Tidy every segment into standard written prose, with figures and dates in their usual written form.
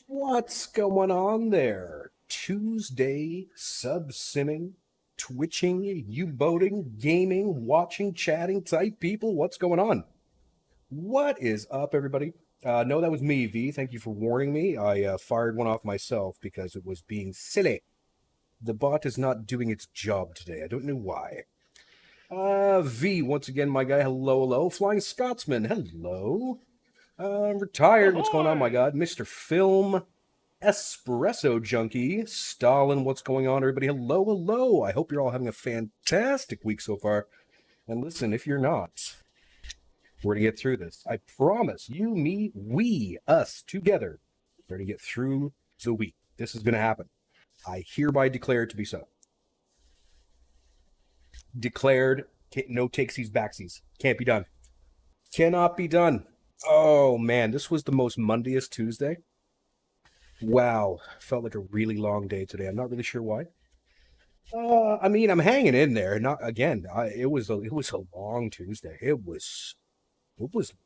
What's going on there? Tuesday sub-simming, twitching, U-boating, gaming, watching, chatting type people. What's going on? What is up, everybody? No, that was me, V. Thank you for warning me. I fired one off myself because it was being silly. The bot is not doing its job today. I don't know why. V, once again, my guy. Hello, hello. Flying Scotsman. Hello. Retired. What's going on, my God? Mr. Film. Espresso Junkie, Stalin, what's going on, everybody? Hello, hello. I hope you're all having a fantastic week so far. And listen, if you're not, we're going to get through this. I promise you, me, we, us, together, we're going to get through the week. This is going to happen. I hereby declare it to be so. Declared, no takesies, backsies. Can't be done. Cannot be done. Oh, man, this was the most Mondayest Tuesday. Wow, felt like a really long day today. I'm not really sure why. I mean, I'm hanging in there. Not again. It was a long Tuesday. It was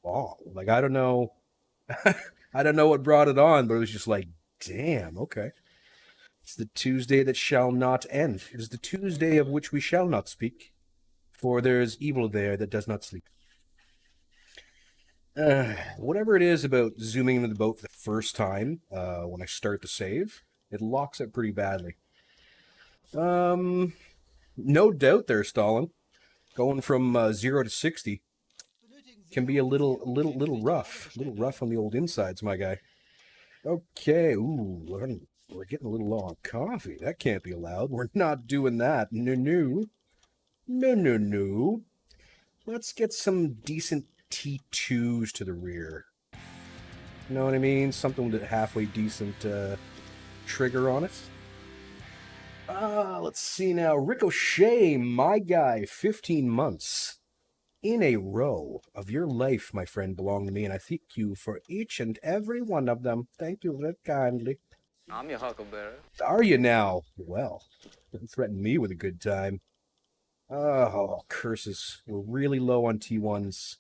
long. Like I don't know, I don't know what brought it on, but it was just like, damn. Okay, it's the Tuesday that shall not end. It is the Tuesday of which we shall not speak, for there is evil there that does not sleep. Whatever it is about zooming into the boat for the first time, when I start the save, it locks it pretty badly. No doubt there, Stalin. Going from 0 to 60 can be a little rough. A little rough on the old insides, my guy. Okay, ooh, we're getting a little low on coffee. That can't be allowed. We're not doing that. No. Let's get some decent T2s to the rear. You know what I mean? Something with a halfway decent trigger on it. Let's see now. Ricochet, my guy, 15 months in a row of your life, my friend, belong to me, and I thank you for each and every one of them. Thank you very kindly. I'm your huckleberry. Are you now? Well, don't threaten me with a good time. Oh, curses. We're really low on T1s.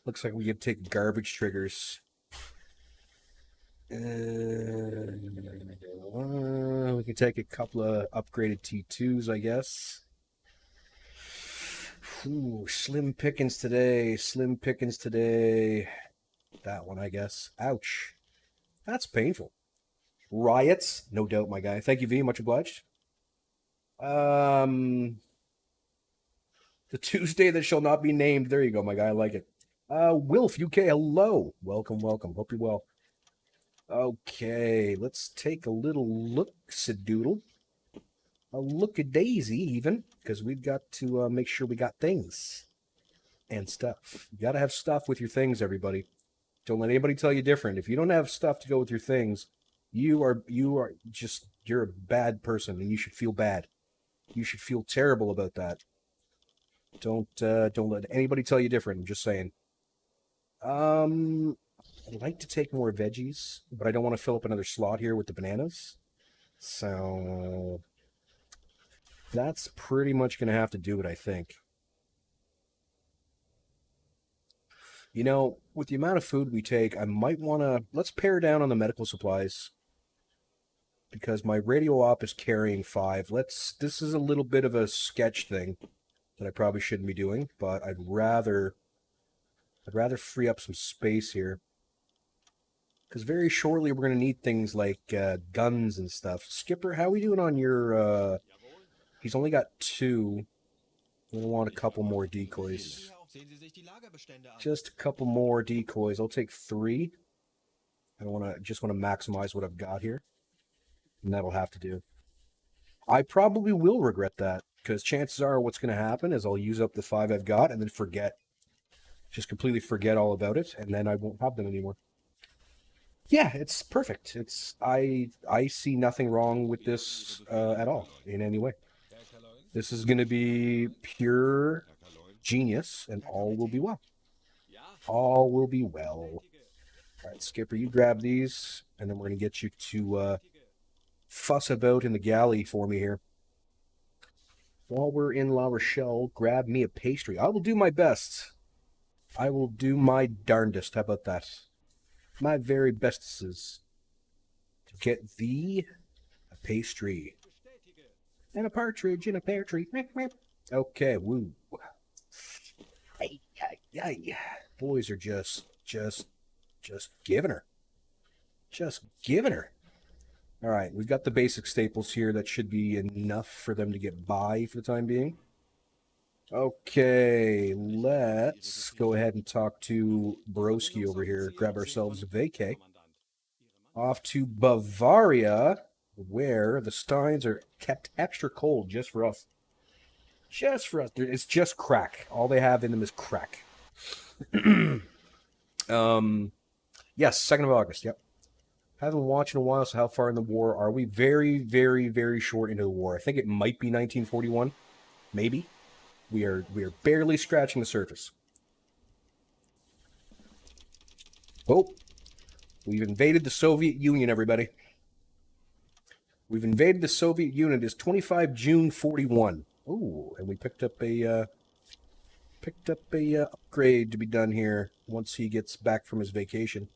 Looks like we can take garbage triggers. We can take a couple of upgraded T2s, I guess. Ooh, slim pickings today. That one, I guess. Ouch. That's painful. Riots, no doubt, my guy. Thank you, V. Much obliged. The Tuesday that shall not be named. There you go, my guy. I like it. Wilf UK, hello. Welcome. Hope you're well. Okay, let's take a little look-a-doodle. A look-a-daisy, even, because we've got to make sure we got things and stuff. You got to have stuff with your things, everybody. Don't let anybody tell you different. If you don't have stuff to go with your things, you're a bad person, and you should feel bad. You should feel terrible about that. Don't let anybody tell you different. I'm just saying. I'd like to take more veggies, but I don't want to fill up another slot here with the bananas. So that's pretty much going to have to do it, I think. You know, with the amount of food we take, I might want to... Let's pare down on the medical supplies. Because my radio op is carrying 5. This is a little bit of a sketch thing that I probably shouldn't be doing, but I'd rather free up some space here. Because very shortly we're going to need things like guns and stuff. Skipper, how are we doing on your... He's only got 2. We'll want a couple more decoys. Just a couple more decoys. I'll take 3. I just want to maximize what I've got here. And that'll have to do. I probably will regret that. Because chances are what's going to happen is I'll use up the 5 I've got and then forget. Just completely forget all about it. And then I won't have them anymore. Yeah, it's perfect. I see nothing wrong with this at all in any way. This is going to be pure genius, and all will be well. All will be well. All right, Skipper, you grab these, and then we're going to get you to fuss about in the galley for me here. While we're in La Rochelle, grab me a pastry. I will do my best. I will do my darndest. How about that? My very bestesses to get thee a pastry and a partridge in a pear tree. Okay, woo. Ay, ay, ay. Boys are just giving her. Just giving her. All right, we've got the basic staples here. That should be enough for them to get by for the time being. Okay, let's go ahead and talk to Broski over here. Grab ourselves a vacay. Off to Bavaria, where the Steins are kept extra cold just for us. Just for us. It's just crack. All they have in them is crack. Yes, 2nd of August. Yep. Haven't watched in a while, so how far in the war are we? Very, very, very short into the war. I think it might be 1941. Maybe. We are barely scratching the surface. Oh, we've invaded the Soviet Union, everybody. We've invaded the Soviet Union. It's 25 June 41. Oh, and we picked up a upgrade to be done here once he gets back from his vacation.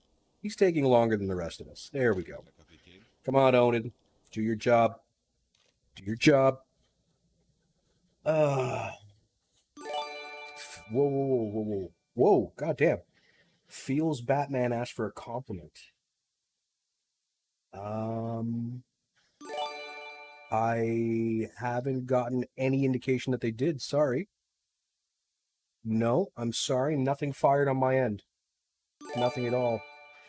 He's taking longer than the rest of us. There we go. Come on, Onan. Do your job. Do your job. Whoa, whoa, whoa, whoa, whoa. Whoa, goddamn. Feels Batman asked for a compliment. I haven't gotten any indication that they did. Sorry. No, I'm sorry. Nothing fired on my end. Nothing at all.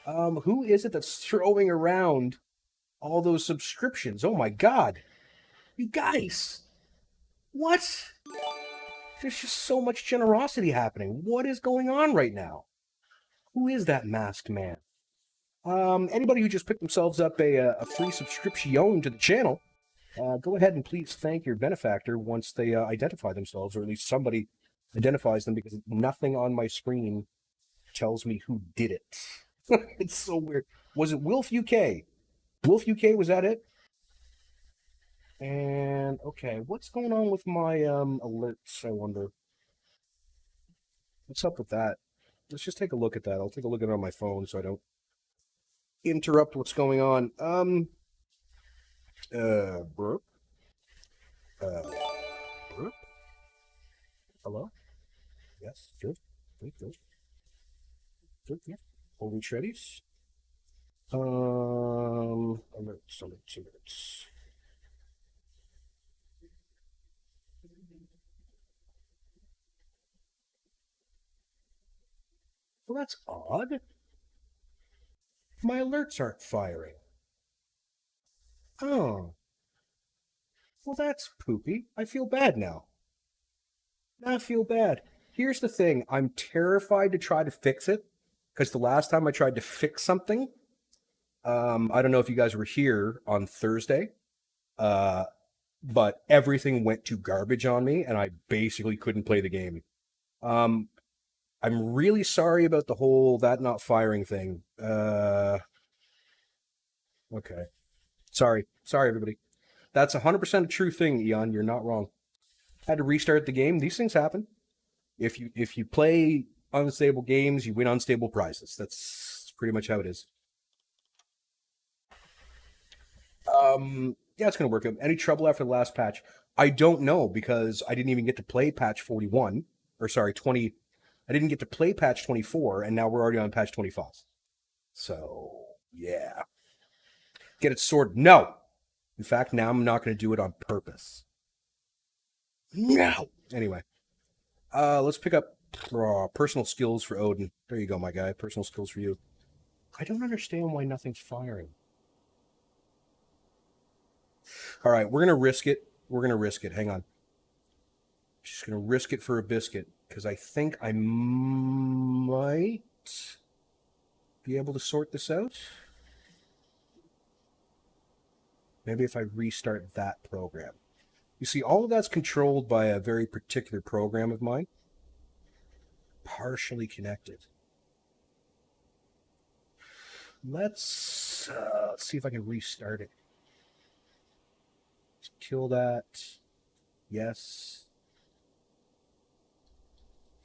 Who is it that's throwing around all those subscriptions? Oh my god. You guys. What? There's just so much generosity happening. What is going on right now? Who is that masked man? Anybody who just picked themselves up a free subscription to the channel, go ahead and please thank your benefactor once they identify themselves, or at least somebody identifies them, because nothing on my screen tells me who did it. It's so weird. Was it Wilf UK? Wilf UK, was that it? And, okay, what's going on with my alerts, I wonder? What's up with that? Let's just take a look at that. I'll take a look at it on my phone so I don't interrupt what's going on. Burp. Burp. Hello? Yes, good. Good, good. Good, good. Holding shreddies. Alerts, alerts, alerts. Well, that's odd. My alerts aren't firing. Oh. Well, that's poopy. I feel bad now. I feel bad. Here's the thing. I'm terrified to try to fix it, because the last time I tried to fix something, I don't know if you guys were here on Thursday, uh, but everything went to garbage on me, and I basically couldn't play the game. Um, I'm really sorry about the whole that not firing thing. Okay. Sorry, everybody. That's 100% a true thing, Eon. You're not wrong. Had to restart the game. These things happen. If you play unstable games, you win unstable prizes. That's pretty much how it is. Yeah, it's gonna work out. Any trouble after the last patch? I don't know, because I didn't even get to play patch 41, or sorry, 20. I didn't get to play patch 24, and now we're already on patch 25. So yeah, get it sorted. No, in fact, now I'm not going to do it on purpose. No. Anyway, let's pick up personal skills for Odin. There you go, my guy. Personal skills for you. I don't understand why nothing's firing. All right, we're going to risk it. We're going to risk it. Hang on. Just going to risk it for a biscuit, because I think I might be able to sort this out. Maybe if I restart that program. You see, all of that's controlled by a very particular program of mine. Partially connected. Let's see if I can restart it. Let's kill that. Yes.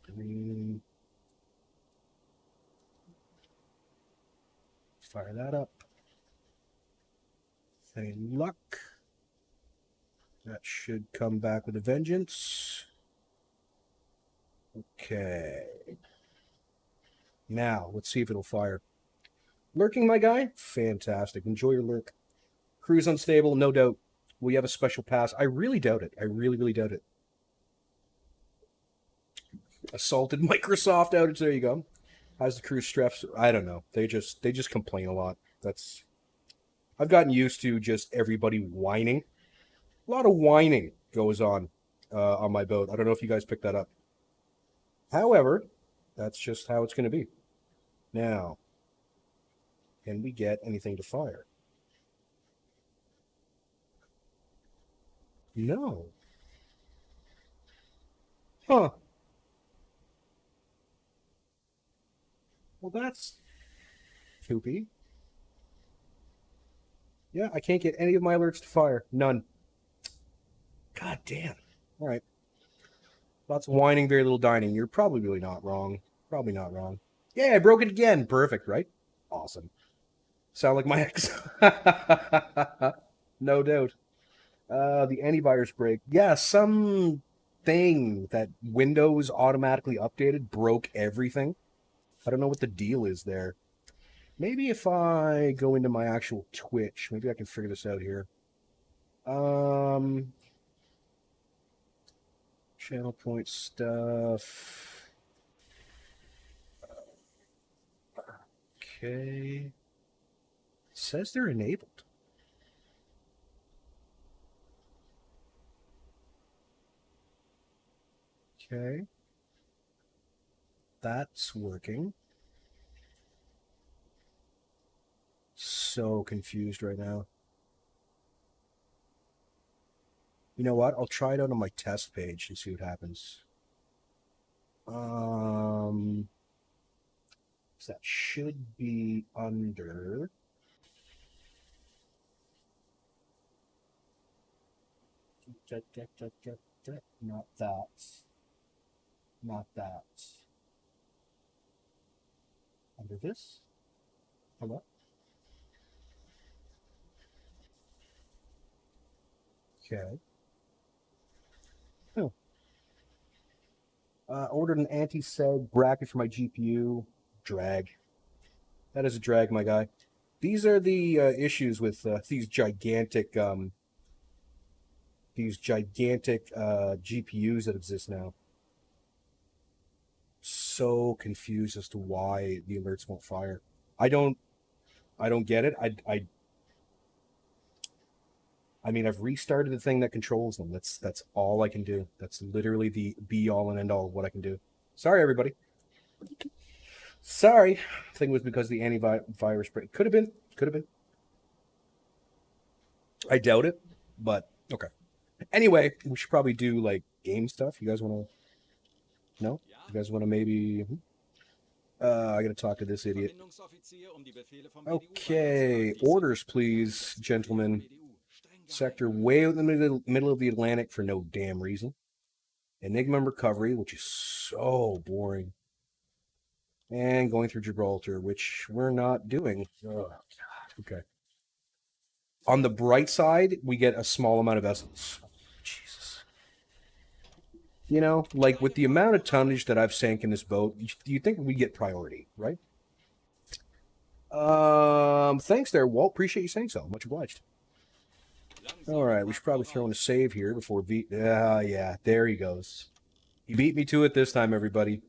Green. Fire that up. Any luck? That should come back with a vengeance. Okay. Now, let's see if it'll fire. Lurking, my guy? Fantastic. Enjoy your lurk. Cruise unstable, no doubt. Will you have a special pass? I really doubt it. I really, really doubt it. Assaulted Microsoft outage. There you go. How's the cruise stress? I don't know. They just complain a lot. I've gotten used to just everybody whining. A lot of whining goes on my boat. I don't know if you guys picked that up. However, that's just how it's going to be. Now, can we get anything to fire? No. Huh. Well, that's poopy. Yeah, I can't get any of my alerts to fire. None. God damn. All right. Lots of whining, very little dining. You're probably really not wrong. Probably not wrong. Yeah, I broke it again. Perfect, right? Awesome. Sound like my ex. No doubt. The antivirus break. Yeah, some thing that Windows automatically updated broke everything. I don't know what the deal is there. Maybe if I go into my actual Twitch, maybe I can figure this out here. Channel point stuff. Okay. It says they're enabled. Okay. That's working. So confused right now. You know what? I'll try it out on my test page and see what happens. So that should be under. Not that. Not that. Under this? Hello? Okay. Oh. Ordered an anti-seg bracket for my GPU. Drag. That is a drag, my guy. These are the issues with these gigantic GPUs that exist now. So confused as to why the alerts won't fire. I don't get it. I mean, I've restarted the thing that controls them. That's all I can do. That's literally the be all and end all of what I can do. Sorry, everybody. Sorry. I think it was because the antivirus break. Could have been. Could have been. I doubt it, but okay. Anyway, we should probably do like game stuff. You guys want to? No? You guys want to maybe? I gotta talk to this idiot. Okay, orders, please, gentlemen. Sector way out in the middle of the Atlantic for no damn reason. Enigma recovery, which is so boring. And going through Gibraltar, which we're not doing. Oh, God. Okay. On the bright side, we get a small amount of essence. Jesus. You know, like with the amount of tonnage that I've sank in this boat, you think we get priority, right? Thanks there, Walt. Appreciate you saying so. Much obliged. All right, we should probably throw in a save here before V. Yeah, there he goes. He beat me to it this time, everybody.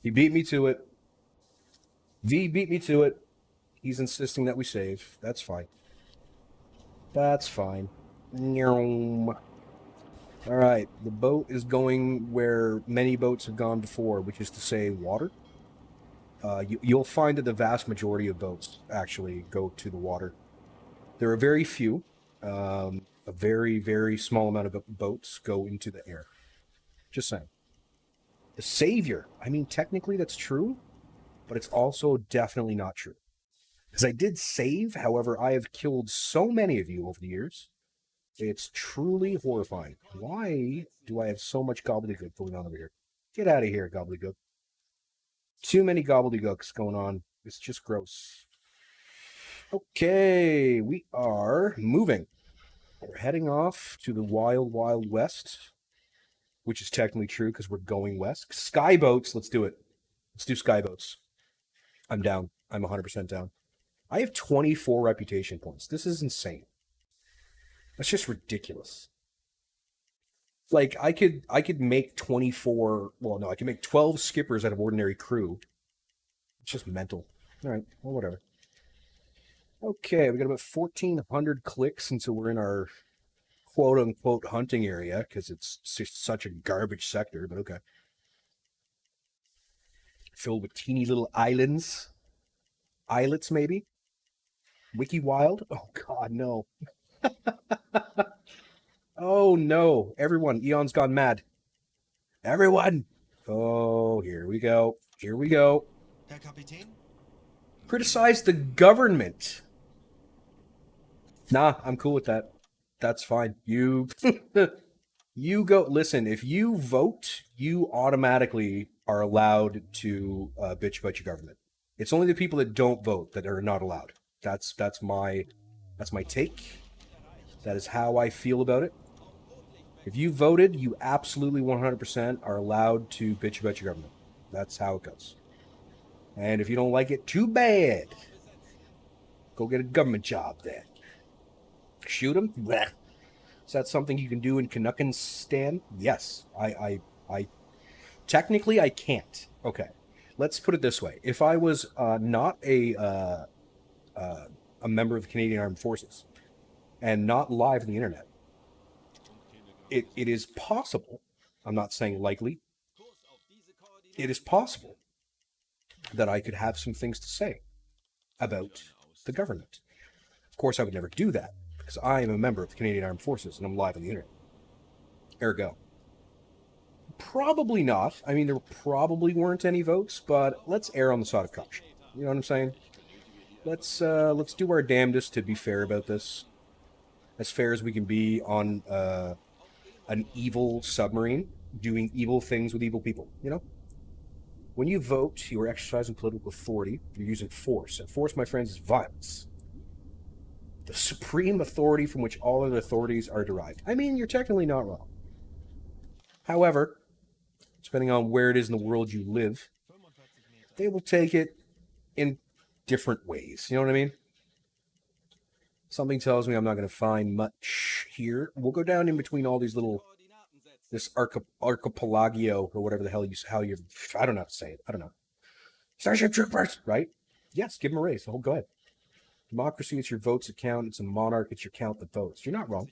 He beat me to it. V beat me to it. He's insisting that we save. That's fine. That's fine. All right, the boat is where many boats have gone before, which is to say water. You'll find that the vast majority of boats actually go to the water. There are very few. A very, very small amount of boats go into the air. Just saying. The savior. I mean, technically that's true, but it's also definitely not true. Because I did save, however, I have killed so many of you over the years. It's truly horrifying. Why do I have so much gobbledygook going on over here? Get out of here, gobbledygook. Too many gobbledygooks going on. It's just gross. Okay, we are moving. We're heading off to the wild, wild west, which is technically true because we're going west. Skyboats, let's do it. Let's do skyboats. I'm down. I'm 100% down. I have 24 reputation points. This is insane. That's just ridiculous. Like I could make 24, well no, I could make 12 skippers out of ordinary crew. It's just mental. All right, well whatever. Okay, we got about 1,400 clicks until we're in our quote unquote hunting area because it's just such a garbage sector, but okay. Filled with teeny little islands. Islets, maybe? Wiki Wild? Oh, God, no. Oh, no. Everyone, Eon's gone mad. Everyone! Oh, here we go. Here we go. Herr Kapitän? Criticize the government. Nah, I'm cool with that. That's fine. You you go. Listen, if you vote, you automatically are allowed to bitch about your government. It's only the people that don't vote that are not allowed. That's my take. That is how I feel about it. If you voted, you absolutely 100% are allowed to bitch about your government. That's how it goes. And if you don't like it, too bad. Go get a government job then. Shoot them? Blech. Is that something you can do in Canuckinstan? Yes. I technically I can't. Okay. Let's put it this way: if I was not a member of the Canadian Armed Forces and not live on the internet, it is possible. I'm not saying likely. It is possible that I could have some things to say about the government. Of course, I would never do that because I am a member of the Canadian Armed Forces and I'm live on the internet. Ergo, probably not. I mean, there probably weren't any votes, but let's err on the side of caution. You know what I'm saying? Let's do our damnedest to be fair about this, as fair as we can be on an evil submarine doing evil things with evil people. You know, when you vote, you are exercising political authority. You're using force, and force, my friends, is violence. The supreme authority from which all other authorities are derived. I mean, you're technically not wrong. However, depending on where it is in the world you live, they will take it in different ways. You know what I mean? Something tells me I'm not going to find much here. We'll go down in between all these little, this archipelago or whatever the hell I don't know how to say it. I don't know. Starship Troopers, right? Yes, give them a raise. Oh, go ahead. Democracy, it's your votes that count. It's a monarch, it's your count that votes. You're not wrong.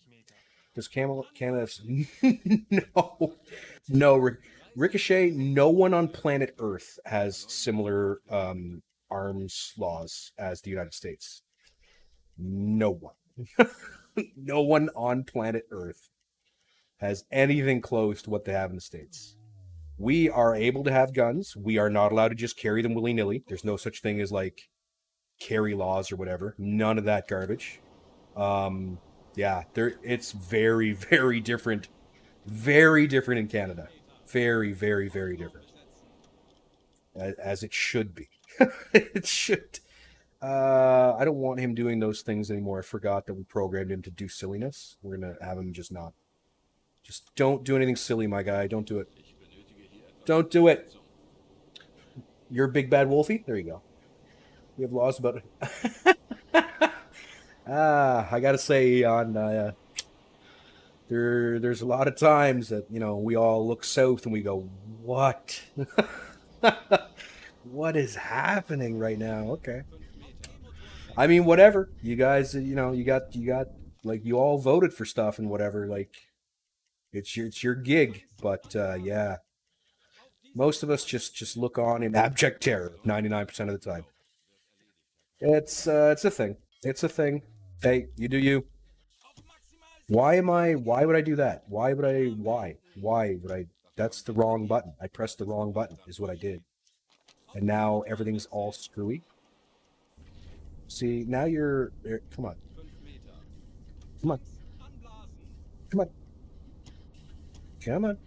Does Canada... No. No, Ricochet, no one on planet Earth has similar arms laws as the United States. No one. No one on planet Earth has anything close to what they have in the States. We are able to have guns. We are not allowed to just carry them willy-nilly. There's no such thing as, like, carry laws or whatever. None of that garbage. Yeah, it's very, very different. Very different in Canada. Very, very, very different. As it should be. It should. I don't want him doing those things anymore. I forgot that we programmed him to do silliness. We're going to have him just not. Just don't do anything silly, my guy. Don't do it. Don't do it. You're a big bad wolfie? There you go. We have laws about it. I gotta say, there's a lot of times that we all look south and we go, "What? What is happening right now?" Okay, I mean, whatever. You guys, you got like you all voted for stuff and whatever. Like it's your gig, but yeah, most of us just look on in abject terror 99% of the time. It's a thing. It's a thing. Hey, you do you. Why would I do that? Why would I? That's the wrong button. I pressed the wrong button, is what I did. And now everything's all screwy. See, now come on. Come on. Come on. Come on.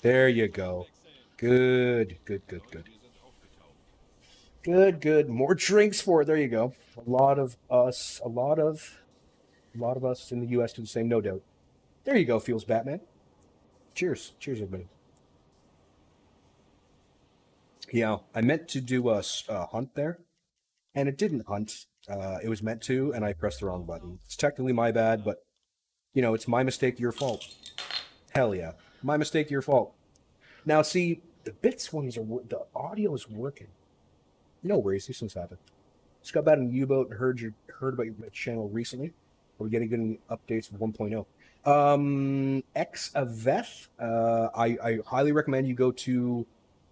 There you go. Good, good, good, good. Good, good. More drinks for it. There you go. A lot of us in the U.S. do the same, no doubt. There you go, feels Batman. Cheers. Cheers, everybody. Yeah, I meant to do a hunt there, and it didn't hunt. It was meant to, and I pressed the wrong button. It's technically my bad, but it's my mistake, your fault. Hell yeah, my mistake, your fault. Now, see, the bits ones the audio is working. No worries, these things happen. Just got back in the U-boat and heard about your channel recently. Are we getting good updates of 1.0? X Aveth, I highly recommend you go to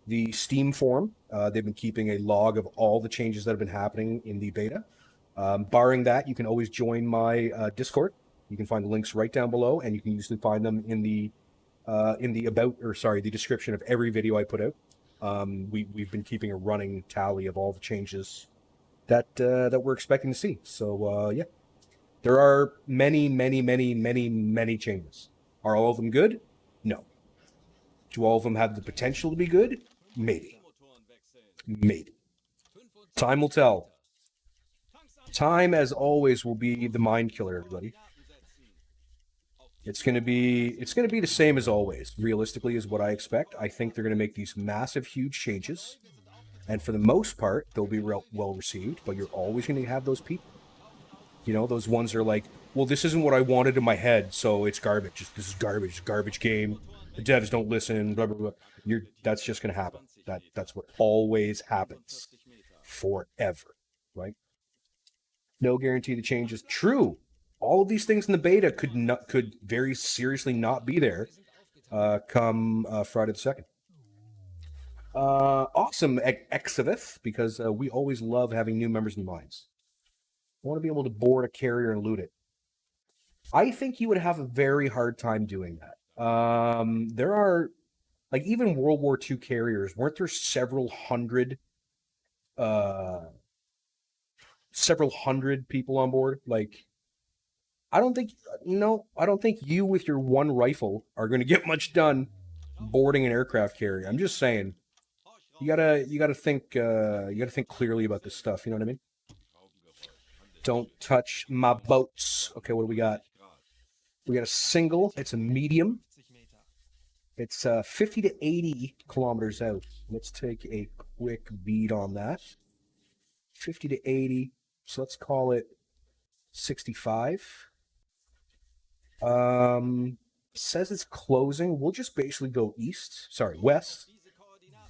the Steam forum. They've been keeping a log of all the changes that have been happening in the beta. Barring that, you can always join my Discord. You can find the links right down below, and you can usually find them in the the description of every video I put out. We've been keeping a running tally of all the changes that we're expecting to see. So yeah, there are many, many, many, many, many changes. Are all of them good? No. Do all of them have the potential to be good? Maybe. Maybe. Time will tell. Time, as always, will be the mind killer, everybody. It's gonna be the same as always. Realistically, is what I expect. I think they're gonna make these massive, huge changes, and for the most part, they'll be well received. But you're always gonna have those people. Those ones are like, well, this isn't what I wanted in my head, so it's garbage. This is garbage. Garbage game. The devs don't listen. Blah blah blah. That's just gonna happen. That's what always happens, forever, right? No guarantee the changes. True. All of these things in the beta could very seriously not be there come Friday the 2nd. Awesome, Exodus, because we always love having new members in mines. I want to be able to board a carrier and loot it. I think you would have a very hard time doing that. There are, like, even World War II carriers, weren't there uh, several hundred people on board? Like, I don't think, no, I don't think you with your one rifle are going to get much done boarding an aircraft carrier. I'm just saying, you gotta think clearly about this stuff. You know what I mean? Don't touch my boats. Okay, what do we got? We got a single. It's a medium. It's 50 to 80 kilometers out. Let's take a quick bead on that. 50 to 80. So let's call it 65. Says it's closing. We'll just basically go west,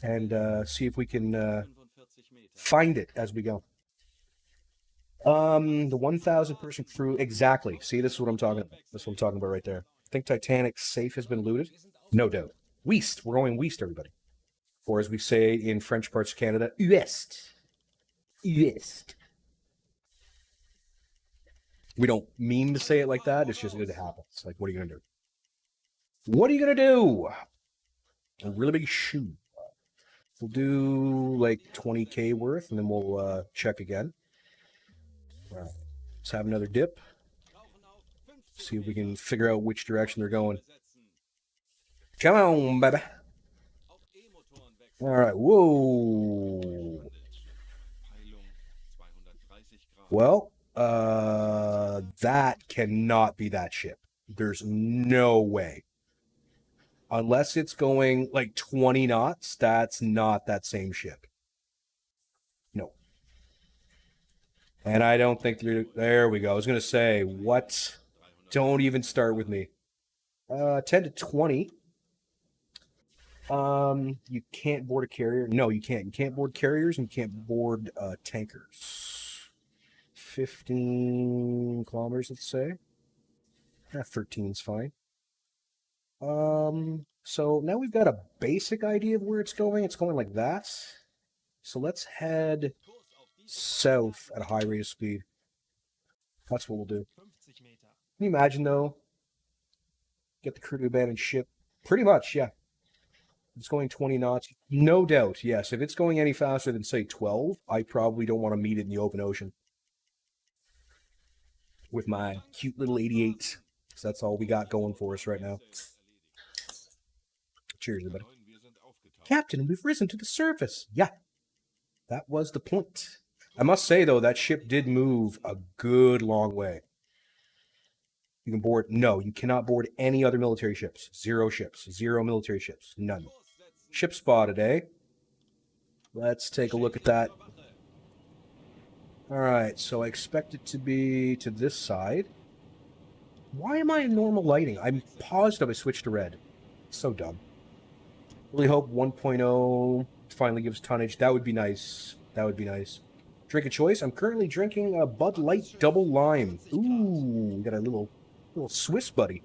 and see if we can find it as we go. The 1,000 person crew, exactly. See, this is what I'm talking about. This is what I'm talking about right there. I think Titanic's safe has been looted. No doubt. West. We're going west, everybody. Or as we say in French parts of Canada, West. West. We don't mean to say it like that. It's just it happens. Like, what are you gonna do? What are you gonna do? A really big shoe. We'll do like 20K worth, and then we'll check again. All right. Let's have another dip. See if we can figure out which direction they're going. Come on, baby. All right. Whoa. Well, that cannot be that ship. There's no way. Unless it's going like 20 knots, that's not that same ship. No. And I don't think there we go. I was going to say, what? Don't even start with me. 10 to 20. You can't board a carrier. No, you can't. You can't board carriers and you can't board tankers. 15 kilometers, let's say. 13 is fine. So now we've got a basic idea of where it's going. It's going like that. So let's head south at a high rate of speed. That's what we'll do. Can you imagine, though? Get the crew to abandon ship. Pretty much, yeah. It's going 20 knots. No doubt, yes. If it's going any faster than, say, 12, I probably don't want to meet it in the open ocean. With my cute little 88. So that's all we got going for us right now. Cheers, everybody. Captain, we've risen to the surface. Yeah. That was the point. I must say, though, that ship did move a good long way. You can board... No, you cannot board any other military ships. Zero ships. Zero military ships. None. Ship spotted, eh? Let's take a look at that. Alright, so I expect it to be to this side. Why am I in normal lighting? I'm positive I switched to red. So dumb. Really hope 1.0 finally gives tonnage. That would be nice. That would be nice. Drink of choice. I'm currently drinking a Bud Light Double Lime. Ooh, we got a little Swiss buddy.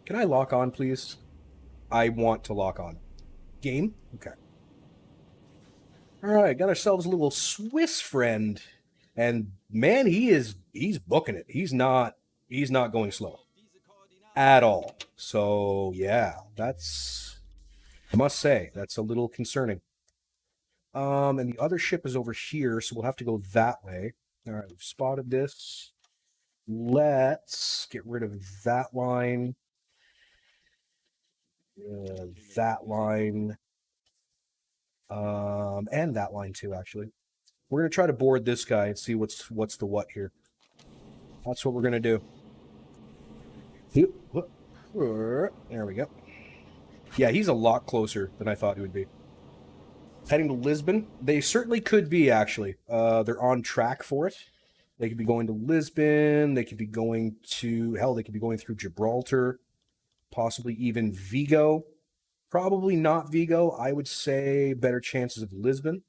Can I lock on, please? I want to lock on. Game? Okay. Alright, got ourselves a little Swiss friend. And man, he's booking it. He's not going slow. At all. So yeah, that's, I must say, that's a little concerning. And the other ship is over here, so we'll have to go that way. Alright, we've spotted this. Let's get rid of that line. That line. And that line too, actually. We're gonna try to board this guy and see what's the what here. That's what we're gonna do. There we go. Yeah, he's a lot closer than I thought he would be. Heading to Lisbon. They certainly could be, actually. They're on track for it. They could be going to Lisbon. They could be going to... Hell, they could be going through Gibraltar. Possibly even Vigo. Probably not Vigo. I would say better chances of Lisbon.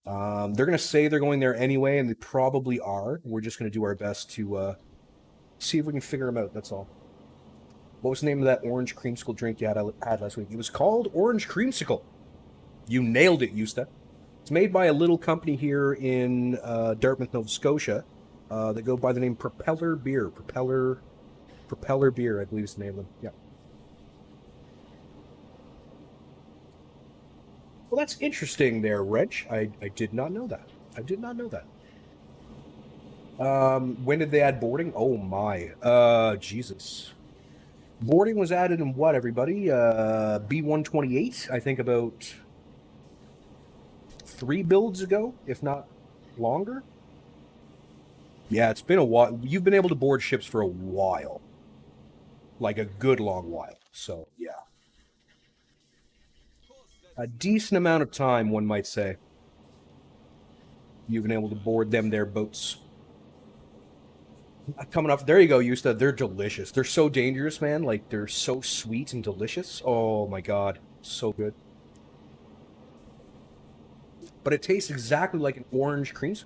They're going to say they're going there anyway, and they probably are. We're just going to do our best to see if we can figure them out, that's all. What was the name of that orange creamsicle drink you had last week? It was called Orange Creamsicle. You nailed it, Eusta. It's made by a little company here in Dartmouth, Nova Scotia. That go by the name Propeller Beer. Propeller Beer, I believe is the name of them. Yeah. Well, that's interesting there, Reg. I did not know that. I did not know that. When did they add boarding? Oh my. Jesus. Boarding was added in what, everybody? B128, I think about 3 builds ago, if not longer. Yeah, it's been a while. You've been able to board ships for a while. Like a good long while. So, yeah. A decent amount of time, one might say. You've been able to board them their boats. Coming up, there you go, Yusta. They're delicious. They're so dangerous, man. Like, they're so sweet and delicious. Oh my god. So good. But it tastes exactly like an orange creamsicle.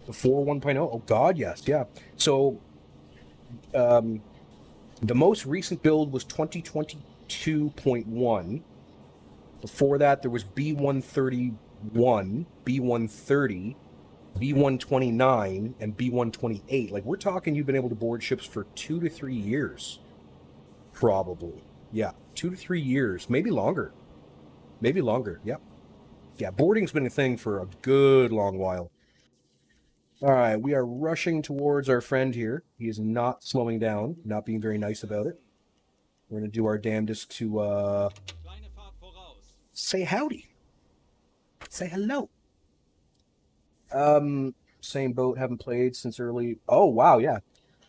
Before 1.0. Oh god, yes. Yeah. So, the most recent build was 2022.1. Before that, there was B131, B130, B129, and B128. Like, we're talking you've been able to board ships for 2 to 3 years. Probably. Yeah, 2 to 3 years. Maybe longer. Maybe longer, yeah. Yeah, boarding's been a thing for a good long while. Alright, we are rushing towards our friend here. He is not slowing down, not being very nice about it. We're going to do our damnedest to, say howdy. Say hello. Same boat, haven't played since early... Oh, wow, yeah.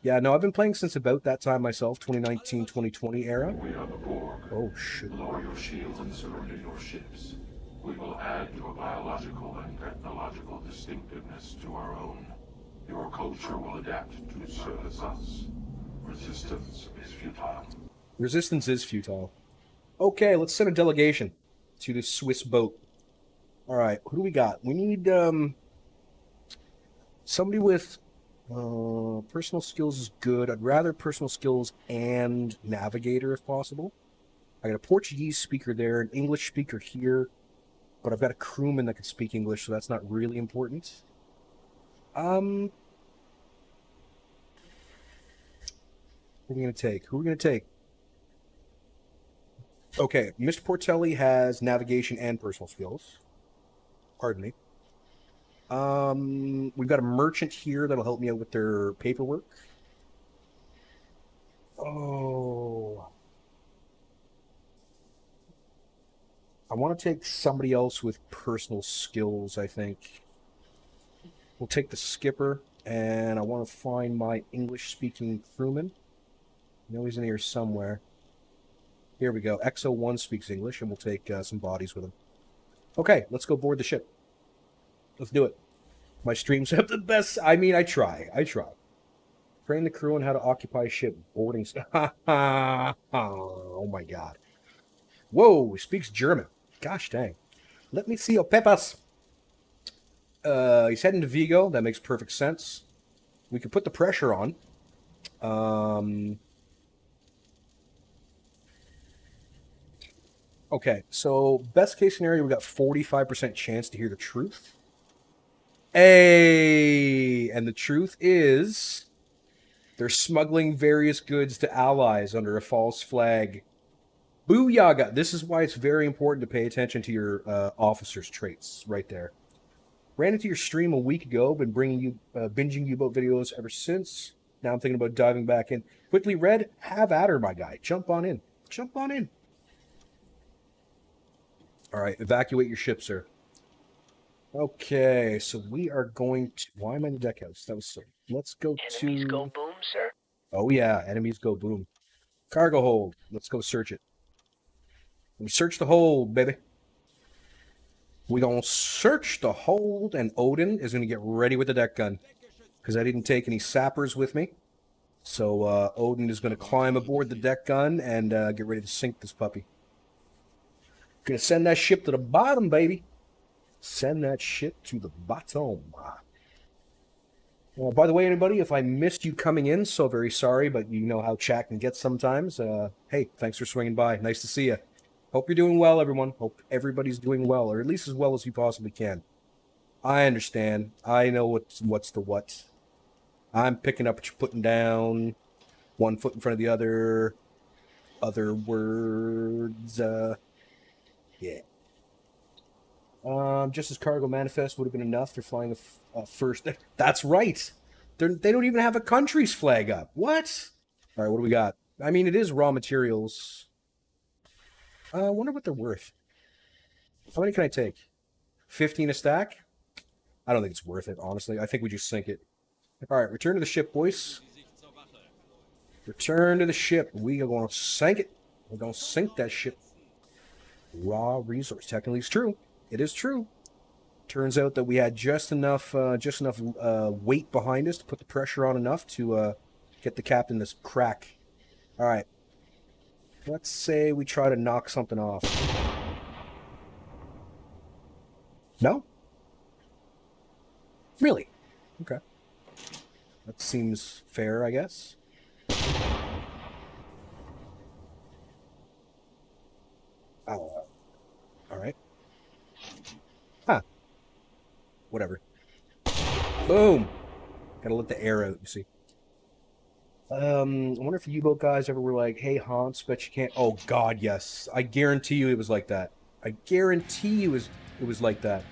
Yeah, no, I've been playing since about that time myself, 2019, 2020 era. We are the Borg. Oh, shit. Lower your shields and surrender your ships. We will add your biological and technological distinctiveness to our own. Your culture will adapt to service us. Resistance is futile. Resistance is futile. Okay, let's send a delegation to this Swiss boat. Alright, who do we got? We need, somebody with personal skills is good. I'd rather personal skills and navigator if possible. I got a Portuguese speaker there, an English speaker here, but I've got a crewman that can speak English, so that's not really important. Who are we going to take? Who are we going to take? Okay, Mr. Portelli has navigation and personal skills. Pardon me. We've got a merchant here that'll help me out with their paperwork. Oh. I want to take somebody else with personal skills, I think. We'll take the skipper, and I want to find my English-speaking crewman. I know he's in here somewhere. Here we go. XO1 speaks English, and we'll take some bodies with him. Okay, let's go board the ship. Let's do it. My streams have the best... I mean, I try. Train the crew on how to occupy ship. Boarding... Oh, my God. Whoa, he speaks German. Gosh dang. Let me see your peppers. He's heading to Vigo. That makes perfect sense. We could put the pressure on. Okay, so best case scenario, we got 45% chance to hear the truth. Hey, and the truth is they're smuggling various goods to allies under a false flag. Booyah! This is why it's very important to pay attention to your officer's traits right there. Ran into your stream a week ago, been bringing you binging U-boat videos ever since. Now I'm thinking about diving back in. Quickly, Red, have at her, my guy. Jump on in. Jump on in. All right, evacuate your ship, sir. Okay, so we are going to... Why am I in the deckhouse? That was so... Let's go to... Enemies go boom, sir? Oh, yeah, enemies go boom. Cargo hold. Let's go search it. We search the hold, baby. We're going to search the hold, and Odin is going to get ready with the deck gun. Because I didn't take any sappers with me. So Odin is going to climb aboard the deck gun and get ready to sink this puppy. Gonna send that ship to the bottom, baby. Send that ship to the bottom. By the way, anybody, if I missed you coming in, so very sorry, but you know how chat can get sometimes. Hey, thanks for swinging by. Nice to see you. Hope you're doing well, everyone. Hope everybody's doing well, or at least as well as you possibly can. I understand. I know what's the what. I'm picking up what you're putting down. One foot in front of the other. Other words, yeah. Just as cargo manifest would have been enough. They're flying the first... That's right! They don't even have a country's flag up. What? All right, what do we got? I mean, it is raw materials. I wonder what they're worth. How many can I take? 15 a stack? I don't think it's worth it, honestly. I think we just sink it. All right, return to the ship, boys. Return to the ship. We are going to sink it. We're going to sink that ship. Raw resource. Technically, it's true. It is true. Turns out that we had just enough weight behind us to put the pressure on enough to get the captain this crack. All right. Let's say we try to knock something off. No? Really? Okay. That seems fair, I guess. All right. Huh. Whatever. Boom. Gotta let the air out, you see. I wonder if the U-boat guys ever were like, hey, Hans, bet you can't... Oh, God, yes. I guarantee you it was like that. I guarantee you it was like that.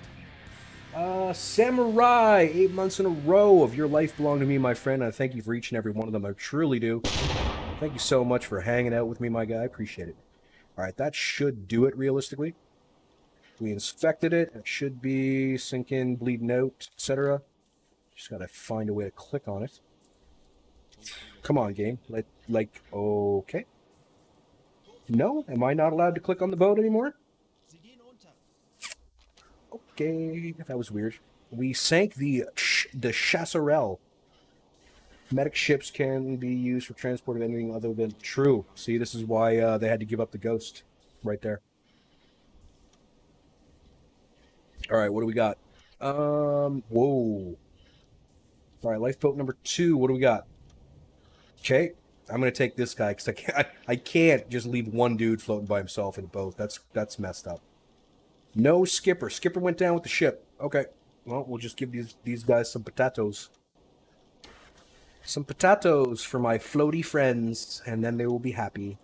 Samurai, 8 months in a row of your life belong to me, my friend. I thank you for each and every one of them. I truly do. Thank you so much for hanging out with me, my guy. I appreciate it. All right, that should do it, realistically. We inspected it. It should be sink in, bleeding out, etc. Just gotta find a way to click on it. Come on, game. Okay. No? Am I not allowed to click on the boat anymore? Okay, that was weird. We sank the Chasserelle. Medic ships can be used for transport of anything other than... True. See, this is why they had to give up the Ghost. Right there. Alright, what do we got? Whoa. Alright, lifeboat number 2. What do we got? Okay, I'm gonna take this guy because I can't just leave one dude floating by himself in a boat. That's messed up. No skipper. Skipper went down with the ship. Okay, well we'll just give these guys some potatoes. Some potatoes for my floaty friends, and then they will be happy.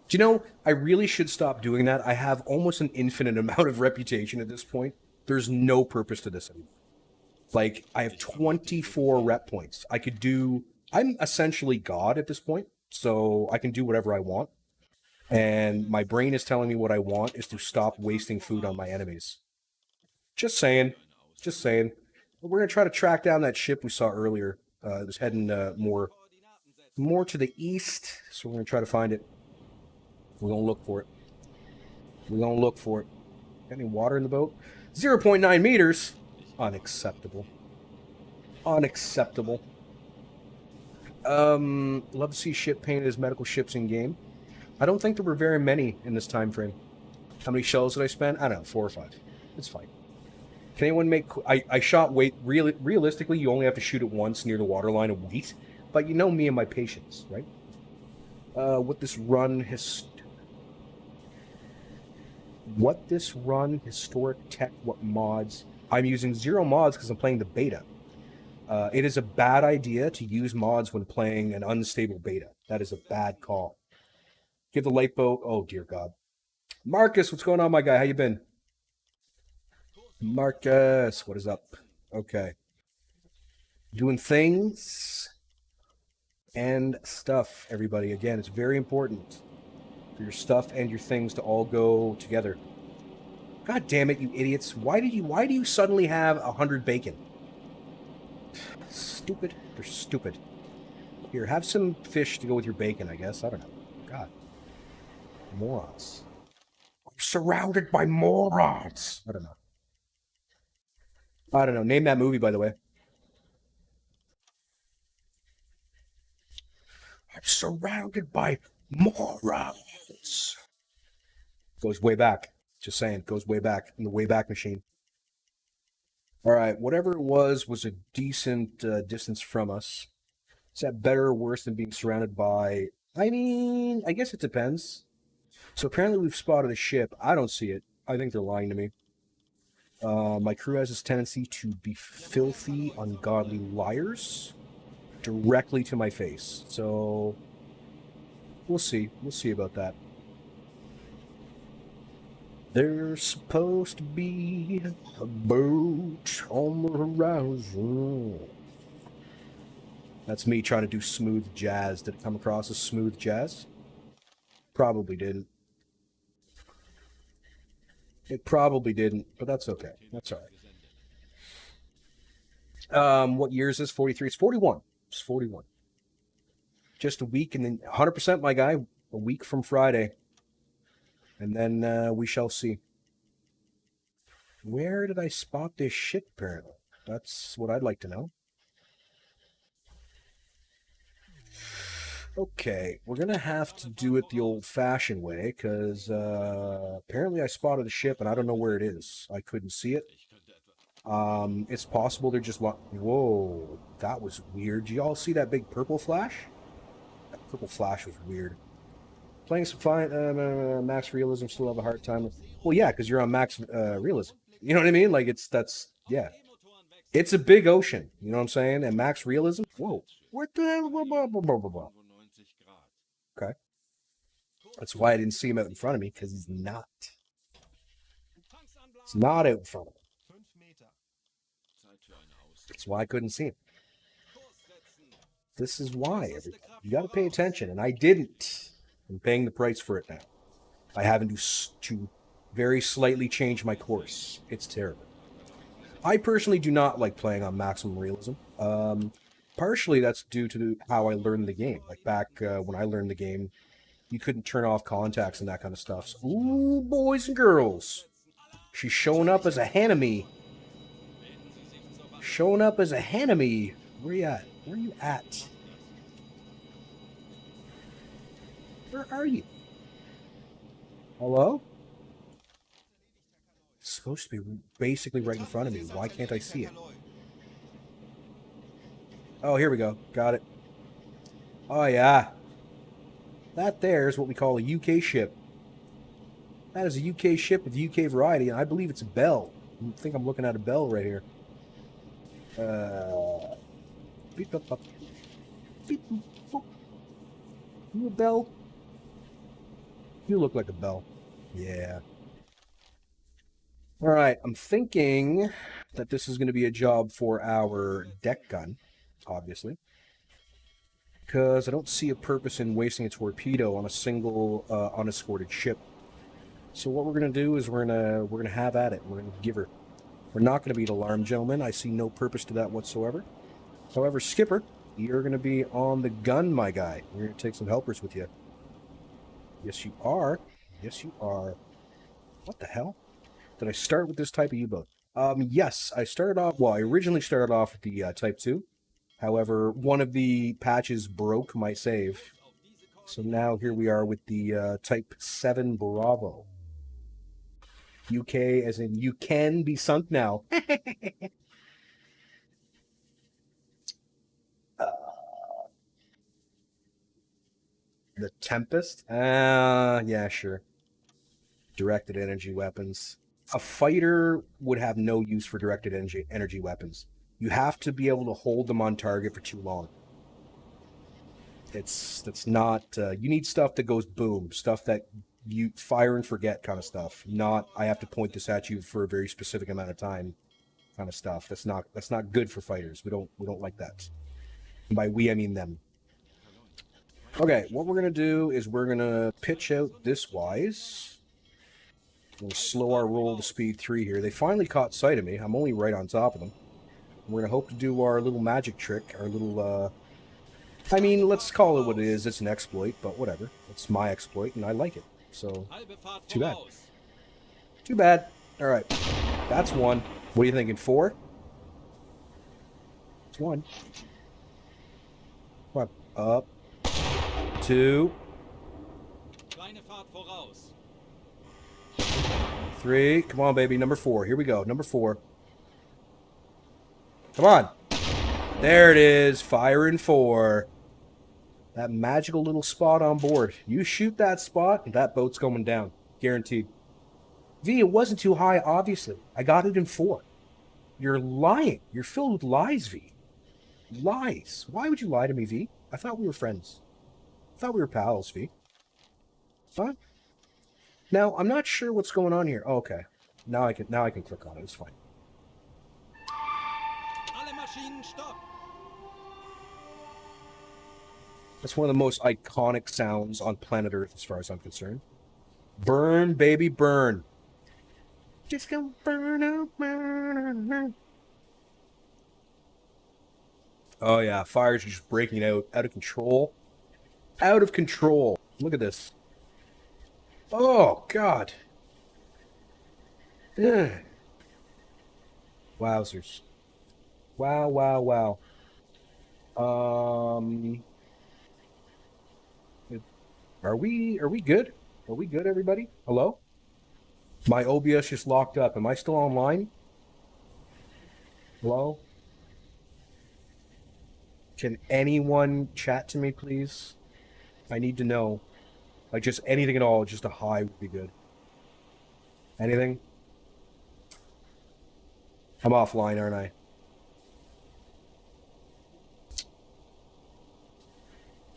Do you know, I really should stop doing that. I have almost an infinite amount of reputation at this point. There's no purpose to this anymore. Like, I have 24 rep points. I could do... I'm essentially God at this point, so I can do whatever I want. And my brain is telling me what I want is to stop wasting food on my enemies. Just saying. Just saying. We're going to try to track down that ship we saw earlier. It was heading more to the east, so we're going to try to find it. We're going to look for it. We're going to look for it. Got any water in the boat? 0.9 meters? Unacceptable. Unacceptable. Love to see ship painted as medical ships in game. I don't think there were very many in this time frame. How many shells did I spend? I don't know, 4 or 5. It's fine. Can anyone make... I shot weight... Realistically, you only have to shoot it once near the waterline and wait. But you know me and my patience, right? What this run historic tech, what mods? I'm using 0 mods because I'm playing the beta. It is a bad idea to use mods when playing an unstable beta. That is a bad call. Give the light boat... Oh, dear God. Marcus, what's going on, my guy? How you been? Marcus, what is up? Okay. Doing things and stuff, everybody. Again, it's very important for your stuff and your things to all go together. God damn it, you idiots. Why do you suddenly have 100 bacon? Stupid. They're stupid. Here, have some fish to go with your bacon, I guess. I don't know. God. Morons. I'm surrounded by morons. I don't know. Name that movie, by the way. I'm surrounded by morons. Goes way back. Just saying, goes way back in the way back machine. All right, whatever it was a decent distance from us. Is that better or worse than being surrounded by... I mean, I guess it depends. So apparently we've spotted a ship. I don't see it. I think they're lying to me. My crew has this tendency to be filthy, ungodly liars directly to my face. So we'll see. We'll see about that. There's supposed to be a boat on the horizon. That's me trying to do smooth jazz. Did it come across as smooth jazz? Probably didn't. It probably didn't, but that's okay. That's all right. What year is this? 43? It's 41. It's 41. Just a week, and then 100%, my guy. A week from Friday. And then we shall see. Where did I spot this ship, apparently? That's what I'd like to know. Okay, we're going to have to do it the old-fashioned way, because apparently I spotted a ship, and I don't know where it is. I couldn't see it. It's possible they're just... Whoa, that was weird. Did you all see that big purple flash? That purple flash was weird. Playing some fine max realism, still have a hard time. Well, yeah, because you're on max realism. You know what I mean? Like, yeah. It's a big ocean. You know what I'm saying? And max realism? Whoa. What the hell? Blah, blah, blah, blah, blah. Okay. That's why I didn't see him out in front of me, because he's not. He's not out in front of me. That's why I couldn't see him. This is why. You got to pay attention, and I didn't. I'm paying the price for it now. I having to very slightly change my course. It's terrible. I personally do not like playing on maximum realism. Partially that's due to how I learned the game. Like back when I learned the game, you couldn't turn off contacts and that kind of stuff. So, ooh, boys and girls. She's showing up as a Hanami. Showing up as a Hanami. Where you at? Where are you at? Where are you? Hello? It's supposed to be basically right in front of me. Why can't I see it? Oh, here we go. Got it. Oh, yeah. That there is what we call a UK ship. That is a UK ship with UK variety, and I believe it's a Bell. I think I'm looking at a Bell right here. Beep, up, up. Beep, boop. You a Bell? You look like a Bell. Yeah. All right, I'm thinking that this is going to be a job for our deck gun, obviously. because I don't see a purpose in wasting a torpedo on a single unescorted ship. So what we're gonna do is we're gonna have at it. We're gonna give her. We're not gonna be an alarm, gentlemen. I see no purpose to that whatsoever. However, Skipper, you're gonna be on the gun, my guy. You're gonna take some helpers with you. Yes, you are. Yes, you are. What the hell? Did I start with this type of U-boat? Yes, I started off. Well, I originally started off with the Type 2. However, one of the patches broke my save. So now here we are with the Type 7 Bravo. UK as in you can be sunk now. The Tempest? Yeah, sure. Directed energy weapons. A fighter would have no use for directed energy weapons. You have to be able to hold them on target for too long. That's not. You need stuff that goes boom, stuff that you fire and forget kind of stuff. Not I have to point this at you for a very specific amount of time, kind of stuff. That's not good for fighters. We don't like that. And by we I mean them. Okay, what we're gonna do is we're gonna pitch out this wise. We'll slow our roll to speed 3 here. They finally caught sight of me. I'm only right on top of them. We're gonna hope to do our little magic trick, our little I mean, let's call it what it is. It's an exploit, but whatever. It's my exploit, and I like it. So, too bad. Too bad. All right. That's 1. What are you thinking, 4? It's 1. Come on. Up. 2. 3. Come on, baby. Number 4. Here we go. Number 4. Come on. There it is. Fire in 4. That magical little spot on board. You shoot that spot, that boat's going down. Guaranteed. V, it wasn't too high, obviously. I got it in 4. You're lying. You're filled with lies, V. Lies. Why would you lie to me, V? I thought we were friends. I thought we were pals, V. Huh? Now, I'm not sure what's going on here. Oh, okay. Now I can click on it. It's fine. That's one of the most iconic sounds on planet Earth as far as I'm concerned. Burn, baby, burn. Just gonna burn up, burn. Oh yeah, fires are just breaking out of control. Out of control. Look at this. Oh God. Ugh. Wowzers. Wow, wow, wow. Are we good? Are we good, everybody? Hello? My OBS just locked up. Am I still online? Hello? Can anyone chat to me, please? I need to know. Like, just anything at all, just a hi would be good. Anything? I'm offline, aren't I?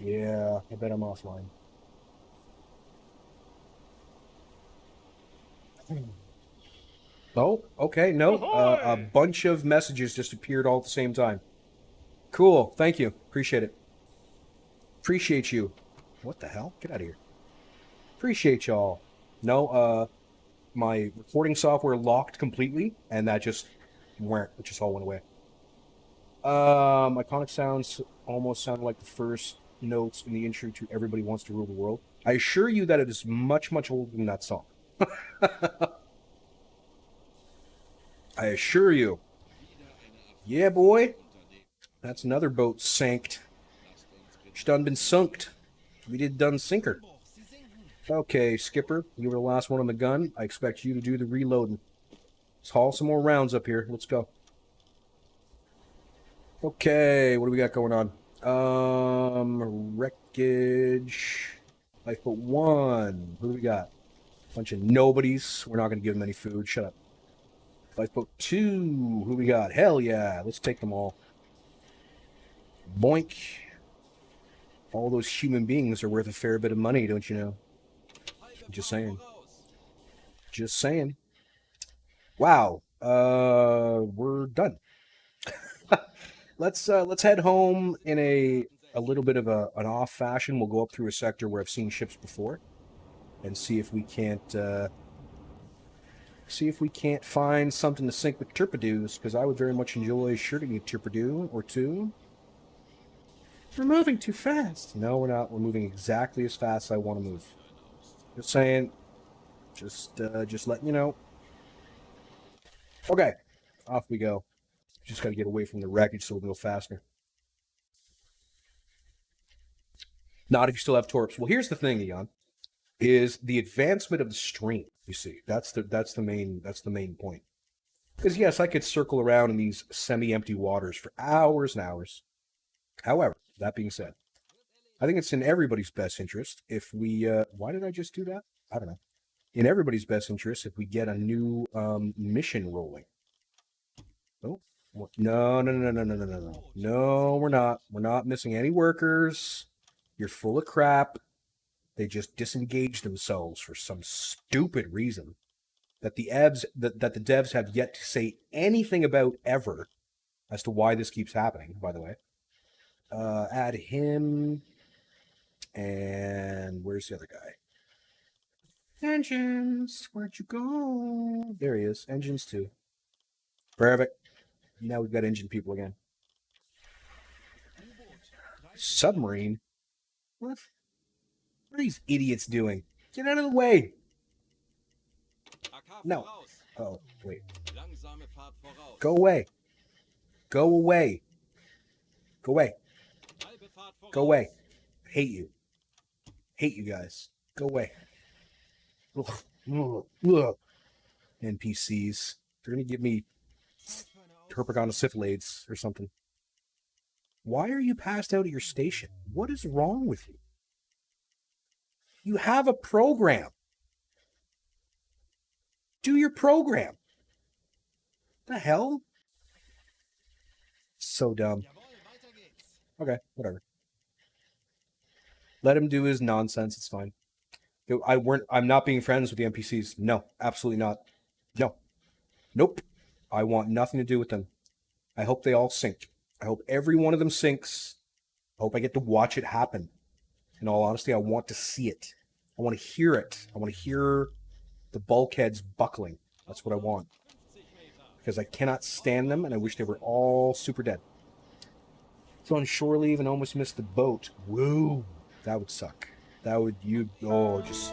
Yeah, I bet I'm offline. Oh, okay, no. A bunch of messages just appeared all at the same time. Cool, thank you. Appreciate it. Appreciate you. What the hell? Get out of here. Appreciate y'all. No, my recording software locked completely, and that just went, it just all went away. Iconic sounds almost sound like the first notes in the intro to Everybody Wants to Rule the World. I assure you that it is much, much older than that song. I assure you. Yeah, boy. That's another boat sanked. She done been sunked. We did done sinker. Okay, Skipper, you were the last one on the gun. I expect you to do the reloading. Let's haul some more rounds up here. Let's go. Okay, what do we got going on? Wreckage. Lifeboat 1. Who do we got? Bunch of nobodies. We're not going to give them any food. Shut up. Lifeboat 2. Who we got? Hell yeah. Let's take them all. Boink. All those human beings are worth a fair bit of money, don't you know? Just saying. Just saying. Wow. We're done. Let's head home in a a little bit of an off fashion. We'll go up through a sector where I've seen ships before and see if we can't find something to sink with torpedoes, because I would very much enjoy shooting a torpedo or two. We're moving too fast. No, we're not. We're moving exactly as fast as I want to move. Just saying. Just letting you know. Okay, off we go. Just got to get away from the wreckage so we can go faster. Not if you still have torps. Well, here's the thing, Eon, is the advancement of the stream. You see, that's the main point. Because yes, I could circle around in these semi-empty waters for hours and hours. However, that being said, I think it's in everybody's best interest if we. Why did I just do that? I don't know. In everybody's best interest if we get a new mission rolling. Oh, no. No, we're not. We're not missing any workers. You're full of crap. They just disengaged themselves for some stupid reason that the devs have yet to say anything about ever as to why this keeps happening, by the way. Add him. And where's the other guy? Engines, where'd you go? There he is. Engines too. Perfect. Now we've got engine people again. Submarine? What? What are these idiots doing? Get out of the way! No. Oh, wait. Go away. Go away. Go away. Go away. Hate you. Hate you guys. Go away. Ugh. Ugh. NPCs. They're gonna give me herpagonosyphilades or something. Why are you passed out at your station? What is wrong with you? You have a program. Do your program. The hell? So dumb. Okay, whatever. Let him do his nonsense. It's fine. I'm not being friends with the NPCs. No, absolutely not. No. Nope. I want nothing to do with them. I hope they all sink. I hope every one of them sinks. I hope I get to watch it happen. In all honesty, I want to see it. I want to hear it. I want to hear the bulkheads buckling. That's what I want. Because I cannot stand them, and I wish they were all super dead. So on shore leave and almost missed the boat. Woo! That would suck. That would, just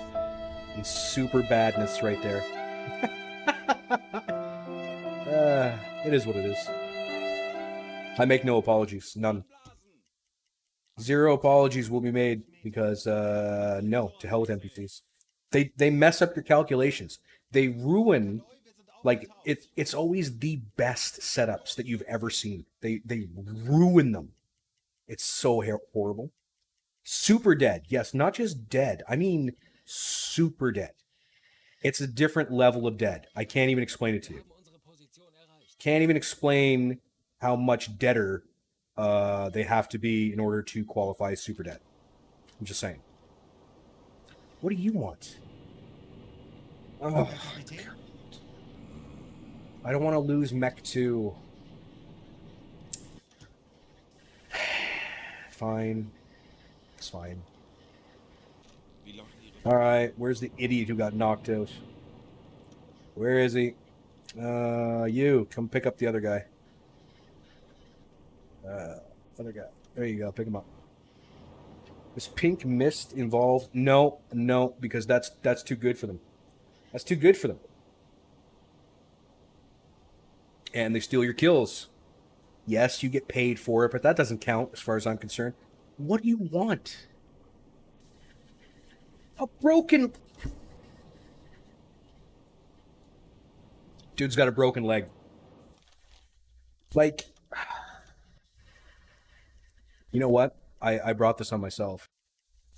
in super badness right there. It is what it is. I make no apologies. None. Zero apologies will be made because, no, to hell with NPCs. They mess up your calculations. They ruin, like, it's always the best setups that you've ever seen. They ruin them. It's so horrible. Super dead. Yes, not just dead. I mean super dead. It's a different level of dead. I can't even explain it to you. Can't even explain how much deader they have to be in order to qualify as super dead. I'm just saying. What do you want? Oh, I don't want to lose Mech 2. Fine. It's fine. Alright, where's the idiot who got knocked out? Where is he? You. Come pick up the other guy. Other guy. There you go. Pick him up. Is pink mist involved? No, because that's too good for them. That's too good for them. And they steal your kills. Yes, you get paid for it, but that doesn't count as far as I'm concerned. What do you want? A broken... Dude's got a broken leg. Like... You know what? I brought this on myself.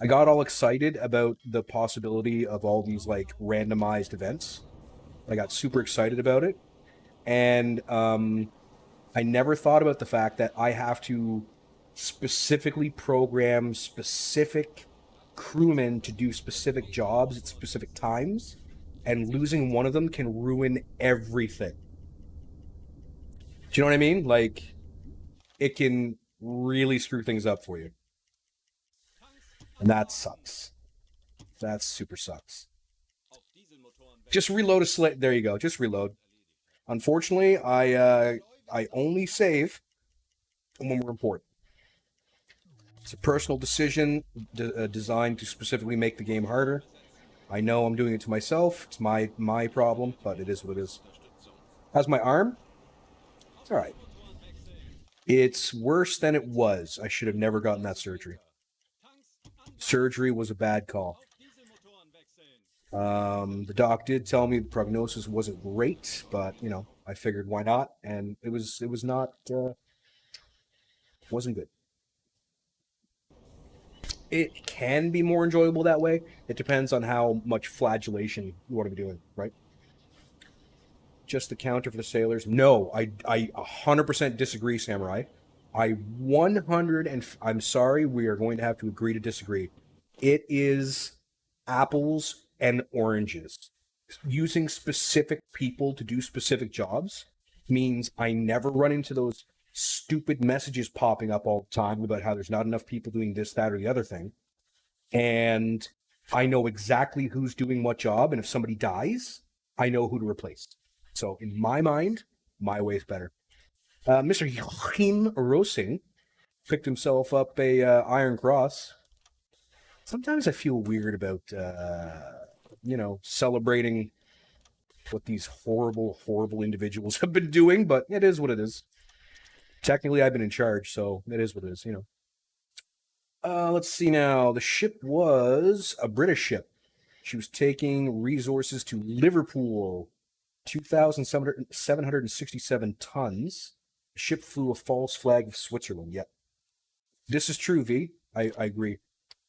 I got all excited about the possibility of all these, like, randomized events. I got super excited about it. And I never thought about the fact that I have to specifically program specific crewmen to do specific jobs at specific times. And losing one of them can ruin everything. Do you know what I mean? Like, it can really screw things up for you. And that sucks. That super sucks. Just reload a slate. There you go. Just reload. Unfortunately, I only save when we're important. It's a personal decision designed to specifically make the game harder. I know I'm doing it to myself. It's my problem, but it is what it is. How's my arm? It's all right. It's worse than it was. I should have never gotten that surgery. Surgery was a bad call. The doc did tell me the prognosis wasn't great, but you know, I figured why not, and it was not wasn't good. It can be more enjoyable that way. It depends on how much flagellation you want to be doing, right? Just the counter for the sailors. No, I 100% disagree, Samurai. I 100 and I'm sorry, we are going to have to agree to disagree. It is apples and oranges. Using specific people to do specific jobs means I never run into those stupid messages popping up all the time about how there's not enough people doing this, that, or the other thing. And I know exactly who's doing what job, and if somebody dies, I know who to replace. So in my mind, my way is better. Mr. Joachim Rosing picked himself up a Iron Cross. Sometimes I feel weird about, celebrating what these horrible, horrible individuals have been doing, but it is what it is. Technically, I've been in charge, so it is what it is, you know. Let's see now. The ship was a British ship. She was taking resources to Liverpool, 2,767 tons. The ship flew a false flag of Switzerland. Yep. This is true, V. I agree.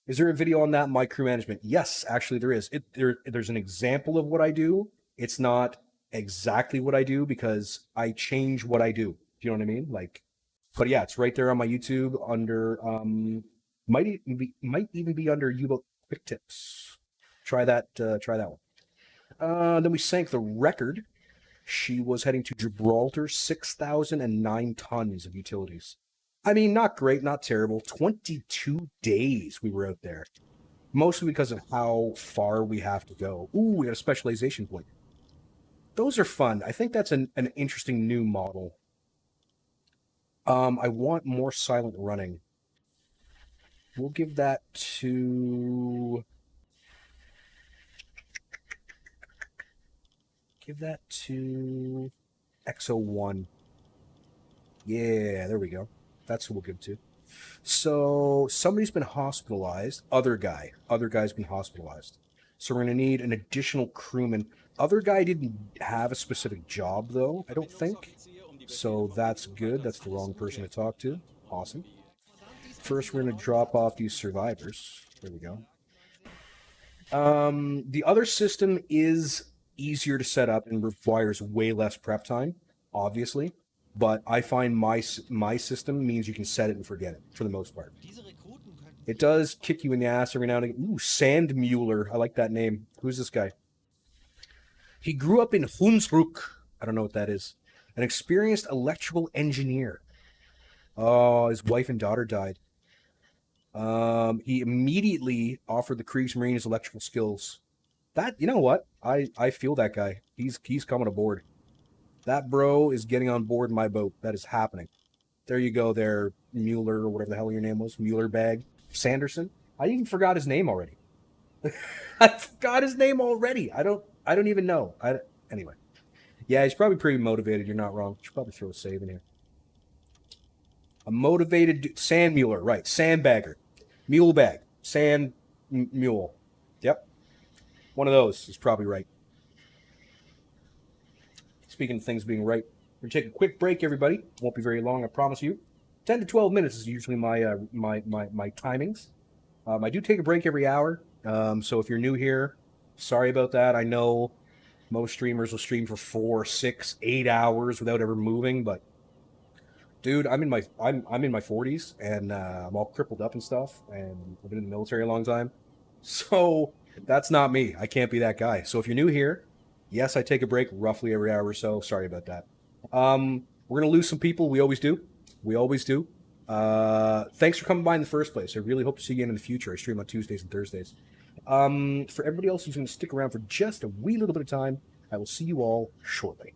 Is there a video on that, my crew management? Yes, actually there is. There's an example of what I do. It's not exactly what I do because I change what I do. Do you know what I mean? Like, but yeah, it's right there on my YouTube under might even be under Uboat Quick Tips. Try that one. Then we sank the Record. She was heading to Gibraltar, 6,009 tons of utilities. I mean, not great, not terrible. 22 days we were out there. Mostly because of how far we have to go. Ooh, we got a specialization point. Those are fun. I think that's an interesting new model. I want more silent running. We'll give that to... XO1. Yeah, there we go. That's who we'll give to. So somebody's been hospitalized. Other guy's been hospitalized. So we're going to need an additional crewman. Other guy didn't have a specific job, though, I don't think. So that's good. That's the wrong person to talk to. Awesome. First, we're going to drop off these survivors. There we go. The other system is easier to set up and requires way less prep time, obviously. But I find my system means you can set it and forget it, for the most part. It does kick you in the ass every now and again. Ooh, Sandmuller. I like that name. Who's this guy? He grew up in Hunsrück. I don't know what that is. An experienced electrical engineer. Oh, his wife and daughter died. He immediately offered the Kriegsmarine his electrical skills. That, you know what? I feel that guy. He's coming aboard. That bro is getting on board my boat. That is happening. There you go there, Mueller, or whatever the hell your name was. Mueller bag. Sanderson. I even forgot his name already. I forgot his name already. I don't even know. Anyway. Yeah, he's probably pretty motivated. You're not wrong. Should probably throw a save in here. A motivated Sand Mueller, right. Sandbagger. Mule bag. Sand mule. Yep. One of those is probably right. Speaking of things being right, we're going to take a quick break, everybody. Won't be very long, I promise you. 10 to 12 minutes is usually my timings. I do take a break every hour, so if you're new here, sorry about that. I know most streamers will stream for 4, 6, 8 hours without ever moving, but dude, I'm in my 40s and I'm all crippled up and stuff, and I've been in the military a long time, so that's not me. I can't be that guy. So if you're new here, yes, I take a break roughly every hour or so. Sorry about that. We're gonna lose some people. We always do. Thanks for coming by in the first place. I really hope to see you again in the future. I stream on Tuesdays and Thursdays. For everybody else who's going to stick around for just a wee little bit of time, I will see you all shortly.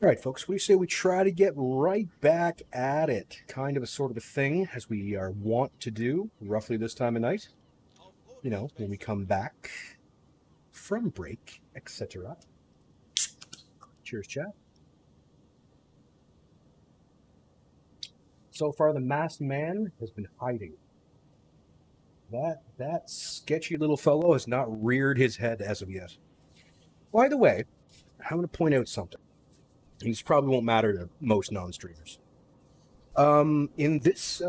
All right, folks, what do you say we try to get right back at it? Kind of a sort of a thing, as we are wont to do, roughly this time of night. You know, when we come back from break, etc. Cheers, chat. So far, the masked man has been hiding. That sketchy little fellow has not reared his head as of yet. By the way, I'm going to point out something. These probably won't matter to most non-streamers. In this,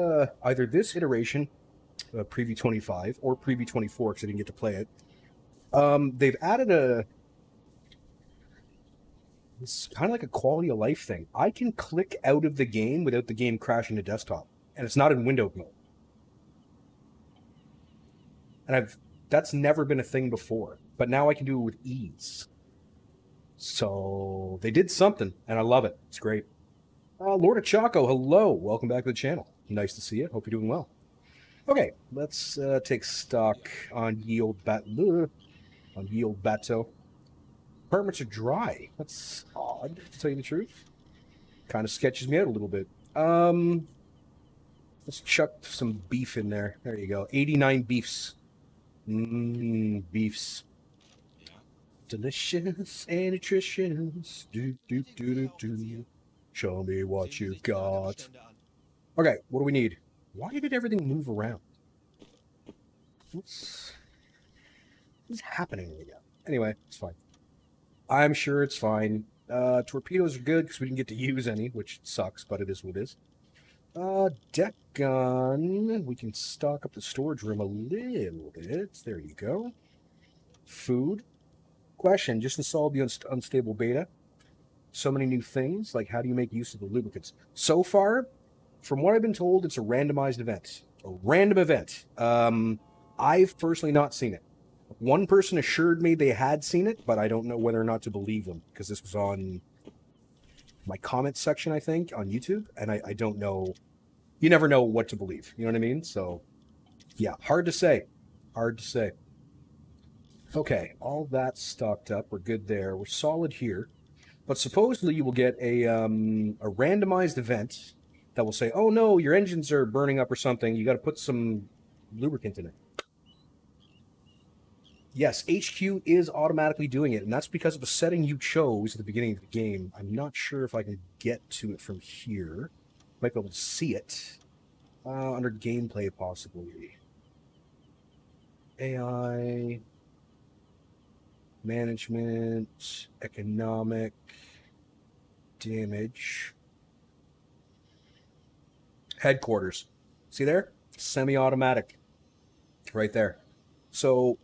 either this iteration, Preview 25, or Preview 24, because I didn't get to play it, they've added it's kind of like a quality of life thing. I can click out of the game without the game crashing to desktop, and it's not in window mode. And that's never been a thing before, but now I can do it with ease. So they did something, and I love it. It's great. Lord of Chaco, hello. Welcome back to the channel. Nice to see you. Hope you're doing well. Okay, let's take stock on Yield Bato. Apartments are dry. That's odd, to tell you the truth. Kind of sketches me out a little bit. Let's chuck some beef in there. There you go. 89 beefs. Beefs. Delicious and nutritious. Do, do, do, do, do. Show me what you got. Okay, what do we need? Why did everything move around? What's happening again? Anyway, it's fine. I'm sure it's fine. Torpedoes are good because we didn't get to use any, which sucks, but it is what it is. Deck gun. We can stock up the storage room a little bit. There you go. Food. Question, just installed the unstable beta. So many new things, like how do you make use of the lubricants? So far, from what I've been told, it's a randomized event. A random event. I've personally not seen it. One person assured me they had seen it, but I don't know whether or not to believe them, because this was on my comments section, I think, on YouTube, and I don't know. You never know what to believe. You know what I mean? So, yeah, hard to say. Hard to say. Okay, all that's stocked up. We're good there. We're solid here. But supposedly you will get a randomized event that will say, oh no, your engines are burning up or something. You got to put some lubricant in it. Yes, HQ is automatically doing it, and that's because of a setting you chose at the beginning of the game. I'm not sure if I can get to it from here. Might be able to see it. Under gameplay, possibly. AI... management, economic, damage, headquarters. See there? Semi-automatic. Right there. So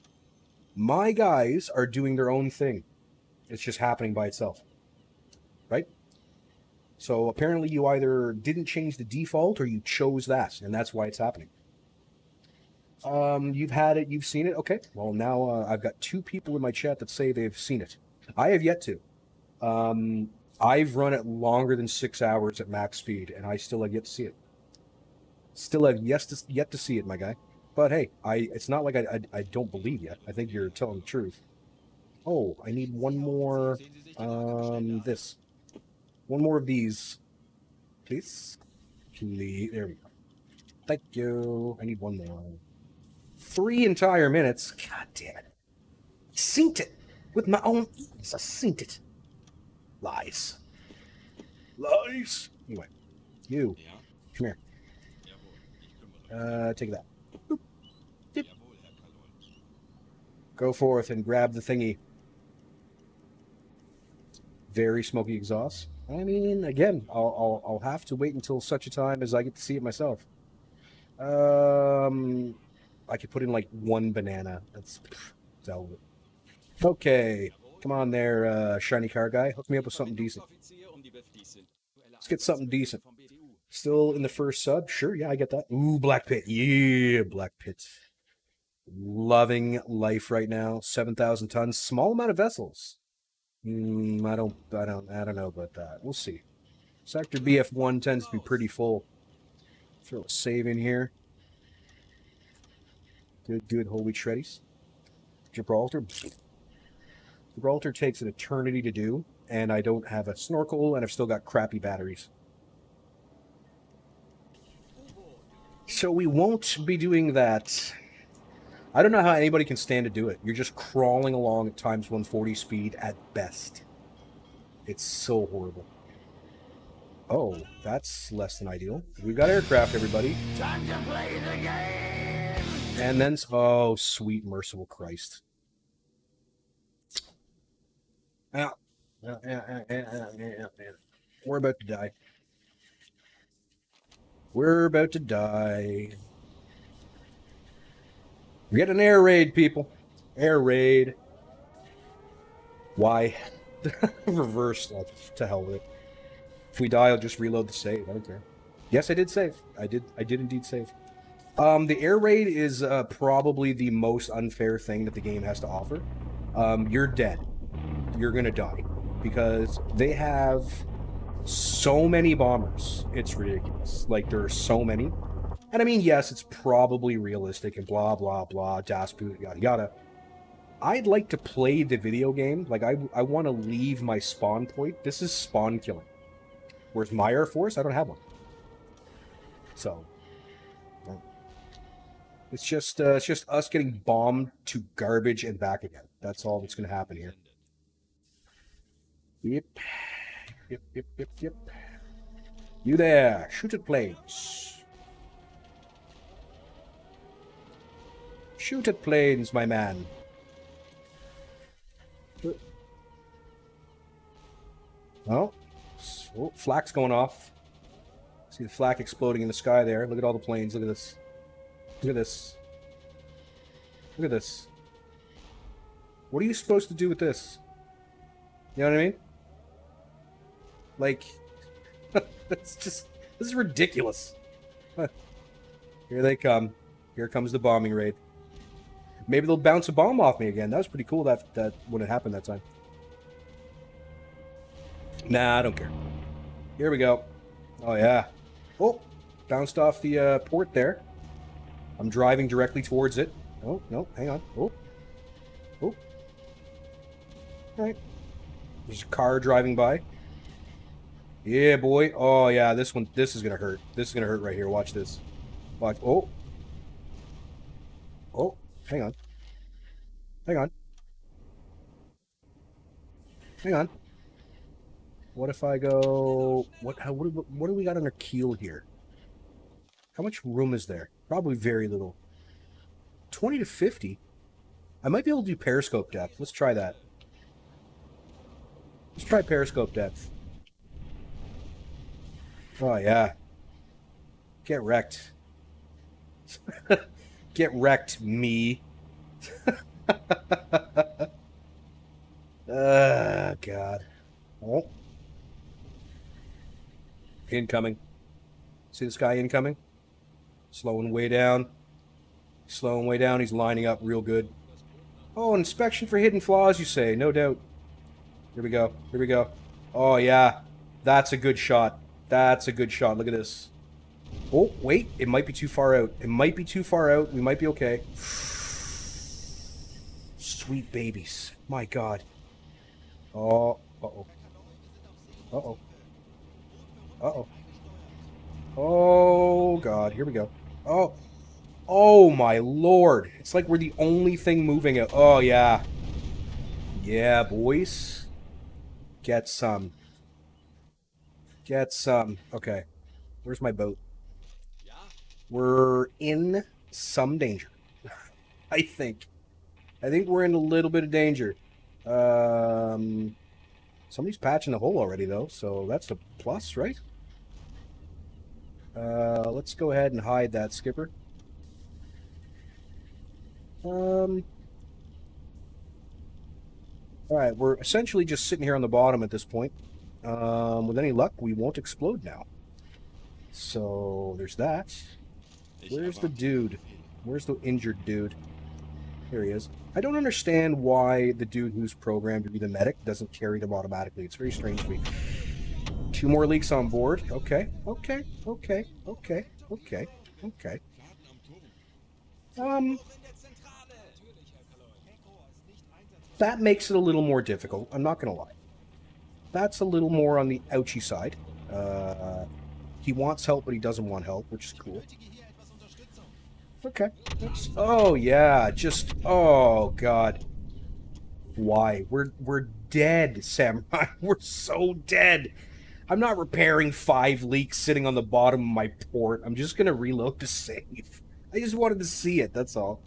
my guys are doing their own thing. It's just happening by itself. Right? So apparently you either didn't change the default or you chose that, and that's why it's happening. You've had it, you've seen it. Okay. Well, now I've got 2 people in my chat that say they've seen it. I have yet to. I've run it longer than 6 hours at max speed, and I still have yet to see it. Still have yet to see it, my guy. But hey, it's not like I don't believe you. I think you're telling the truth. Oh, I need one more. This. One more of these, please. Please. There we go. Thank you. I need one more. 3 entire minutes. God damn it. I synced it with my own ears. I synced it. Lies. Lies. Anyway, you. Come here. Take that. Boop. Dip. Go forth and grab the thingy. Very smoky exhaust. I mean, again, I'll have to wait until such a time as I get to see it myself. I could put in like 1 banana. That's over. Okay, come on there, shiny car guy. Hook me up with something decent. Let's get something decent. Still in the first sub? Sure, yeah, I get that. Ooh, Black Pit. Yeah, Black Pit. Loving life right now. 7,000 tons. Small amount of vessels. I don't know about that. We'll see. Sector BF1 tends to be pretty full. Throw a save in here. Good, holy shreddies. Gibraltar. Gibraltar takes an eternity to do. and I don't have a snorkel, and I've still got crappy batteries. So we won't be doing that. I don't know how anybody can stand to do it. You're just crawling along at times 140 speed at best. It's so horrible. Oh, that's less than ideal. We've got aircraft, everybody. Time to play the game! And then, oh, sweet merciful Christ. We're about to die. We're about to die. We get an air raid, people. Air raid. Why? Reverse. To hell with it. If we die, I'll just reload the save. I don't care. Yes, I did save. I did indeed save. The air raid is probably the most unfair thing that the game has to offer. You're dead. You're gonna die because they have so many bombers. It's ridiculous. Like, there are so many. And I mean, yes, it's probably realistic and blah, blah, blah, das boot, yada, yada. I'd like to play the video game. Like, I want to leave my spawn point. This is spawn killing. Whereas my Air Force, I don't have one. So, it's just us getting bombed to garbage and back again. That's all that's going to happen here. Yep. Yep, yep, yep, yep. You there. Shoot at planes. Shoot at planes, my man. Oh, flak's going off. See the flak exploding in the sky there. Look at all the planes. Look at this. Look at this. Look at this. What are you supposed to do with this? You know what I mean? Like, it's just, this is ridiculous. Here they come. Here comes the bombing raid. Maybe they'll bounce a bomb off me again. That was pretty cool that when it happened that time. Nah, I don't care. Here we go. Oh, yeah. Oh, bounced off the port there. I'm driving directly towards it. Oh, no, hang on. Oh. Oh. All right. There's a car driving by. Yeah, boy. Oh, yeah, this is going to hurt. This is going to hurt right here. Watch this. Watch. Oh. Oh, hang on. Hang on. Hang on. What if I go... What do we got on our keel here? How much room is there? Probably very little. 20 to 50? I might be able to do periscope depth. Let's try that. Let's try periscope depth. Oh, yeah. Get wrecked. Get wrecked, me. God. Oh. Incoming. See this guy incoming? Slowing way down. Slowing way down. He's lining up real good. Oh, inspection for hidden flaws, you say? No doubt. Here we go. Here we go. Oh, yeah. That's a good shot. That's a good shot. Look at this. Oh, wait. It might be too far out. It might be too far out. We might be okay. Sweet babies. My God. Oh. Uh-oh. Uh-oh. Uh-oh. Oh, God. Here we go. Oh. Oh, my Lord. It's like we're the only thing moving it. Oh, yeah. Yeah, boys. Get some. Get some. Okay. Where's my boat? We're in some danger. I think. I think we're in a little bit of danger. Somebody's patching the hole already, though, so that's a plus, right? Let's go ahead and hide that, skipper. Alright, we're essentially just sitting here on the bottom at this point. With any luck, we won't explode now. So, there's that. Where's the dude? Where's the injured dude? Here he is. I don't understand why the dude who's programmed to be the medic doesn't carry them automatically. It's very strange to me. 2 more leaks on board. Okay, okay, okay, okay, okay, okay. That makes it a little more difficult. I'm not gonna lie. that's a little more on the ouchy side. He wants help, but he doesn't want help, which is cool. Okay. Oh, yeah. Just... Oh, God. Why? We're dead, Samurai. We're so dead. I'm not repairing 5 leaks sitting on the bottom of my port. I'm just going to reload to save. I just wanted to see it, that's all.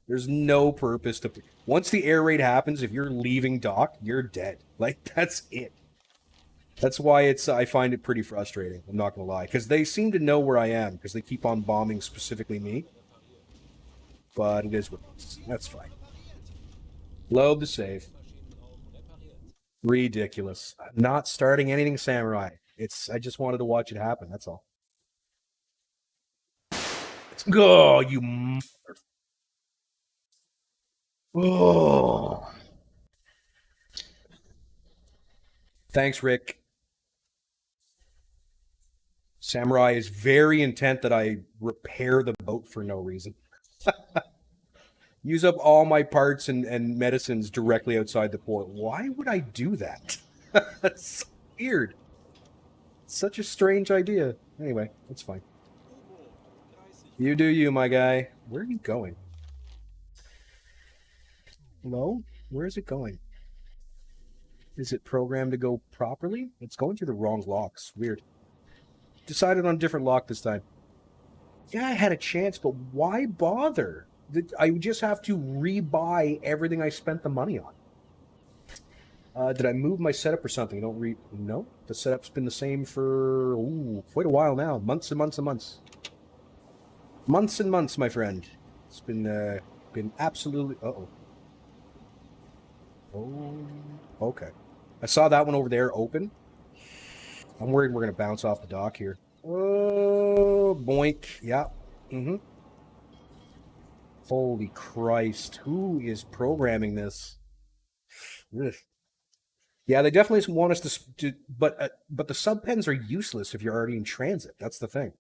There's no purpose to... Once the air raid happens, if you're leaving dock, you're dead. Like, that's it. That's why I find it pretty frustrating, I'm not going to lie. Because they seem to know where I am, because they keep on bombing specifically me. But it is what it is. That's fine. Load the save. Ridiculous. Not starting anything Samurai. I just wanted to watch it happen, that's all. Oh, you mother... Oh. Thanks, Rick. Samurai is very intent that I repair the boat for no reason. Use up all my parts and medicines directly outside the port. Why would I do that? That's so weird. Such a strange idea. Anyway, that's fine. You do you, my guy. Where are you going? Hello? Where is it going? Is it programmed to go properly? It's going through the wrong locks. Weird. Decided on a different lock this time. Yeah, I had a chance, but why bother? I would just have to rebuy everything I spent the money on. Did I move my setup or something? No, the setup's been the same for quite a while now. Months and months and months. Months and months, my friend. It's been absolutely... Uh-oh. Oh, okay. I saw that one over there open. I'm worried we're going to bounce off the dock here. Oh, boink. Yeah. Mm-hmm. Holy Christ. Who is programming this? Ugh. Yeah, they definitely want us to but the subpens are useless if you're already in transit. That's the thing.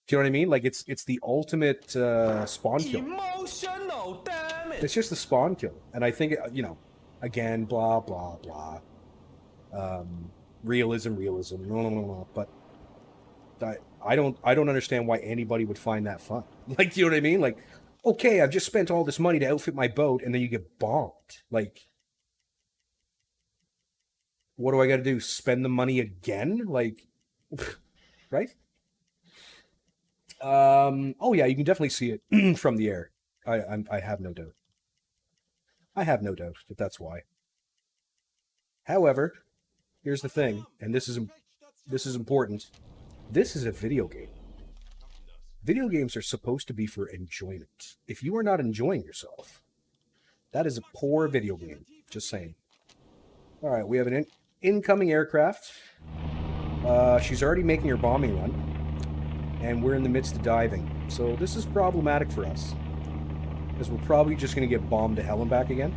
Do you know what I mean? Like, it's the ultimate spawn kill. Emotional damage. It's just the spawn kill. And I think, you know, again, blah, blah, blah. Realism. No. But I don't understand why anybody would find that fun. Like, do you know what I mean? Like, okay, I've just spent all this money to outfit my boat, and then you get bombed. Like, what do I got to do? Spend the money again? Like, right? Oh yeah, you can definitely see it from the air. I have no doubt. I have no doubt that that's why. However, here's the thing, and this is important. This is a video game. Video games are supposed to be for enjoyment. If you are not enjoying yourself, that is a poor video game. Just saying. All right, we have an incoming aircraft. She's already making her bombing run, and we're in the midst of diving. So this is problematic for us, because we're probably just going to get bombed to hell and back again.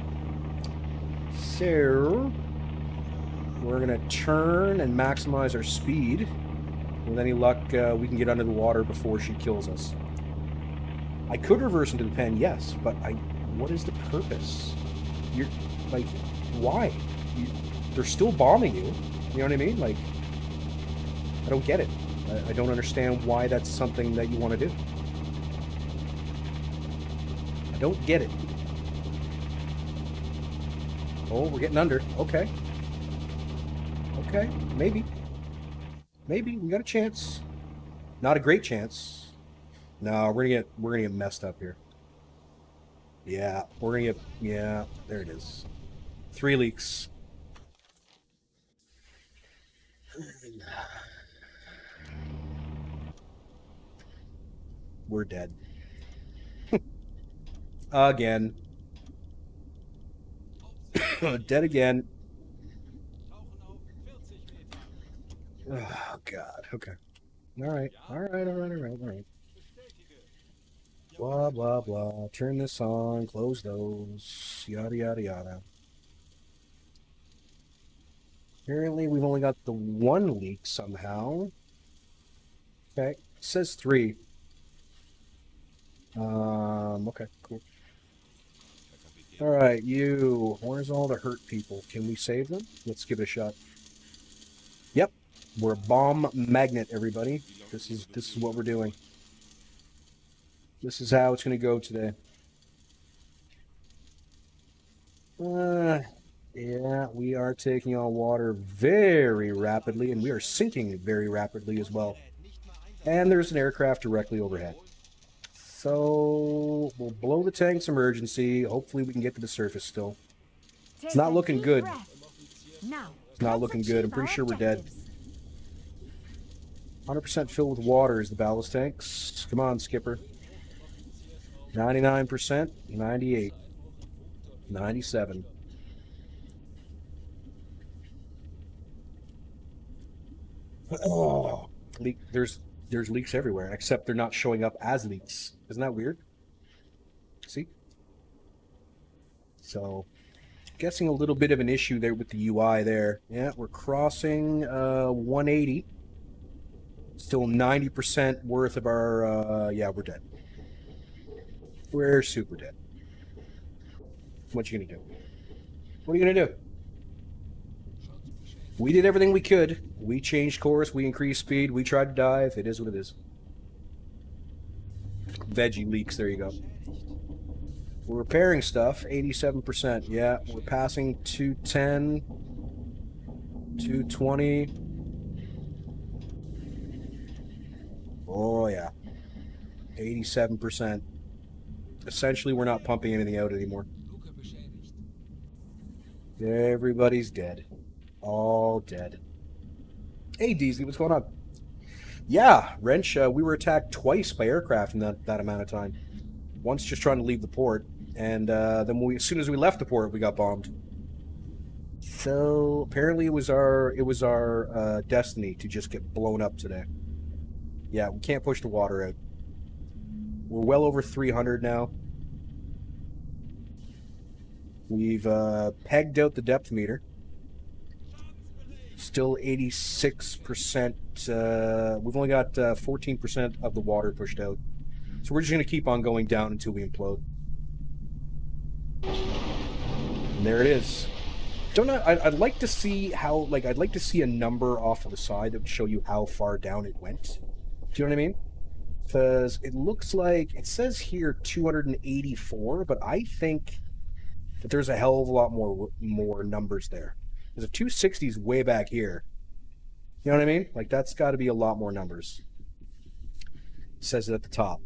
So we're going to turn and maximize our speed. With any luck, we can get under the water before she kills us. I could reverse into the pen, yes, but what is the purpose? You're, like, why? They're still bombing you. You know what I mean? Like, I don't get it. I don't understand why that's something that you want to do. I don't get it. Oh, we're getting under. Okay. Okay, maybe. Maybe we got a chance. Not a great chance. No, we're gonna get messed up here. Yeah, we're gonna get... Yeah, there it is. 3 leaks. We're dead. Again. Dead again. Oh, God. Okay. All right. Blah, blah, blah. Turn this on. Close those. Yada, yada, yada. Apparently, we've only got the 1 leak somehow. Okay. It says 3. Okay, cool. All right, you. Where's all the hurt people? Can we save them? Let's give it a shot. We're a bomb magnet, everybody. This is what we're doing. This is how it's going to go today. Yeah, we are taking on water very rapidly, and we are sinking very rapidly as well. And there's an aircraft directly overhead. So we'll blow the tanks emergency. Hopefully we can get to the surface still. It's not looking good. It's not looking good. I'm pretty sure we're dead. 100% filled with water is the ballast tanks. Come on, skipper. 99%, 98, 97. Oh, there's leaks everywhere, except they're not showing up as leaks. Isn't that weird? See? So, guessing a little bit of an issue there with the UI there. Yeah, we're crossing 180. Still 90% worth of our, yeah, we're dead. We're super dead. What you gonna do? What are you gonna do? We did everything we could. We changed course, we increased speed, we tried to dive. It is what it is. Veggie leaks, there you go. We're repairing stuff, 87%. Yeah, we're passing 210, 220. Oh, yeah. 87%. Essentially, we're not pumping anything out anymore. Everybody's dead. All dead. Hey, DZ, what's going on? Yeah, Wrench, we were attacked twice by aircraft in that amount of time. Once just trying to leave the port, and then as soon as we left the port, we got bombed. So apparently it was our destiny to just get blown up today. Yeah, we can't push the water out. We're well over 300 now. We've pegged out the depth meter. Still 86%. We've only got 14% of the water pushed out. So we're just going to keep on going down until we implode. And there it is. I'd like to see how, I'd like to see a number off to the side that would show you how far down it went. Do you know what I mean? Because it looks like, it says here 284, but I think that there's a hell of a lot more numbers there. Because if 260 is way back here, you know what I mean? Like, that's got to be a lot more numbers. It says it at the top.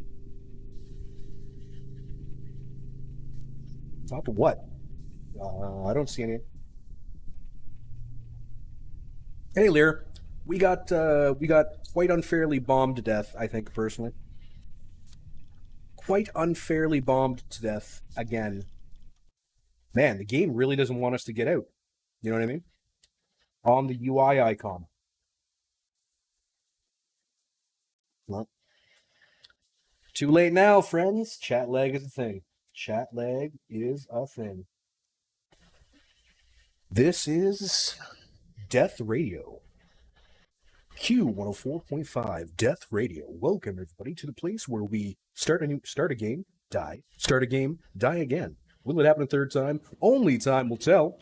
Top of what? I don't see any. Hey, Lear. We got quite unfairly bombed to death, I think, personally. Quite unfairly bombed to death again. Man, the game really doesn't want us to get out. You know what I mean? On the UI icon. Well, too late now, friends. Chat lag is a thing. Chat lag is a thing. This is Death Radio. Q104.5 Death Radio. Welcome everybody to the place where we start a game, die. Start a game, die again. Will it happen a third time? Only time will tell.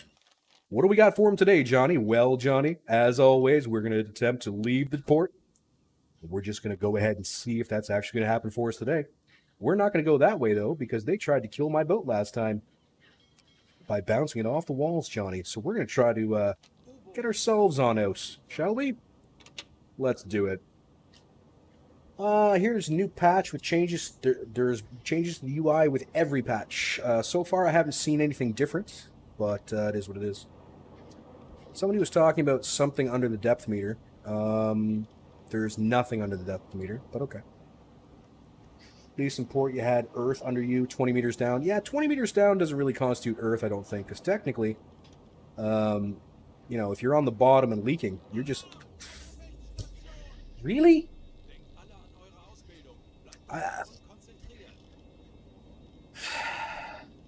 What do we got for him today, Johnny? Well, Johnny, as always, we're going to attempt to leave the port. We're just going to go ahead and see if that's actually going to happen for us today. We're not going to go that way, though, because they tried to kill my boat last time by bouncing it off the walls, Johnny. So we're going to try to get ourselves on out, shall we? Let's do it. Here's a new patch with changes. There's changes to the UI with every patch. So far, I haven't seen anything different, but it is what it is. Somebody was talking about something under the depth meter. There's nothing under the depth meter, but okay. Decent port, you had Earth under you, 20 meters down. Yeah, 20 meters down doesn't really constitute Earth, I don't think, because technically, you know, if you're on the bottom and leaking, you're just... Really?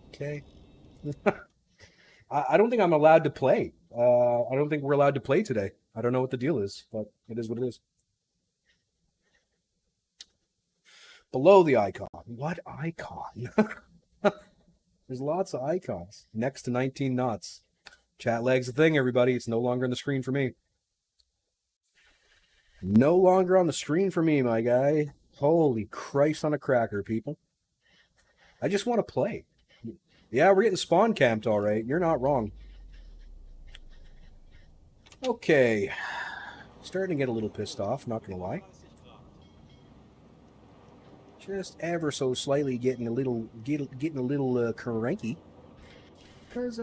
Okay. I don't think I'm allowed to play. I don't think we're allowed to play today. I don't know what the deal is, but it is what it is. Below the icon. What icon? There's lots of icons. Next to 19 knots. Chat lag's a thing, everybody. It's no longer on the screen for me. No longer on the screen for me, my guy. Holy Christ on a cracker, people. I just want to play. Yeah, we're getting spawn camped all right. You're not wrong. Okay. Starting to get a little pissed off, not going to lie. Just ever so slightly getting a little cranky. Because,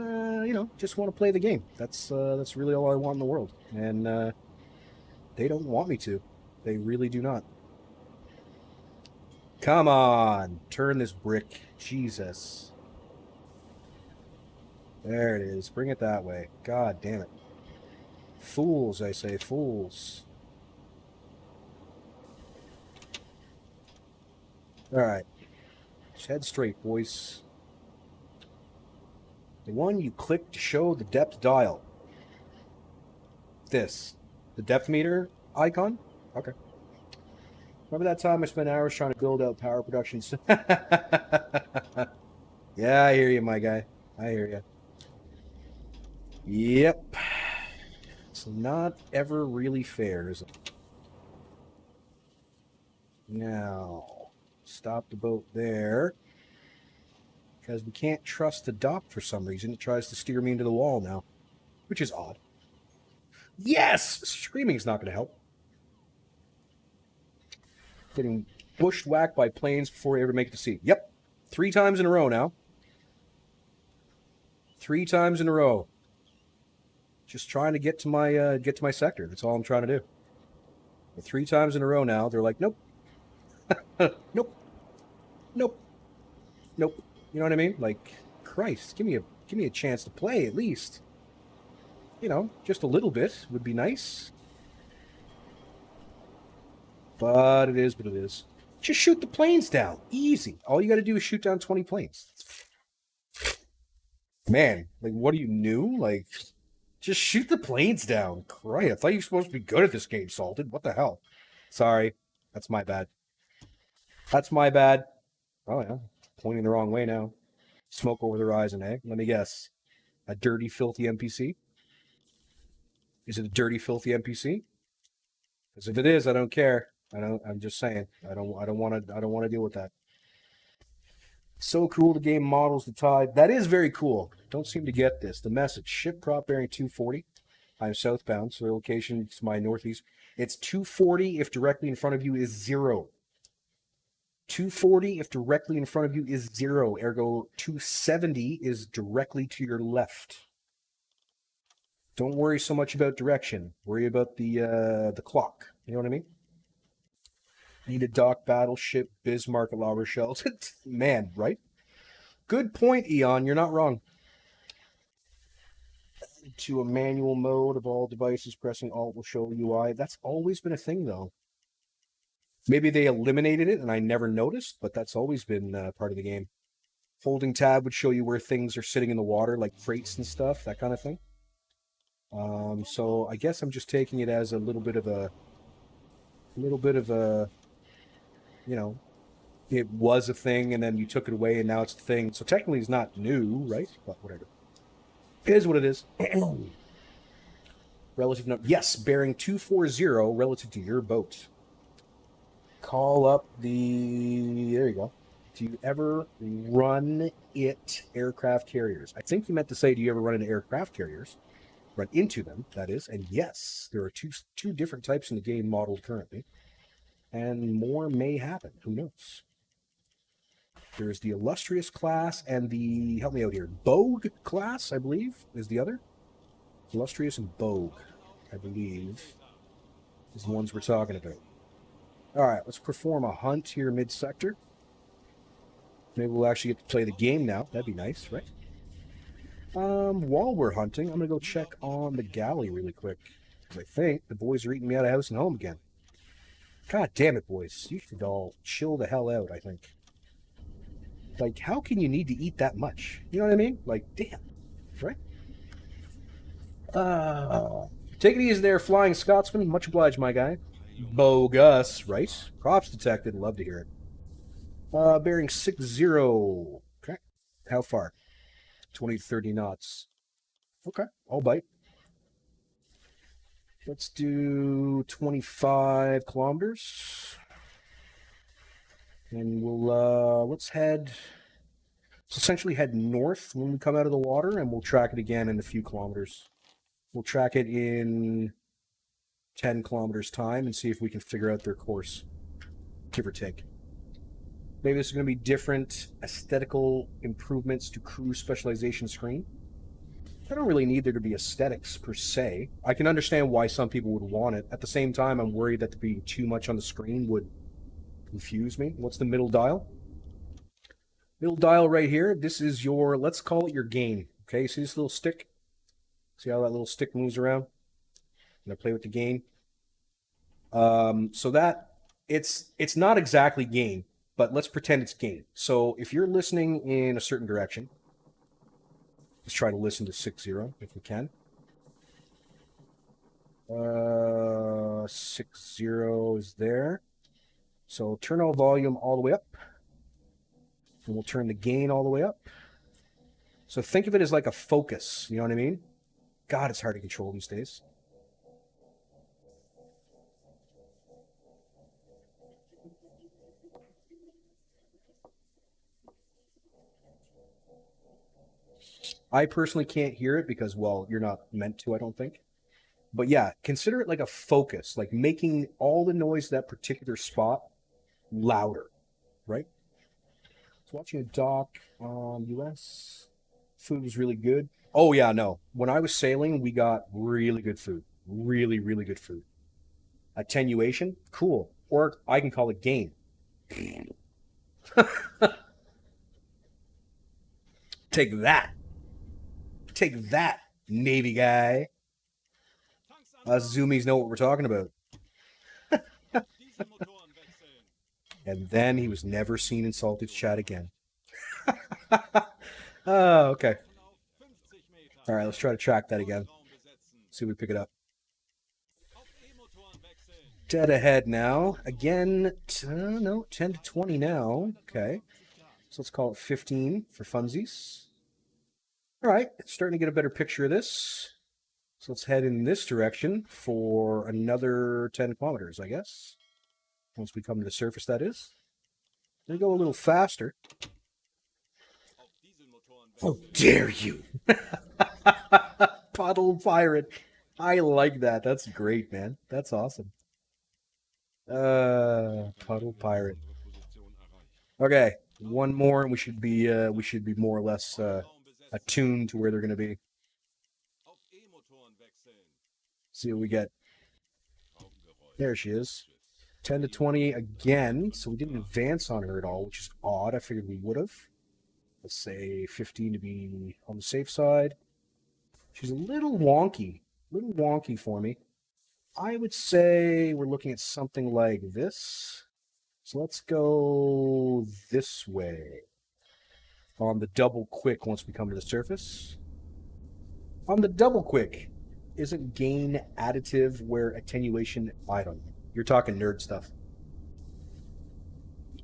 just want to play the game. That's really all I want in the world. And they don't want me to. They really do not. Come on. Turn this brick. Jesus. There it is. Bring it that way. God damn it. Fools, I say. Fools. Alright. Just head straight, boys. The one you click to show the depth dial. This. The depth meter icon? Okay. Remember that time I spent hours trying to build out power production? Yeah, I hear you, my guy. I hear you. Yep. It's not ever really fair, is it? Now, stop the boat there. Because we can't trust the dock for some reason. It tries to steer me into the wall now, which is odd. Yes! Screaming's not going to help. Getting bushwhacked by planes before we ever make it to sea. Yep. 3 times in a row now. 3 times in a row. Just trying to get to my sector. That's all I'm trying to do. But 3 times in a row now, they're like, nope. Nope. Nope. Nope. You know what I mean? Like, Christ, give me a chance to play at least. Just a little bit would be nice. But it is what it is. Just shoot the planes down. Easy. All you got to do is shoot down 20 planes. Man, like, what are you new? Like, just shoot the planes down. Christ, I thought you were supposed to be good at this game, Salted. What the hell? Sorry. That's my bad. That's my bad. Oh, yeah. Pointing the wrong way now. Smoke over the horizon, eh? Let me guess. A dirty, filthy NPC? Is it a dirty, filthy NPC? Because if it is, I don't care. I'm just saying. I don't want to deal with that. So cool. The game models the tide. That is very cool. Don't seem to get this. The message: ship prop bearing 240. I'm southbound, so the location is my northeast. It's 240 if directly in front of you is 0. 240 if directly in front of you is 0. Ergo, 270 is directly to your left. Don't worry so much about direction. Worry about the clock. You know what I mean? Need a dock battleship, Bismarck at La Rochelle. Man, right? Good point, Eon. You're not wrong. To a manual mode of all devices, pressing Alt will show UI. That's always been a thing, though. Maybe they eliminated it and I never noticed, but that's always been part of the game. Holding tab would show you where things are sitting in the water, like crates and stuff, that kind of thing. So I guess I'm just taking it as a little bit of a, it was a thing and then you took it away and now it's a thing. So technically it's not new, right? But whatever. It is what it is. Relative number. Yes, bearing 240 relative to your boat. Call up the... There you go. Do you ever run it aircraft carriers? I think you meant to say, do you ever run into aircraft carriers? Run into them, that is. And yes, there are two different types in the game modeled currently. And more may happen. Who knows? There's the Illustrious class and the... Help me out here. Bogue class, I believe, is the other. Illustrious and Bogue, I believe, is the ones we're talking about. All right, let's perform a hunt here mid-sector. Maybe we'll actually get to play the game now. That'd be nice, right? While we're hunting, I'm going to go check on the galley really quick. Because I think the boys are eating me out of house and home again. God damn it, boys. You should all chill the hell out, I think. Like, how can you need to eat that much? You know what I mean? Like, damn. Right? Take it easy there, Flying Scotsman. Much obliged, my guy. Bogus, right? Props detected. Love to hear it. Bearing 60. Okay. How far? 20 to 30 knots. Okay. I'll bite. Let's do 25 kilometers. And let's essentially head north when we come out of the water, and we'll track it again in a few kilometers. We'll track it in 10 kilometers time and see if we can figure out their course, give or take. Maybe this is going to be different aesthetical improvements to crew specialization screen. I don't really need there to be aesthetics per se. I can understand why some people would want it. At the same time, I'm worried that being too much on the screen would confuse me. What's the middle dial? Middle dial right here. This is your, let's call it your gain. Okay, see this little stick? See how that little stick moves around? I'm gonna play with the gain. So that it's not exactly gain, but let's pretend it's gain. So if you're listening in a certain direction, let's try to listen to 6-0 if we can. 6-0 is there. So turn all volume all the way up. And we'll turn the gain all the way up. So think of it as like a focus. You know what I mean? God, it's hard to control these days. I personally can't hear it because, well, you're not meant to, I don't think. But yeah, consider it like a focus, like making all the noise that particular spot louder, right? I was watching a doc on US. Food was really good. Oh yeah, no. When I was sailing, we got really good food. Really, really good food. Attenuation, cool. Or I can call it gain. Take that. Take that, Navy guy. Us Zoomies know what we're talking about. And then he was never seen in Salty's chat again. Oh, okay. All right, let's try to track that again. See if we pick it up. Dead ahead now. Again, no, 10 to 20 now. Okay. So let's call it 15 for funsies. All right, starting to get a better picture of this. So let's head in this direction for another 10 kilometers, I guess. Once we come to the surface, that is. They go a little faster. How dare you! Puddle pirate. I like that. That's great, man. That's awesome. Puddle pirate. Okay, one more, and we should be more or less attuned to where they're going to be. See what we get. There she is. 10 to 20 again. So we didn't advance on her at all, which is odd. I figured we would have. Let's say 15 to be on the safe side. She's a little wonky. A little wonky for me. I would say we're looking at something like this. So let's go this way. On the double quick once we come to the surface. On the double quick, isn't gain additive where attenuation, I don't know. You're talking nerd stuff.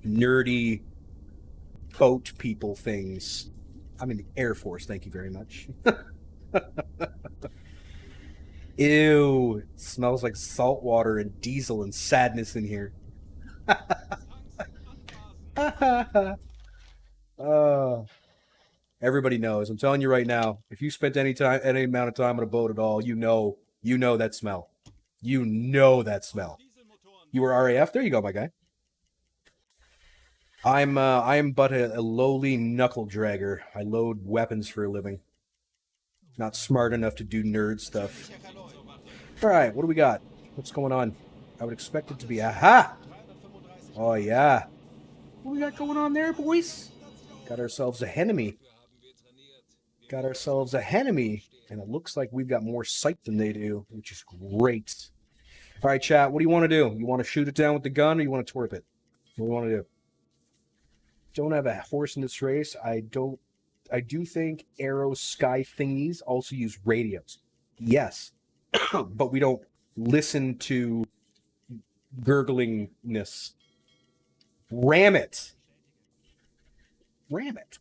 Nerdy boat people things. I'm in the Air Force, thank you very much. Ew, it smells like salt water and diesel and sadness in here. Everybody knows. I'm telling you right now, if you spent any amount of time on a boat at all, you know that smell. You know that smell. You were RAF? There you go, my guy. I am but a lowly knuckle dragger. I load weapons for a living. Not smart enough to do nerd stuff. All right, what do we got? What's going on? I would expect it to be aha. Oh yeah. What we got going on there, boys? Got ourselves a enemy. Got ourselves a enemy, and it looks like we've got more sight than they do, which is great. All right, chat. What do you want to do? You want to shoot it down with the gun, or you want to twerp it? What do you want to do? Don't have a horse in this race. I do think Arrow Sky thingies also use radios. Yes, but we don't listen to gurglingness. Ram it. Ram it.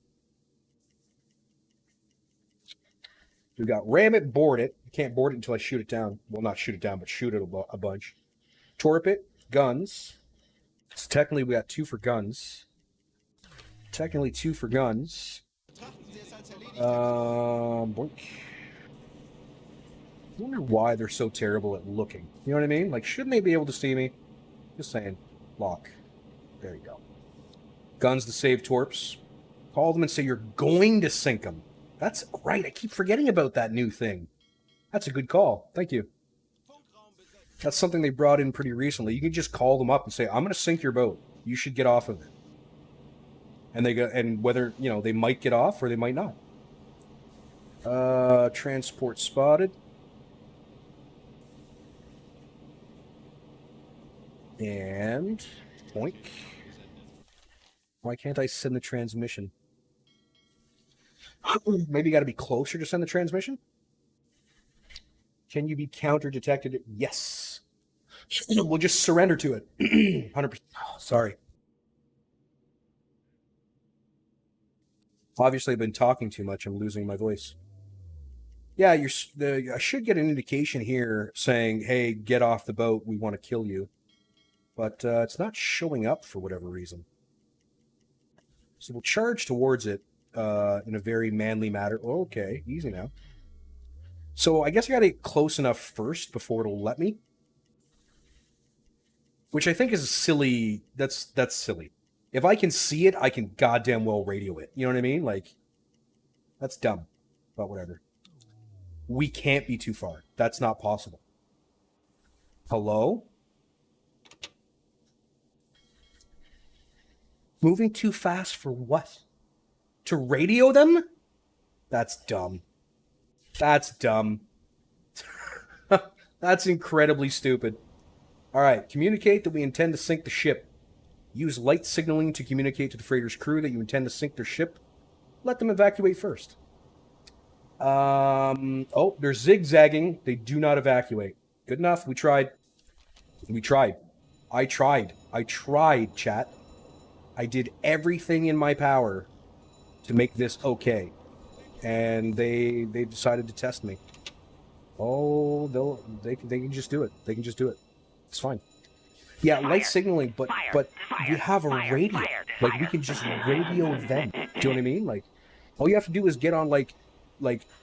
We got ram it, board it. You can't board it until I shoot it down. Well, not shoot it down, but shoot it a bunch. Torp it, guns. So technically we got 2 for guns. Technically 2 for guns. Boink. I wonder why they're so terrible at looking. You know what I mean? Like, shouldn't they be able to see me? Just saying. Lock. There you go. Guns to save torps. Call them and say you're going to sink them. That's right. I keep forgetting about that new thing. That's a good call. Thank you. That's something they brought in pretty recently. You can just call them up and say, I'm going to sink your boat. You should get off of it. And they go, and whether, you know, they might get off or they might not. Transport spotted. And boink. Why can't I send the transmission? Maybe you got to be closer to send the transmission? Can you be counter-detected? Yes. We'll just surrender to it. 100%. Oh, sorry. Obviously, I've been talking too much. I'm losing my voice. Yeah, I should get an indication here saying, hey, get off the boat. We want to kill you. But it's not showing up for whatever reason. So we'll charge towards it in a very manly manner. Okay, easy now. So I guess I got to get close enough first before it'll let me. Which I think is silly. That's silly. If I can see it, I can goddamn well radio it. You know what I mean? Like, that's dumb. But whatever. We can't be too far. That's not possible. Hello? Moving too fast for what? To radio them? That's dumb. That's dumb. That's incredibly stupid. All right, communicate that we intend to sink the ship. Use light signaling to communicate to the freighter's crew that you intend to sink their ship. Let them evacuate first. Oh, they're zigzagging. They do not evacuate. Good enough. We tried. We tried. I tried, chat. I did everything in my power to make this okay. And they decided to test me. Oh, they can just do it. They can just do it. It's fine. Yeah, light signaling, but you have a radio. Like, we can just radio them. Do you know what I mean? Like, all you have to do is get on like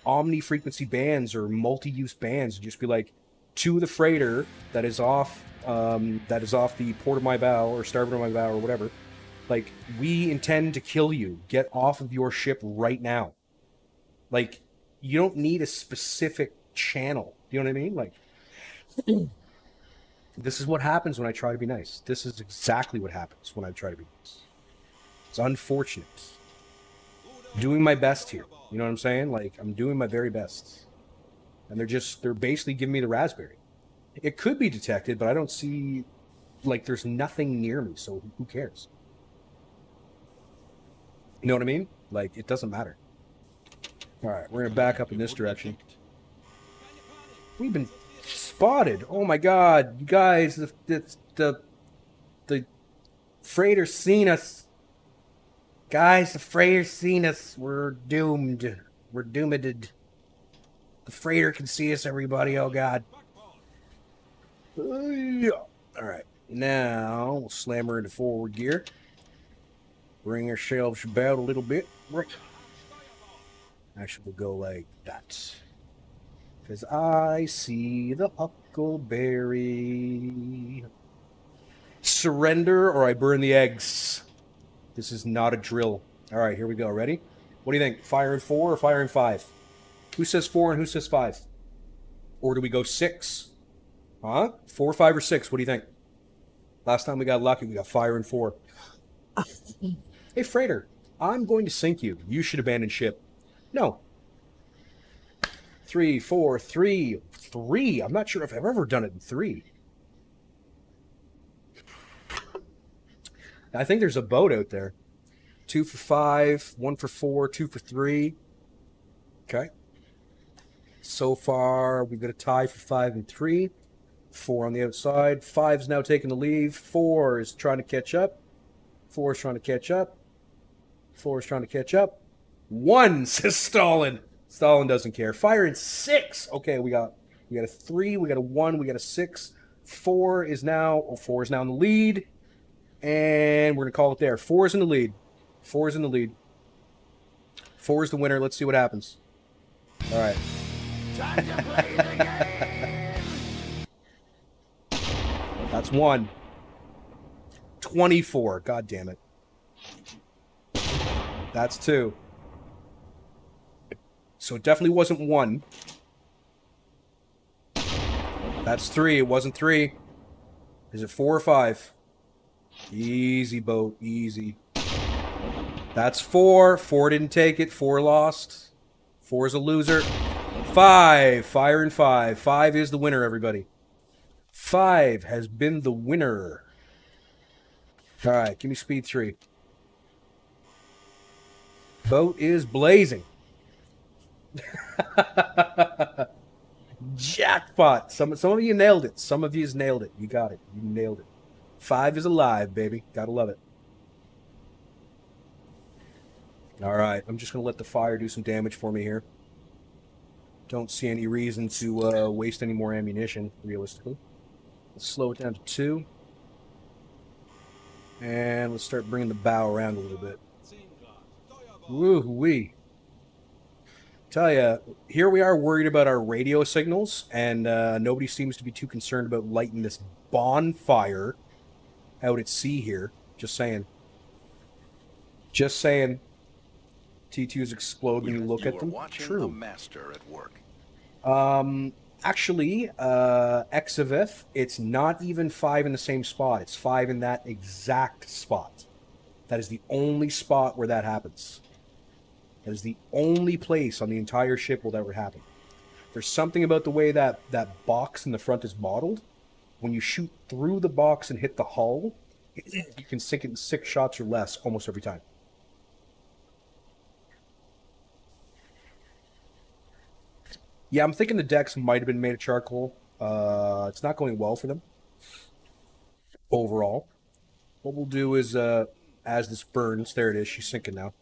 omni-frequency bands or multi-use bands and just be like, to the freighter that is off the port of my bow or starboard of my bow or whatever. Like, we intend to kill you. Get off of your ship right now. Like, you don't need a specific channel. Do you know what I mean? Like, this is what happens when I try to be nice. This is exactly what happens when I try to be nice. It's unfortunate. I'm doing my best here. You know what I'm saying? Like, I'm doing my very best. And they're basically giving me the raspberry. It could be detected, but I don't see, like, there's nothing near me, so who cares? You know what I mean? Like, it doesn't matter. All right, we're going to back up in this direction. We've been spotted. Oh my God, you guys, the freighter's seen us. Guys, the freighter's seen us. We're doomed. We're doomed. The freighter can see us, everybody. Oh God. All right, now we'll slam her into forward gear. Bring ourselves about a little bit. Actually, we'll go like that. Because I see the huckleberry. Surrender or I burn the eggs. This is not a drill. All right, here we go. Ready? What do you think? Fire in 4 or fire in 5? Who says 4 and who says 5? Or do we go 6? Huh? 4, 5, or 6? What do you think? Last time we got lucky, we got fire in 4. Hey, freighter, I'm going to sink you. You should abandon ship. No. 3, 4, 3, 3. I'm not sure if I've ever done it in 3. I think there's a boat out there. 2 for 5, 1 for 4, 2 for 3. Okay. So far, we've got a tie for 5 and 3. 4 on the outside. 5's now taking the lead. 4 is trying to catch up. 4 is trying to catch up. 4 is trying to catch up. 1 says Stalin. Stalin doesn't care. Fire in 6. Okay, we got a 3, we got a 1, we got a 6. 4 is now in the lead. And we're gonna call it there. 4 is in the lead. 4 is in the lead. 4 is the winner. Let's see what happens. All right. Time to play the game. That's 1. 24. God damn it. That's 2. So it definitely wasn't 1. That's 3. It wasn't 3. Is it 4 or 5? Easy, boat. Easy. That's 4. 4 didn't take it. 4 lost. 4 is a loser. 5. Fire in 5. 5 is the winner, everybody. 5 has been the winner. All right, give me speed 3. Boat is blazing. Jackpot. Some of you nailed it. Some of you nailed it. You got it. You nailed it. 5 is alive, baby. Gotta love it. All right, I'm just gonna let the fire do some damage for me here. Don't see any reason to waste any more ammunition, realistically. Let's slow it down to 2. And let's start bringing the bow around a little bit. Woo-wee. Tell ya, here we are worried about our radio signals, and nobody seems to be too concerned about lighting this bonfire out at sea here. Just saying. Just saying. T2s explode when you look at them. True. A master at work. Actually, Exavith, it's not even 5 in the same spot. It's 5 in that exact spot. That is the only spot where that happens. That is the only place on the entire ship will that ever happen. There's something about the way that box in the front is modeled. When you shoot through the box and hit the hull, you can sink it in 6 shots or less almost every time. Yeah, I'm thinking the decks might have been made of charcoal. It's not going well for them overall. What we'll do is, as this burns, there it is. She's sinking now.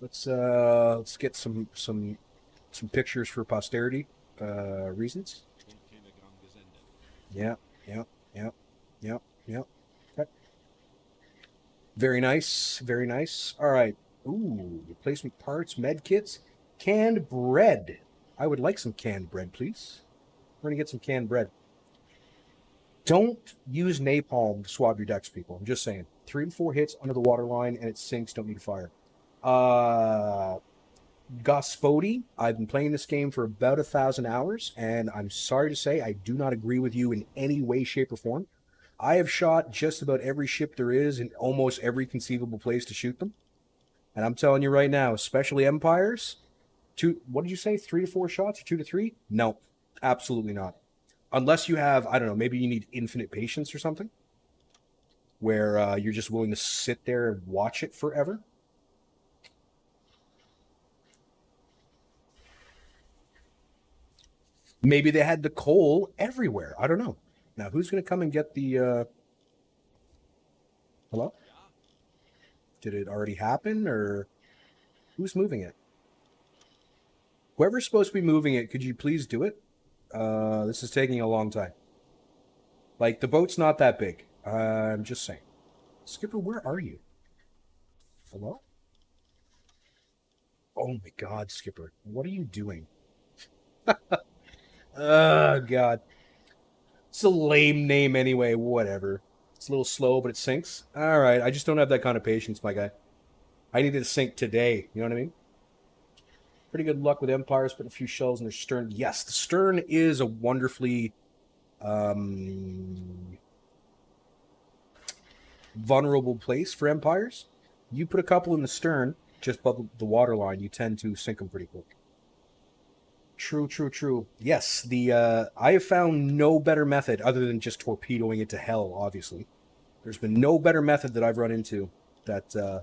Let's get some pictures for posterity reasons. Yeah. Okay. Very nice, very nice. All right. Ooh, replacement parts, med kits, canned bread. I would like some canned bread, please. We're gonna get some canned bread. Don't use napalm to swab your decks, people. I'm just saying. 3 to 4 hits under the waterline and it sinks. Don't need fire. Gospodi, I've been playing this game for about 1,000 hours, and I'm sorry to say I do not agree with you in any way, shape, or form. I have shot just about every ship there is in almost every conceivable place to shoot them. And I'm telling you right now, especially Empires, what did you say, 3 to 4 shots or 2 to 3? No, absolutely not. Unless you have, I don't know, maybe you need infinite patience or something, where you're just willing to sit there and watch it forever. Maybe they had the coal everywhere. I don't know. Now, who's going to come and get the... Hello? Did it already happen, or who's moving it? Whoever's supposed to be moving it, could you please do it? This is taking a long time. Like, the boat's not that big. I'm just saying. Skipper, where are you? Hello? Oh my God, Skipper. What are you doing? Oh, God. It's a lame name anyway. Whatever. It's a little slow, but it sinks. All right. I just don't have that kind of patience, my guy. I need it to sink today. You know what I mean? Pretty good luck with Empires, putting a few shells in their stern. Yes, the stern is a wonderfully vulnerable place for Empires. You put a couple in the stern, just above the waterline, you tend to sink them pretty quick. True. Yes, I have found no better method other than just torpedoing it to hell, obviously. There's been no better method that I've run into that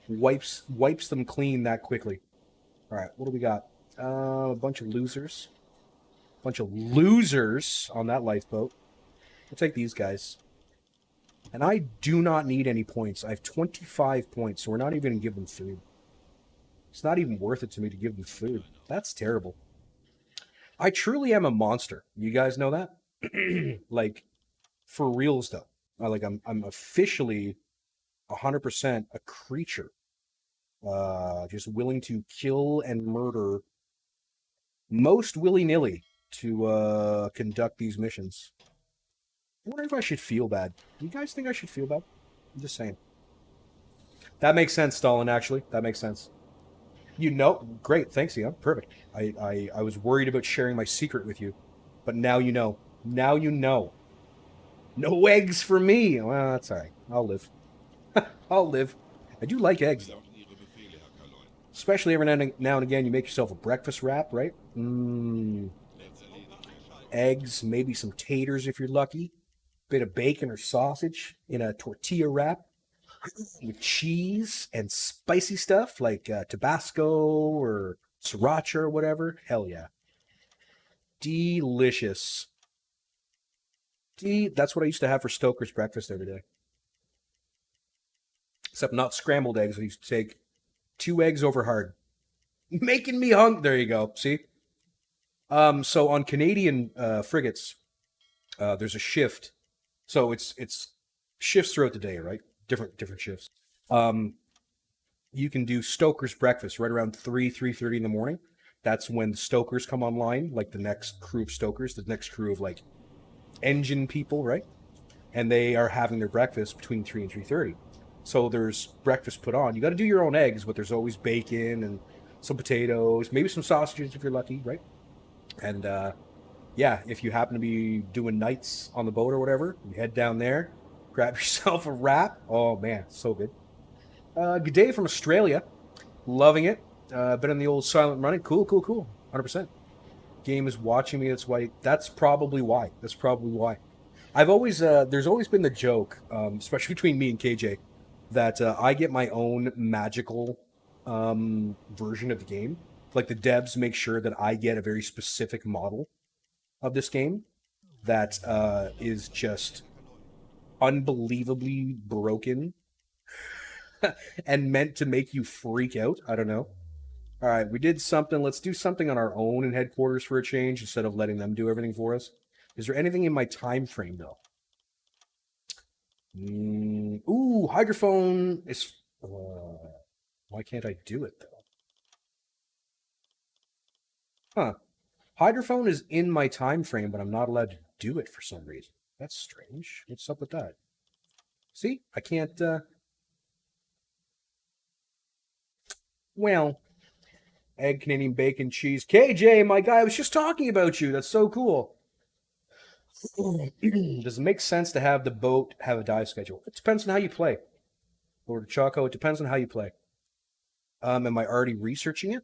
wipes them clean that quickly. All right, what do we got? A bunch of losers. Bunch of losers on that lifeboat. We'll take these guys. And I do not need any points. I have 25 points, so we're not even going to give them food. It's not even worth it to me to give them food. That's terrible. I truly am a monster. You guys know that? Like, for reals though. I'm officially 100% a creature. Just willing to kill and murder most willy-nilly to conduct these missions. I wonder if I should feel bad. Do you guys think I should feel bad? I'm just saying. That makes sense, Stalin, actually. That makes sense. You know, great, thanks, Ian. Perfect. I was worried about sharing my secret with you, but now you know. Now you know. No eggs for me. Well, that's all right. I'll live. I'll live. I do like eggs, though. Especially every now and again, you make yourself a breakfast wrap, right? Eggs, maybe some taters if you're lucky. Bit of bacon or sausage in a tortilla wrap with cheese and spicy stuff like Tabasco or sriracha or whatever. Hell yeah. Delicious. That's what I used to have for Stoker's breakfast every day. Except not scrambled eggs. I used to take 2 eggs over hard. Making me hungry. There you go. See? So on Canadian frigates, there's a shift. So it's shifts throughout the day, right? Different shifts. You can do Stoker's breakfast right around 3:30 in the morning. That's when the stokers come online, like the next crew of stokers, the next crew of like engine people, right? And they are having their breakfast between 3 and 3:30. So there's breakfast put on. You got to do your own eggs, but there's always bacon and some potatoes, maybe some sausages if you're lucky, right? And yeah, if you happen to be doing nights on the boat or whatever, you head down there, grab yourself a wrap. Oh man, so good. Good day from Australia. Loving it. Been in the old silent running. Cool. 100%. Game is watching me. That's probably why. I've always, there's always been the joke, especially between me and KJ, that I get my own magical version of the game. Like the devs make sure that I get a very specific model of this game that is just unbelievably broken and meant to make you freak out. I don't know. All right, we did something. Let's do something on our own in headquarters for a change instead of letting them do everything for us. Is there anything in my time frame though? Ooh, hydrophone is. Why can't I do it though? Huh. Hydrophone is in my time frame, but I'm not allowed to do it for some reason. That's strange. What's up with that? See, I can't. Well, egg, Canadian bacon, cheese. KJ, my guy, I was just talking about you. That's so cool. Does it make sense to have the boat have a dive schedule? It depends on how you play. Lord Choco, it depends on how you play. Am I already researching it?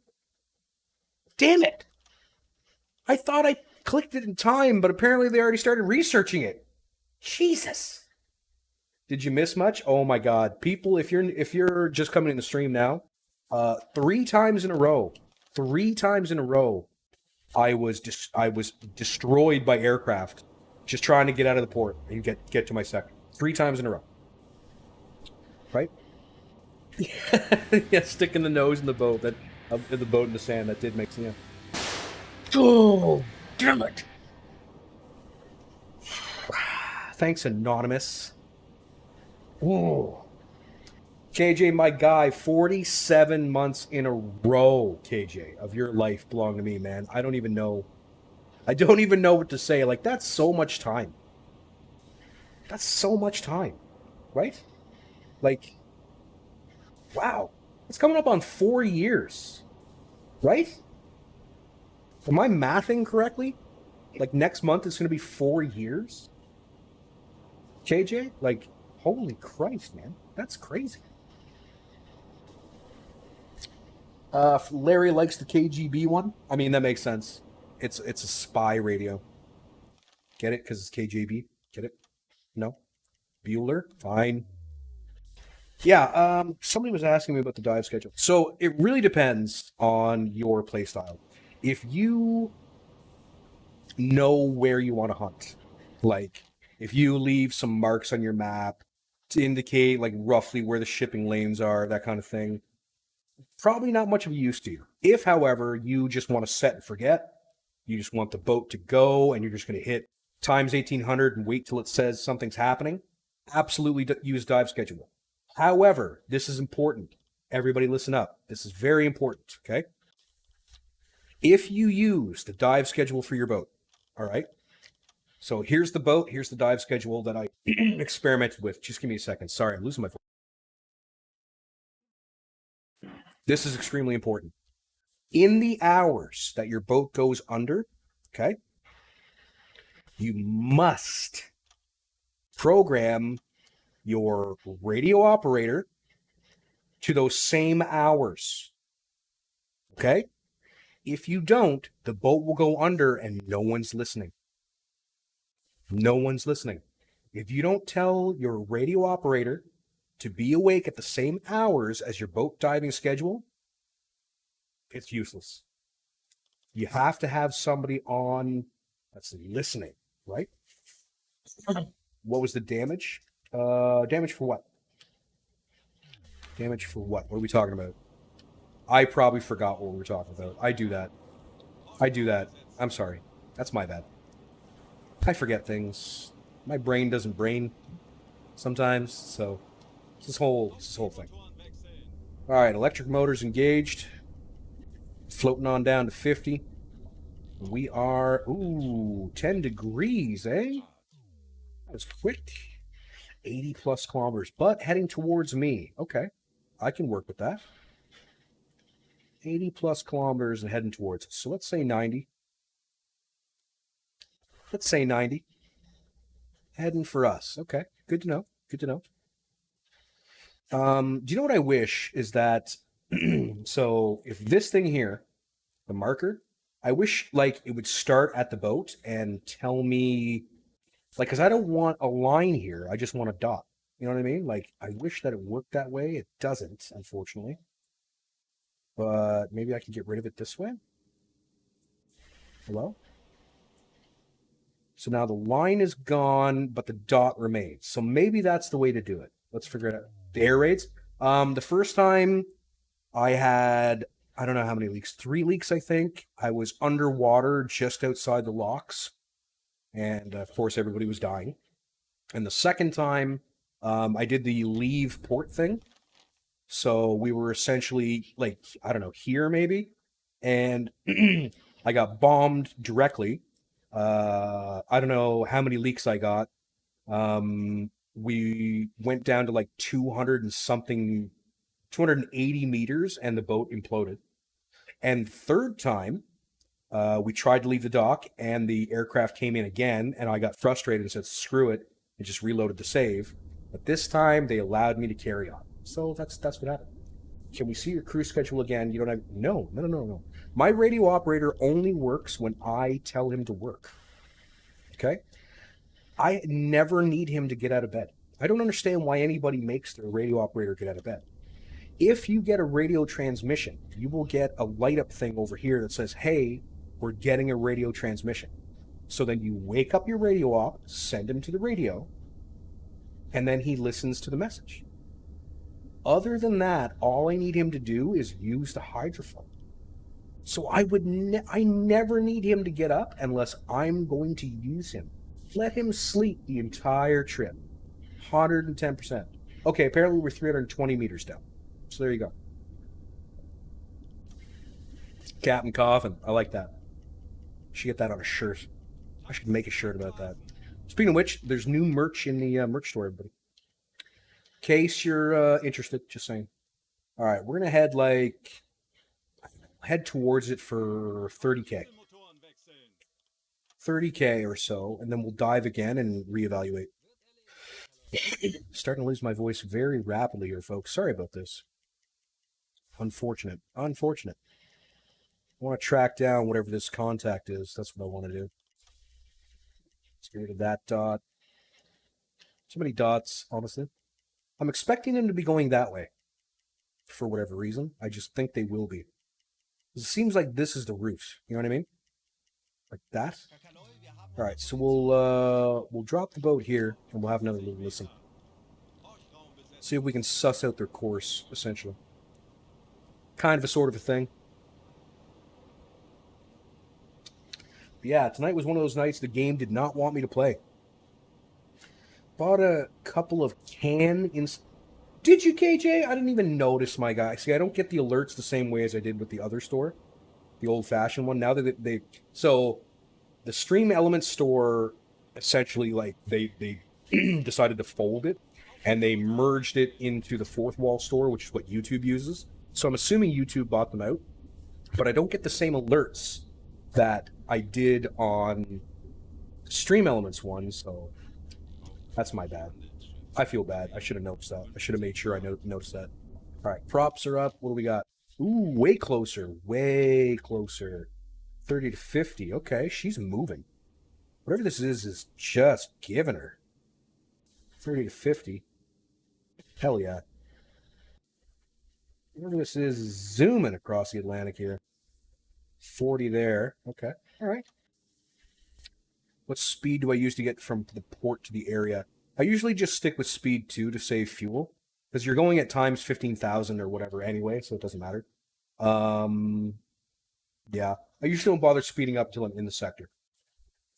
Damn it! I thought I clicked it in time, but apparently they already started researching it. Jesus! Did you miss much? Oh my God, people! If you're just coming in the stream now, 3 times in a row, I was destroyed by aircraft, just trying to get out of the port and get to my sector. 3 times in a row. Right? Yeah, sticking the nose in the boat in the sand. That did make sense. Oh, damn it! Thanks, Anonymous. Whoa. KJ, my guy, 47 months in a row, KJ, of your life belong to me, man. I don't even know what to say. Like, that's so much time. Right? Like, wow. It's coming up on 4 years. Right? Am I mathing correctly? Like, next month is going to be 4 years? KJ? Like, holy Christ, man. That's crazy. Larry likes the KGB one. I mean, that makes sense. It's a spy radio. Get it? Because it's KGB. Get it? No? Bueller? Fine. Yeah, somebody was asking me about the dive schedule. So it really depends on your playstyle. If you know where you want to hunt, like if you leave some marks on your map to indicate like roughly where the shipping lanes are, that kind of thing, probably not much of a use to you. If, however, you just want to set and forget, you just want the boat to go and you're just going to hit times 1800 and wait till it says something's happening, absolutely use dive schedule. However, this is important. Everybody listen up. This is very important, okay? If you use the dive schedule for your boat, all right? So here's the boat. Here's the dive schedule that I experimented with. Just give me a second. Sorry, I'm losing my voice. This is extremely important. In the hours that your boat goes under, okay, you must program your radio operator to those same hours, okay? If you don't, the boat will go under and no one's listening. No one's listening. If you don't tell your radio operator to be awake at the same hours as your boat diving schedule, it's useless. You have to have somebody on that's listening, right? What was the damage? Damage for what? Damage for what? What are we talking about? I probably forgot what we were talking about. I do that. I'm sorry. That's my bad. I forget things. My brain doesn't brain sometimes, so it's this whole thing. All right, electric motors engaged. Floating on down to 50. We are, 10 degrees, eh? That was quick. 80 plus kilometers, but heading towards me. Okay, I can work with that. 80 plus kilometers and heading towards us. So let's say 90. Let's say 90. Heading for us. Okay, good to know. Good to know. Do you know what I wish is that, so if this thing here, the marker, I wish like it would start at the boat and tell me, like, because I don't want a line here. I just want a dot. You know what I mean? Like, I wish that it worked that way. It doesn't, unfortunately. But maybe I can get rid of it this way. Hello? So now the line is gone, but the dot remains. So maybe that's the way to do it. Let's figure it out. The air raids. The first time I had, I don't know how many leaks, 3 leaks, I think. I was underwater just outside the locks. And of course, everybody was dying. And the second time, I did the leave port thing. So we were essentially like, I don't know, here maybe. And I got bombed directly. I don't know how many leaks I got. We went down to like 200 and something, 280 meters, and the boat imploded. And third time, we tried to leave the dock, and the aircraft came in again, and I got frustrated and said, screw it, and just reloaded the save. But this time, they allowed me to carry on. So that's what happened. Can we see your crew schedule again? You don't have... No. My radio operator only works when I tell him to work. Okay? I never need him to get out of bed. I don't understand why anybody makes their radio operator get out of bed. If you get a radio transmission, you will get a light up thing over here that says, hey, we're getting a radio transmission. So then you wake up your radio op, send him to the radio, and then he listens to the message. Other than that, all I need him to do is use the hydrophone. So I never need him to get up unless I'm going to use him. Let him sleep the entire trip. 110%. Okay, apparently we're 320 meters down. So there you go. Captain Coffin. I like that. Should get that on a shirt. I should make a shirt about that. Speaking of which, there's new merch in the merch store, everybody. In case you're interested, just saying. All right, we're going to head towards it for 30K. 30K or so, and then we'll dive again and reevaluate. Starting to lose my voice very rapidly here, folks. Sorry about this. Unfortunate. I want to track down whatever this contact is. That's what I want to do. Let's get rid of that dot. So many dots, honestly. I'm expecting them to be going that way. For whatever reason. I just think they will be. It seems like this is the route. You know what I mean? Like that. All right, so we'll drop the boat here, and we'll have another little listen. See if we can suss out their course, essentially. kind of a sort of a thing. But yeah, tonight was one of those nights the game did not want me to play. Bought a couple of Did you, KJ? I didn't even notice, my guy. See, I don't get the alerts the same way as I did with the other store, the old-fashioned one. Now that so the Stream Elements store essentially, like, they decided to fold it, and they merged it into the Fourth Wall store, which is what YouTube uses. So I'm assuming YouTube bought them out, but I don't get the same alerts that I did on Stream Elements one, so that's my bad. I feel bad. I should have noticed that. I should have made sure I noticed that. All right, props are up. What do we got? Ooh, way closer. Way closer. 30 to 50. Okay, she's moving. Whatever this is just giving her. 30 to 50. Hell yeah. Whatever this is zooming across the Atlantic here. 40 there. Okay, all right. What speed do I use to get from the port to the area? I usually just stick with speed 2 to save fuel, because you're going at times 15,000 or whatever anyway, so it doesn't matter. Yeah, I usually don't bother speeding up until I'm in the sector.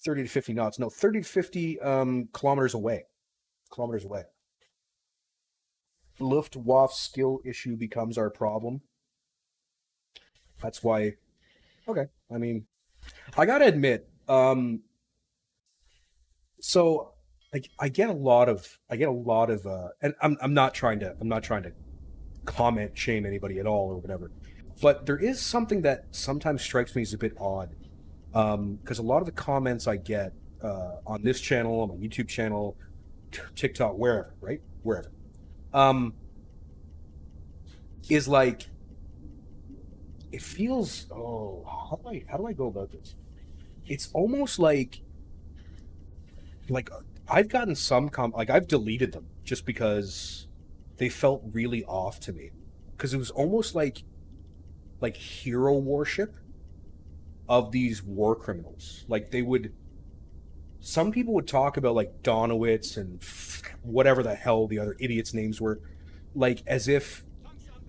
30 to 50 knots. No, 30 to 50 kilometers away. Kilometers away. Luftwaffe skill issue becomes our problem. That's why. Okay, I mean, I gotta admit, so I get a lot of, and I'm not trying to comment shame anybody at all or whatever, but there is something that sometimes strikes me as a bit odd, because a lot of the comments I get on this channel, on my YouTube channel, TikTok, wherever, right, wherever, is like, it feels, how do I go about this? It's almost like I've gotten some I've deleted them just because they felt really off to me, because it was almost like hero worship of these war criminals. Like some people would talk about like Donowitz and whatever the hell the other idiots' names were, like as if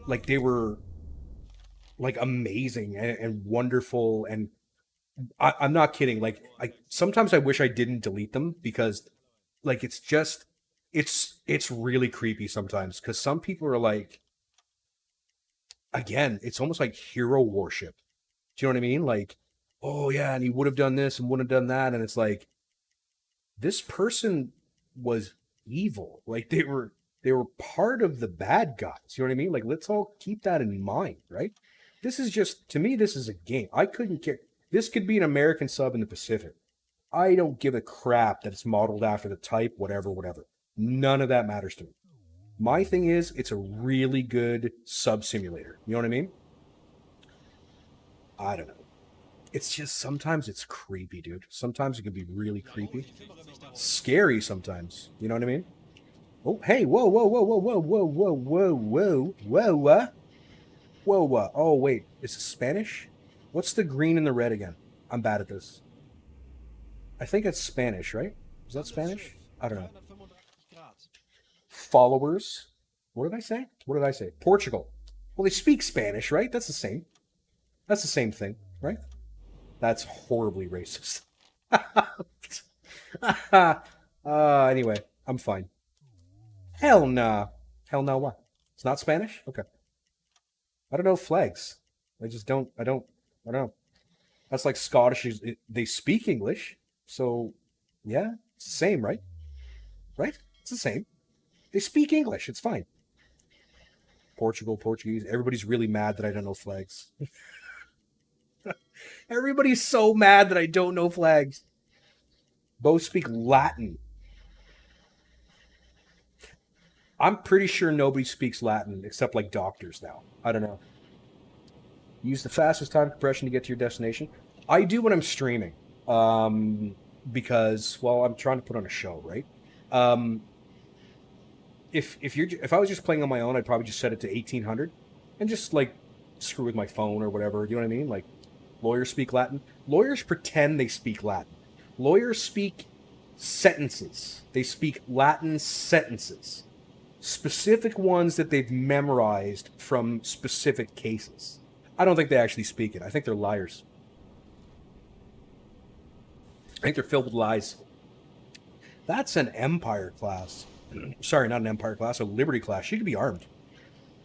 like they were like amazing and wonderful, and I'm not kidding. Like sometimes I wish I didn't delete them, because like it's really creepy sometimes, because some people are like, again, it's almost like hero worship. Do you know what I mean? Like, oh yeah, and he would have done this and would have done that, and it's like, this person was evil. Like they were part of the bad guys. You know what I mean? Like, let's all keep that in mind, right? This is just, to me, this is a game. I couldn't care. This could be an American sub in the Pacific. I don't give a crap that it's modeled after the type, whatever. None of that matters to me. My thing is, it's a really good sub simulator. You know what I mean? I don't know. It's just, sometimes it's creepy, dude. Sometimes it can be really creepy. Scary sometimes. You know what I mean? Oh, hey, whoa. Oh, wait. Is it Spanish? What's the green and the red again? I'm bad at this. I think it's Spanish, right? Is that Spanish? I don't know. Followers. What did I say? Portugal. Well, they speak Spanish, right? That's the same. That's the same thing, right? That's horribly racist. Anyway, I'm fine. Hell nah. Hell no what? It's not Spanish? Okay. I don't know flags. I don't know. That's like Scottish. They speak English. So, yeah, it's the same, right? Right? It's the same. They speak English. It's fine. Portugal, Portuguese. Everybody's really mad that I don't know flags. Everybody's so mad that I don't know flags. Both speak Latin. I'm pretty sure nobody speaks Latin except like doctors now. I don't know. Use the fastest time compression to get to your destination. I do when I'm streaming, because, well, I'm trying to put on a show, right? If I was just playing on my own, I'd probably just set it to 1800 and just like screw with my phone or whatever. You know what I mean? Like, lawyers speak Latin. Lawyers pretend they speak Latin. Lawyers speak sentences. They speak Latin sentences. specific ones that they've memorized from specific cases. I don't think they actually speak it. I think they're liars. I think they're filled with lies. That's an Empire class. Sorry, not an Empire class, a Liberty class. She could be armed.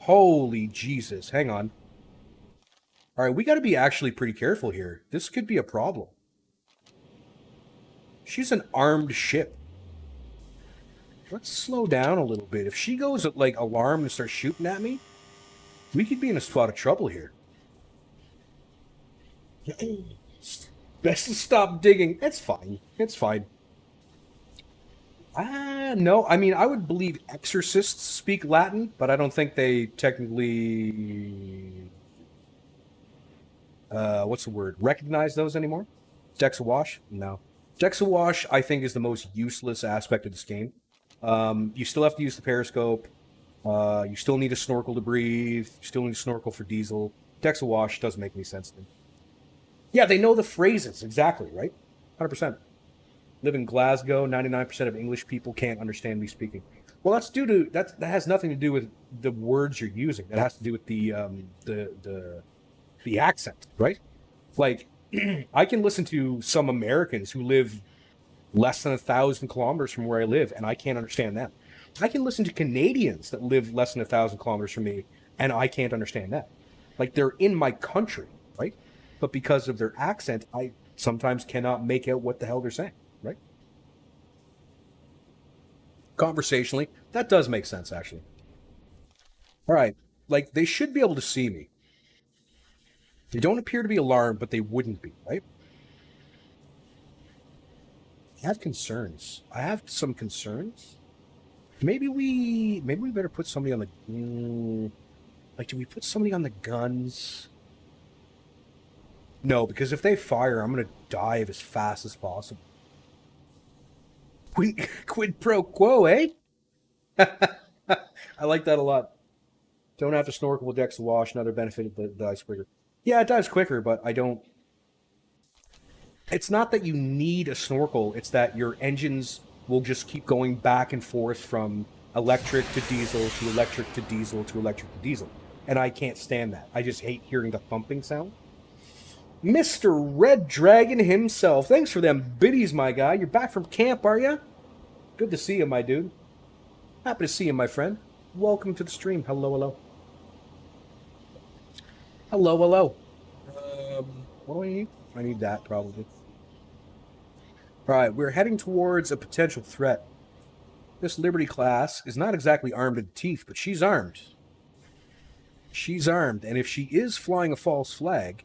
Holy Jesus. Hang on. All right, we got to be actually pretty careful here. This could be a problem. She's an armed ship. Let's slow down a little bit. If she goes like alarm and starts shooting at me, we could be in a spot of trouble here. Best to stop digging. It's fine. It's fine. No. I mean, I would believe exorcists speak Latin, but I don't think they technically... what's the word? Recognize those anymore? Decks of Wash? No. Decks of Wash, I think, is the most useless aspect of this game. You still have to use the periscope. You still need a snorkel to breathe. You still need a snorkel for diesel. Decks of Wash doesn't make any sense to me. Yeah, they know the phrases, exactly, right? 100%. Live in Glasgow, 99% of English people can't understand me speaking. Well, that's due to that has nothing to do with the words you're using. That has to do with the accent, right? Like, I can listen to some Americans who live less than 1,000 kilometers from where I live, and I can't understand them. I can listen to Canadians that live less than 1,000 kilometers from me, and I can't understand that. Like, they're in my country, right? But because of their accent, I sometimes cannot make out what the hell they're saying, right? Conversationally, that does make sense, actually. All right, like, they should be able to see me. They don't appear to be alarmed, but they wouldn't be, right? I have concerns. I have some concerns. Maybe we better put somebody on the... like, do we put somebody on the guns? No, because if they fire, I'm going to dive as fast as possible. Quid pro quo, eh? I like that a lot. Don't have to snorkel with Decks of Wash. Another benefit that dives quicker. Yeah, it dives quicker, but I don't... It's not that you need a snorkel. It's that your engines will just keep going back and forth from electric to diesel to electric to diesel to electric to diesel. And I can't stand that. I just hate hearing the thumping sound. Mr. Red Dragon himself. Thanks for them biddies, my guy. You're back from camp, are you? Good to see you, my dude. Happy to see you, my friend. Welcome to the stream. Hello, hello. Hello, hello. What do I need? I need that, probably. All right, we're heading towards a potential threat. This Liberty class is not exactly armed to the teeth, but she's armed. She's armed, and if she is flying a false flag,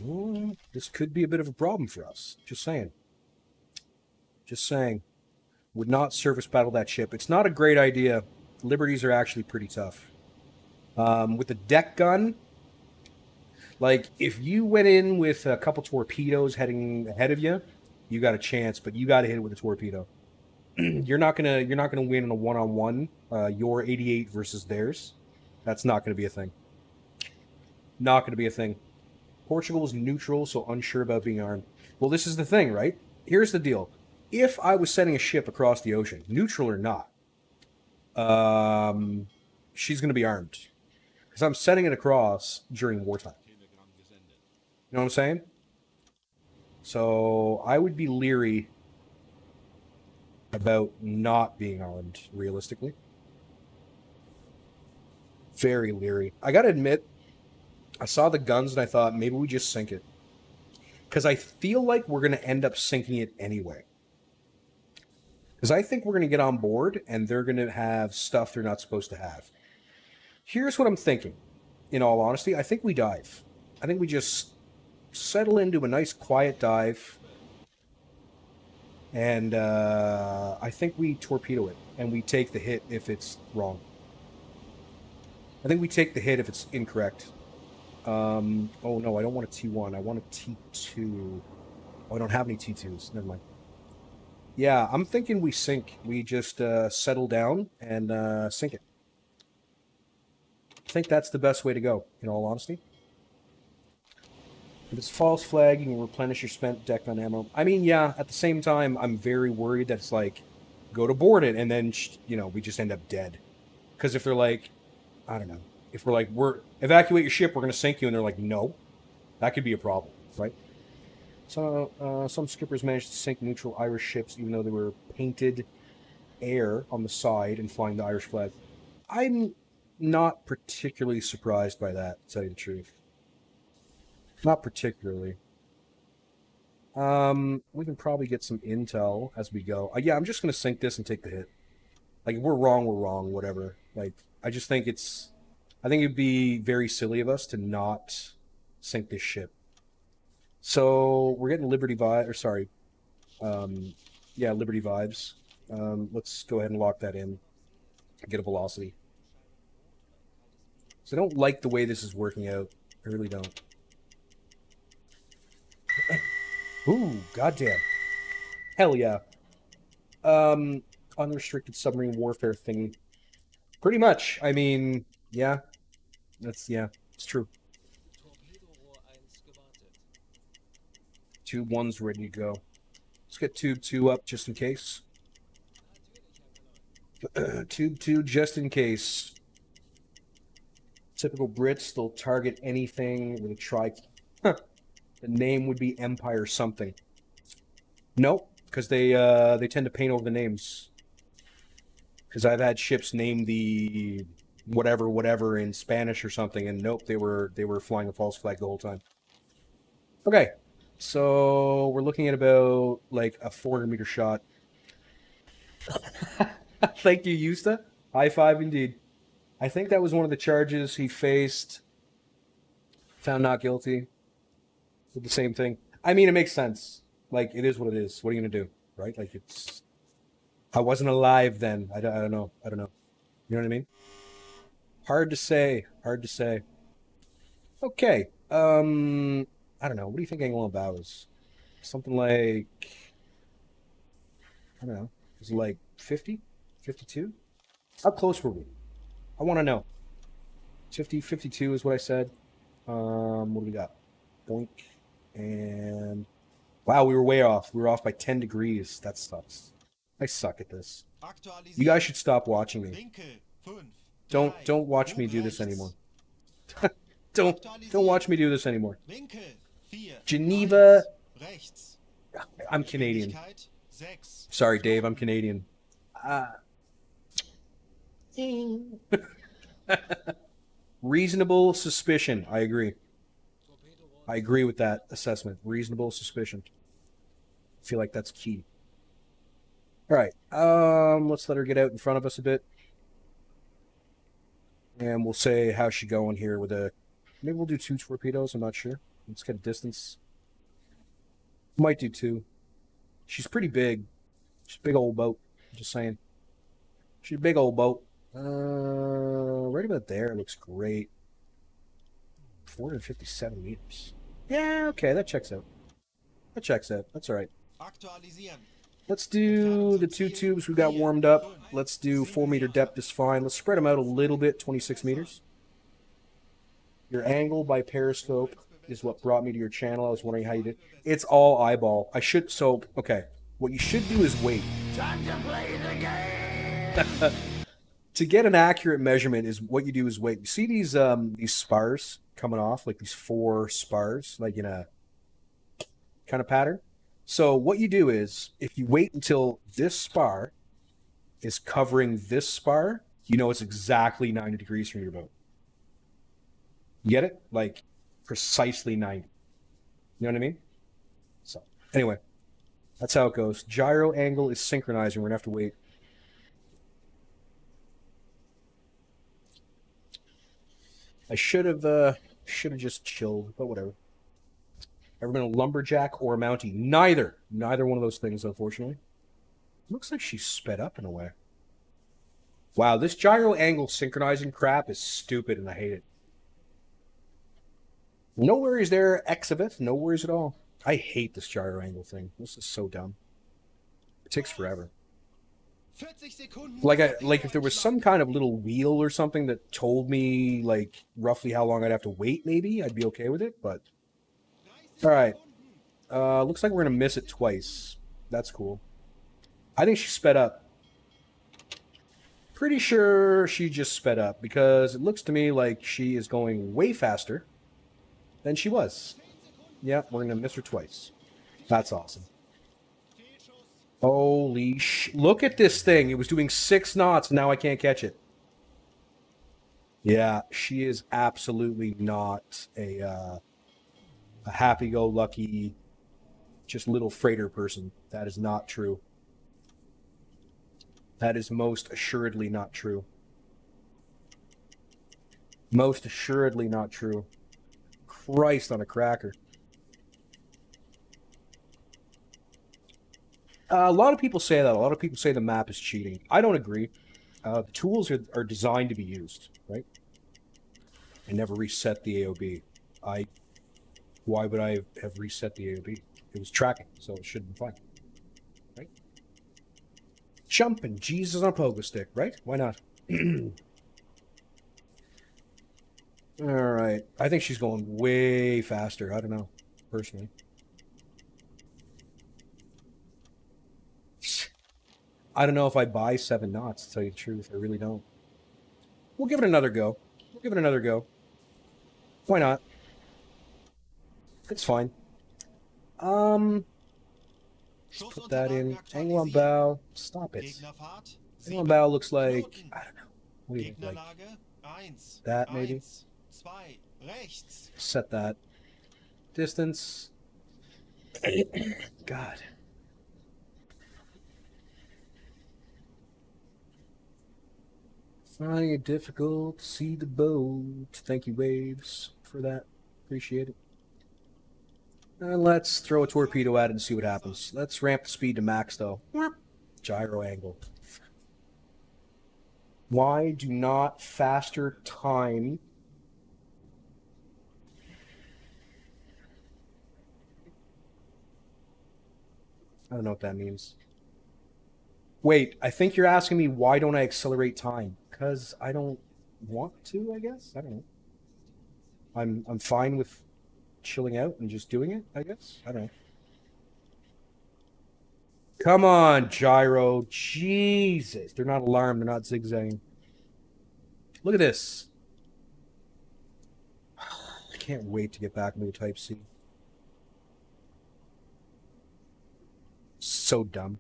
well, this could be a bit of a problem for us. Just saying. Just saying. Would not surface battle that ship. It's not a great idea. Liberties are actually pretty tough. With the deck gun, like, if you went in with a couple torpedoes heading ahead of you, you got a chance, but you got to hit it with a torpedo. You're not gonna win in a one-on-one. Your 88 versus theirs. That's not gonna be a thing. Not gonna be a thing. Portugal is neutral, so unsure about being armed. Well, this is the thing, right? Here's the deal. If I was sending a ship across the ocean, neutral or not, she's gonna be armed. Because I'm sending it across during wartime. You know what I'm saying? So I would be leery about not being armed, realistically. Very leery. I gotta admit, I saw the guns and I thought, maybe we just sink it. Because I feel like we're going to end up sinking it anyway. Because I think we're going to get on board and they're going to have stuff they're not supposed to have. Here's what I'm thinking. In all honesty, I think we dive. I think we just settle into a nice quiet dive. And I think we torpedo it. And we take the hit if it's wrong. I think we take the hit if it's incorrect. Oh no, I don't want a T1. I want a T2. Oh, I don't have any T2s. Never mind. Yeah, I'm thinking we sink. We just settle down and sink it. I think that's the best way to go, in all honesty. If it's false flag, you can replenish your spent deck on ammo. I mean, yeah, at the same time, I'm very worried that it's like, go to board it, and then you know, we just end up dead. Because if they're like, I don't know, if we're like, we're evacuate your ship, we're gonna sink you, and they're like, no, that could be a problem, right? So some skippers managed to sink neutral Irish ships, even though they were painted air on the side and flying the Irish flag. I'm not particularly surprised by that, to tell you the truth. Not particularly. We can probably get some intel as we go. Yeah, I'm just gonna sink this and take the hit. Like, if we're wrong, whatever. Like, I just think I think it'd be very silly of us to not sink this ship. So, we're getting Liberty vibe, or sorry. Yeah, Liberty vibes. Let's go ahead and lock that in. Get a velocity. So I don't like the way this is working out. I really don't. Ooh, goddamn. Hell yeah. Unrestricted submarine warfare thing. Pretty much. I mean, yeah. It's true. Tube 1's ready to go. Let's get Tube 2 up just in case. Tube 2 just in case. Typical Brits, they'll target anything with a tri... Huh. The name would be Empire something. Nope, because they tend to paint over the names. Because I've had ships name the whatever in Spanish or something, and nope, they were flying a false flag the whole time. Okay, so we're looking at about like a 400-meter shot. Thank you, Yusta. High five indeed. I think that was one of the charges he faced. Found not guilty. Did the same thing. I mean, it makes sense. Like, it is what it is. What are you gonna do, right? Like, it's... I wasn't alive then. I don't know. You know what I mean? Hard to say. Okay. I don't know. What do you think angle of bow is? Something like... I don't know. Is it like 50? 52? How close were we? I want to know. 50, 52 is what I said. What do we got? Boink. And... Wow, we were way off. We were off by 10 degrees. That sucks. I suck at this. You guys should stop watching me. Don't watch me do this anymore. don't watch me do this anymore. Geneva. I'm Canadian. Sorry, Dave. I'm Canadian. Reasonable suspicion. I agree. I agree with that assessment. Reasonable suspicion. I feel like that's key. All right. Let's let her get out in front of us a bit. And we'll say, how's she going here with a... Maybe we'll do 2 torpedoes. I'm not sure. Let's get a distance. Might do 2. She's pretty big. She's a big old boat. Just saying. She's a big old boat. Right about there. Looks great. 457 meters. Yeah, okay. That checks out. That's all right. Let's do the 2 tubes we got warmed up. Let's do 4-meter depth is fine. Let's spread them out a little bit, 26 meters. Your angle by periscope is what brought me to your channel. I was wondering how you did. It's all eyeball. Okay. What you should do is wait. Time to play the game! To get an accurate measurement is what you do is wait. You see these spars coming off, like these 4 spars, like in a kind of pattern? So what you do is, if you wait until this spar is covering this spar, you know it's exactly 90 degrees from your boat. You get it? Like, precisely 90. You know what I mean? So, anyway, that's how it goes. Gyro angle is synchronizing. We're going to have to wait. I should have just chilled, but whatever. Ever been a lumberjack or a mountie? Neither one of those things, unfortunately. Looks like she's sped up in a way. Wow, this gyro angle synchronizing crap is stupid, and I hate it. No worries there, Exhibit. No worries at all. I hate this gyro angle thing. This is so dumb. It takes forever. Like if there was some kind of little wheel or something that told me like roughly how long I'd have to wait, maybe I'd be okay with it. But all right, looks like we're gonna miss it twice. That's cool. I think she sped up. Pretty sure she just sped up because it looks to me like she is going way faster than she was. Yep, we're gonna miss her twice. That's awesome. Holy look at this thing. It was doing 6 knots and now I can't catch it. Yeah, she is absolutely not a happy-go-lucky, just little freighter person. That is not true. That is most assuredly not true. Most assuredly not true. Christ on a cracker. A lot of people say that. A lot of people say the map is cheating. I don't agree. The tools are designed to be used, right? I never reset the AOB. Why would I have reset the AOB? It was tracking, so it should have been fine. Right? Jumping Jesus on a pogo stick, right? Why not? Alright. I think she's going way faster. I don't know, personally. I don't know if I buy 7 knots, to tell you the truth. I really don't. We'll give it another go. We'll give it another go. Why not? It's fine. Let's put that in. Angle on bow. Stop it. Angle on bow looks like, I don't know. What do you think? Like that, maybe? Set that. Distance. God. Finding it difficult to see the boat. Thank you, Waves, for that. Appreciate it. And let's throw a torpedo at it and see what happens. Let's ramp the speed to max, though. Gyro angle. Why do not faster time... I don't know what that means. Wait, I think you're asking me why don't I accelerate time? Because I don't want to, I guess? I don't know. I'm fine with chilling out and just doing it, I guess? I don't know. Come on, gyro. Jesus. They're not alarmed. They're not zigzagging. Look at this. I can't wait to get back into Type C. So dumb.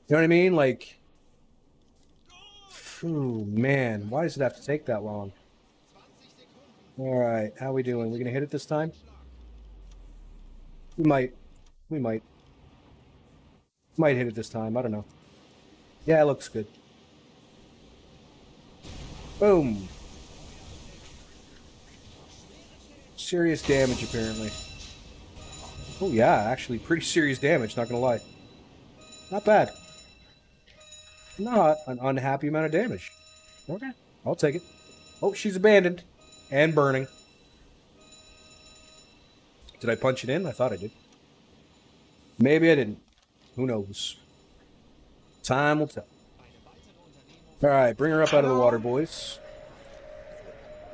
You know what I mean? Like, phew, man, why does it have to take that long? All right, how we doing? We gonna hit it this time? We might. We might. Might hit it this time. I don't know. Yeah, it looks good. Boom. Serious damage, apparently. Oh, yeah, actually, pretty serious damage, not gonna lie. Not bad. Not an unhappy amount of damage. Okay, I'll take it. Oh, she's abandoned. And burning. Did I punch it in? I thought I did. Maybe I didn't. Who knows? Time will tell. Alright, bring her up out of the water, boys.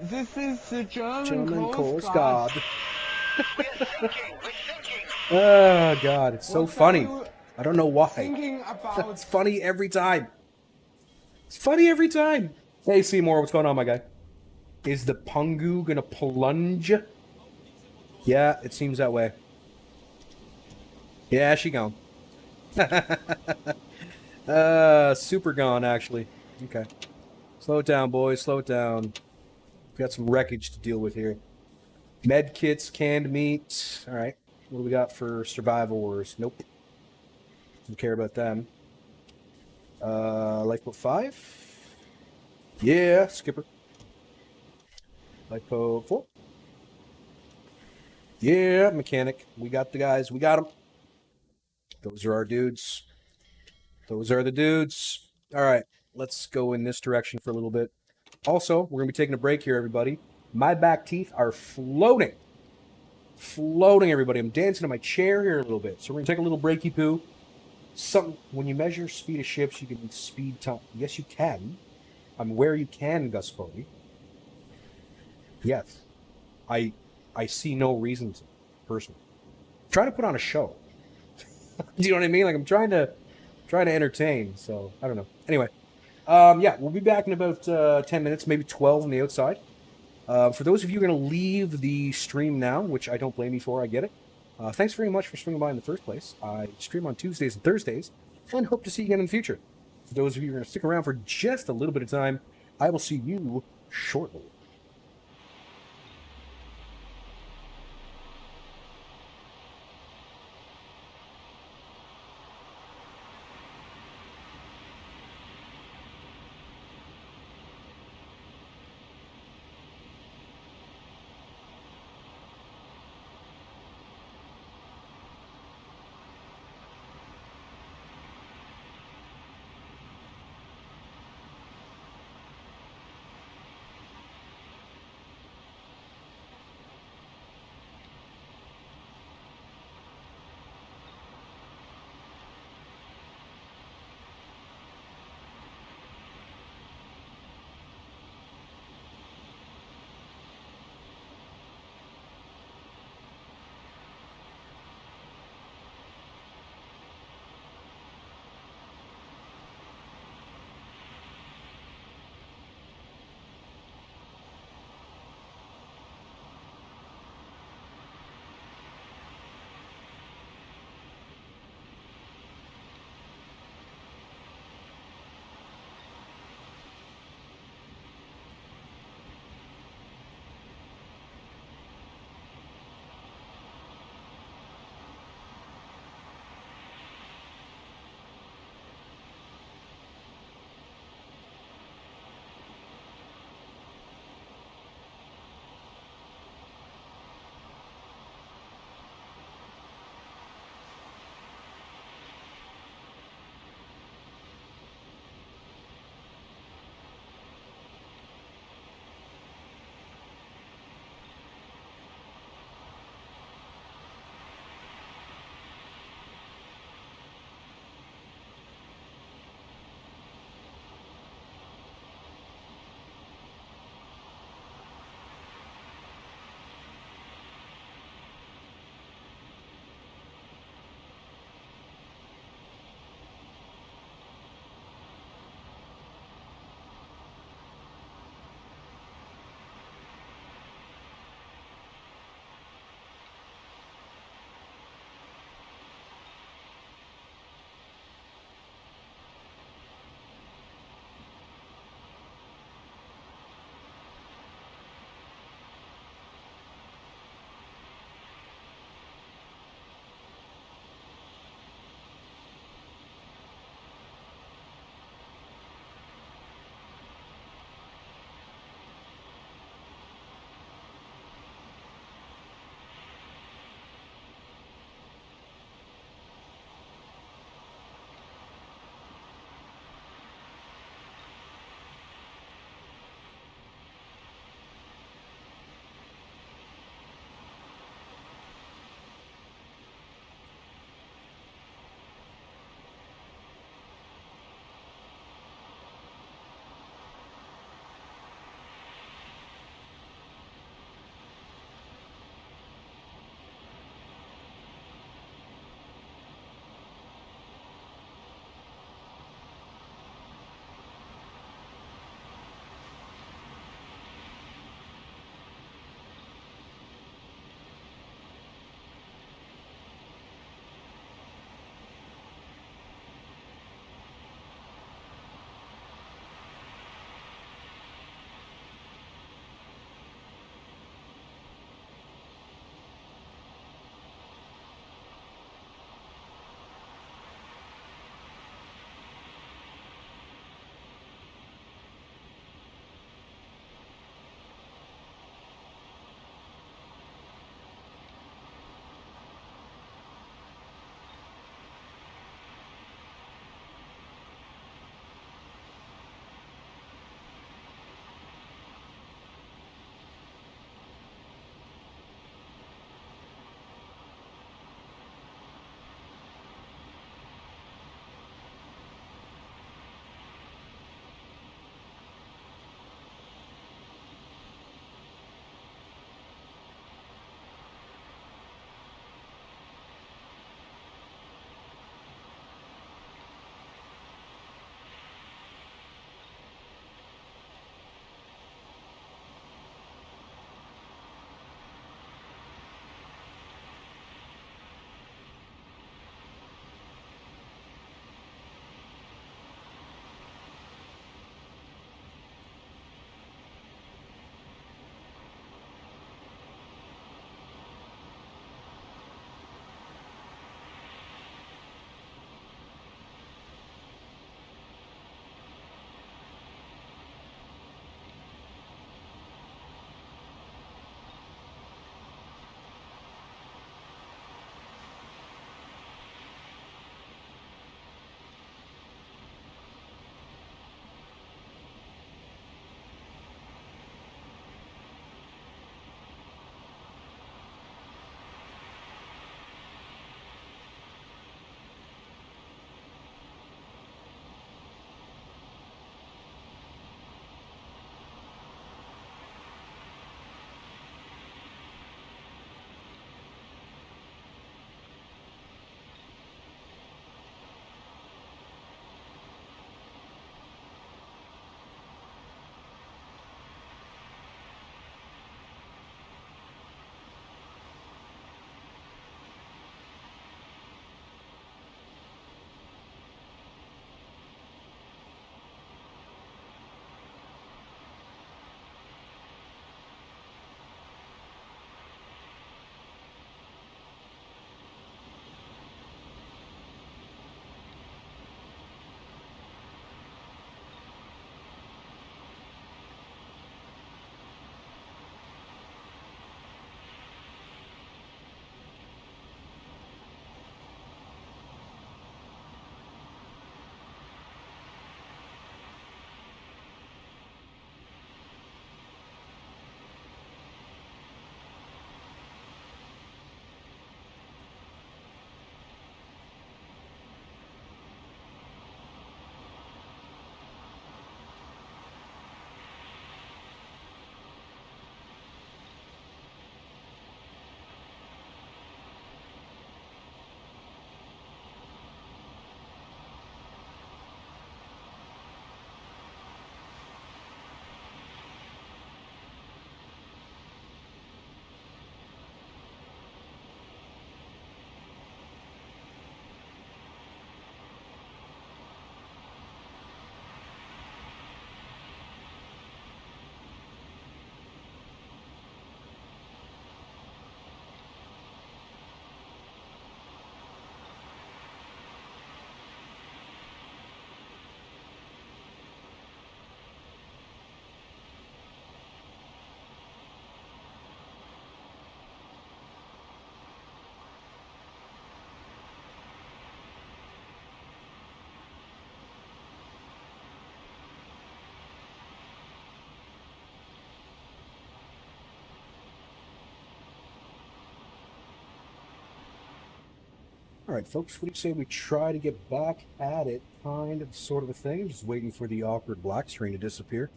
This is the German Coast Guard. Guard. Oh, God, it's so What funny. are you I don't know why. thinking about? It's funny every time. It's funny every time. Hey, Seymour, what's going on, my guy? Is the Pungu gonna plunge? Yeah, it seems that way. Yeah, she gone. Super gone, actually. Okay. Slow it down, boys. Slow it down. We've got some wreckage to deal with here. Med kits, canned meat. All right. What do we got for survival wars? Nope. Don't care about them. Lifeboat 5? Yeah, skipper. Lifeboat 4? Yeah, mechanic. We got the guys. We got them. Those are our dudes. Those are the dudes. All right. Let's go in this direction for a little bit. Also, we're going to be taking a break here, everybody. My back teeth are floating. Floating, everybody. I'm dancing in my chair here a little bit. So we're going to take a little breaky poo. When you measure speed of ships, you can speed time. Yes, you can. I'm aware you can, Gus Bodie. Yes. I see no reason to, personally. Try to put on a show. Do you know what I mean? Like I'm trying to entertain. So I don't know. Anyway, yeah, we'll be back in about 10 minutes, maybe 12 on the outside. For those of you who are going to leave the stream now, which I don't blame you for, I get it. Thanks very much for swinging by in the first place. I stream on Tuesdays and Thursdays, and hope to see you again in the future. For those of you who are going to stick around for just a little bit of time, I will see you shortly. All right, folks, what do you say we try to get back at it, kind of, sort of a thing? Just waiting for the awkward black screen to disappear.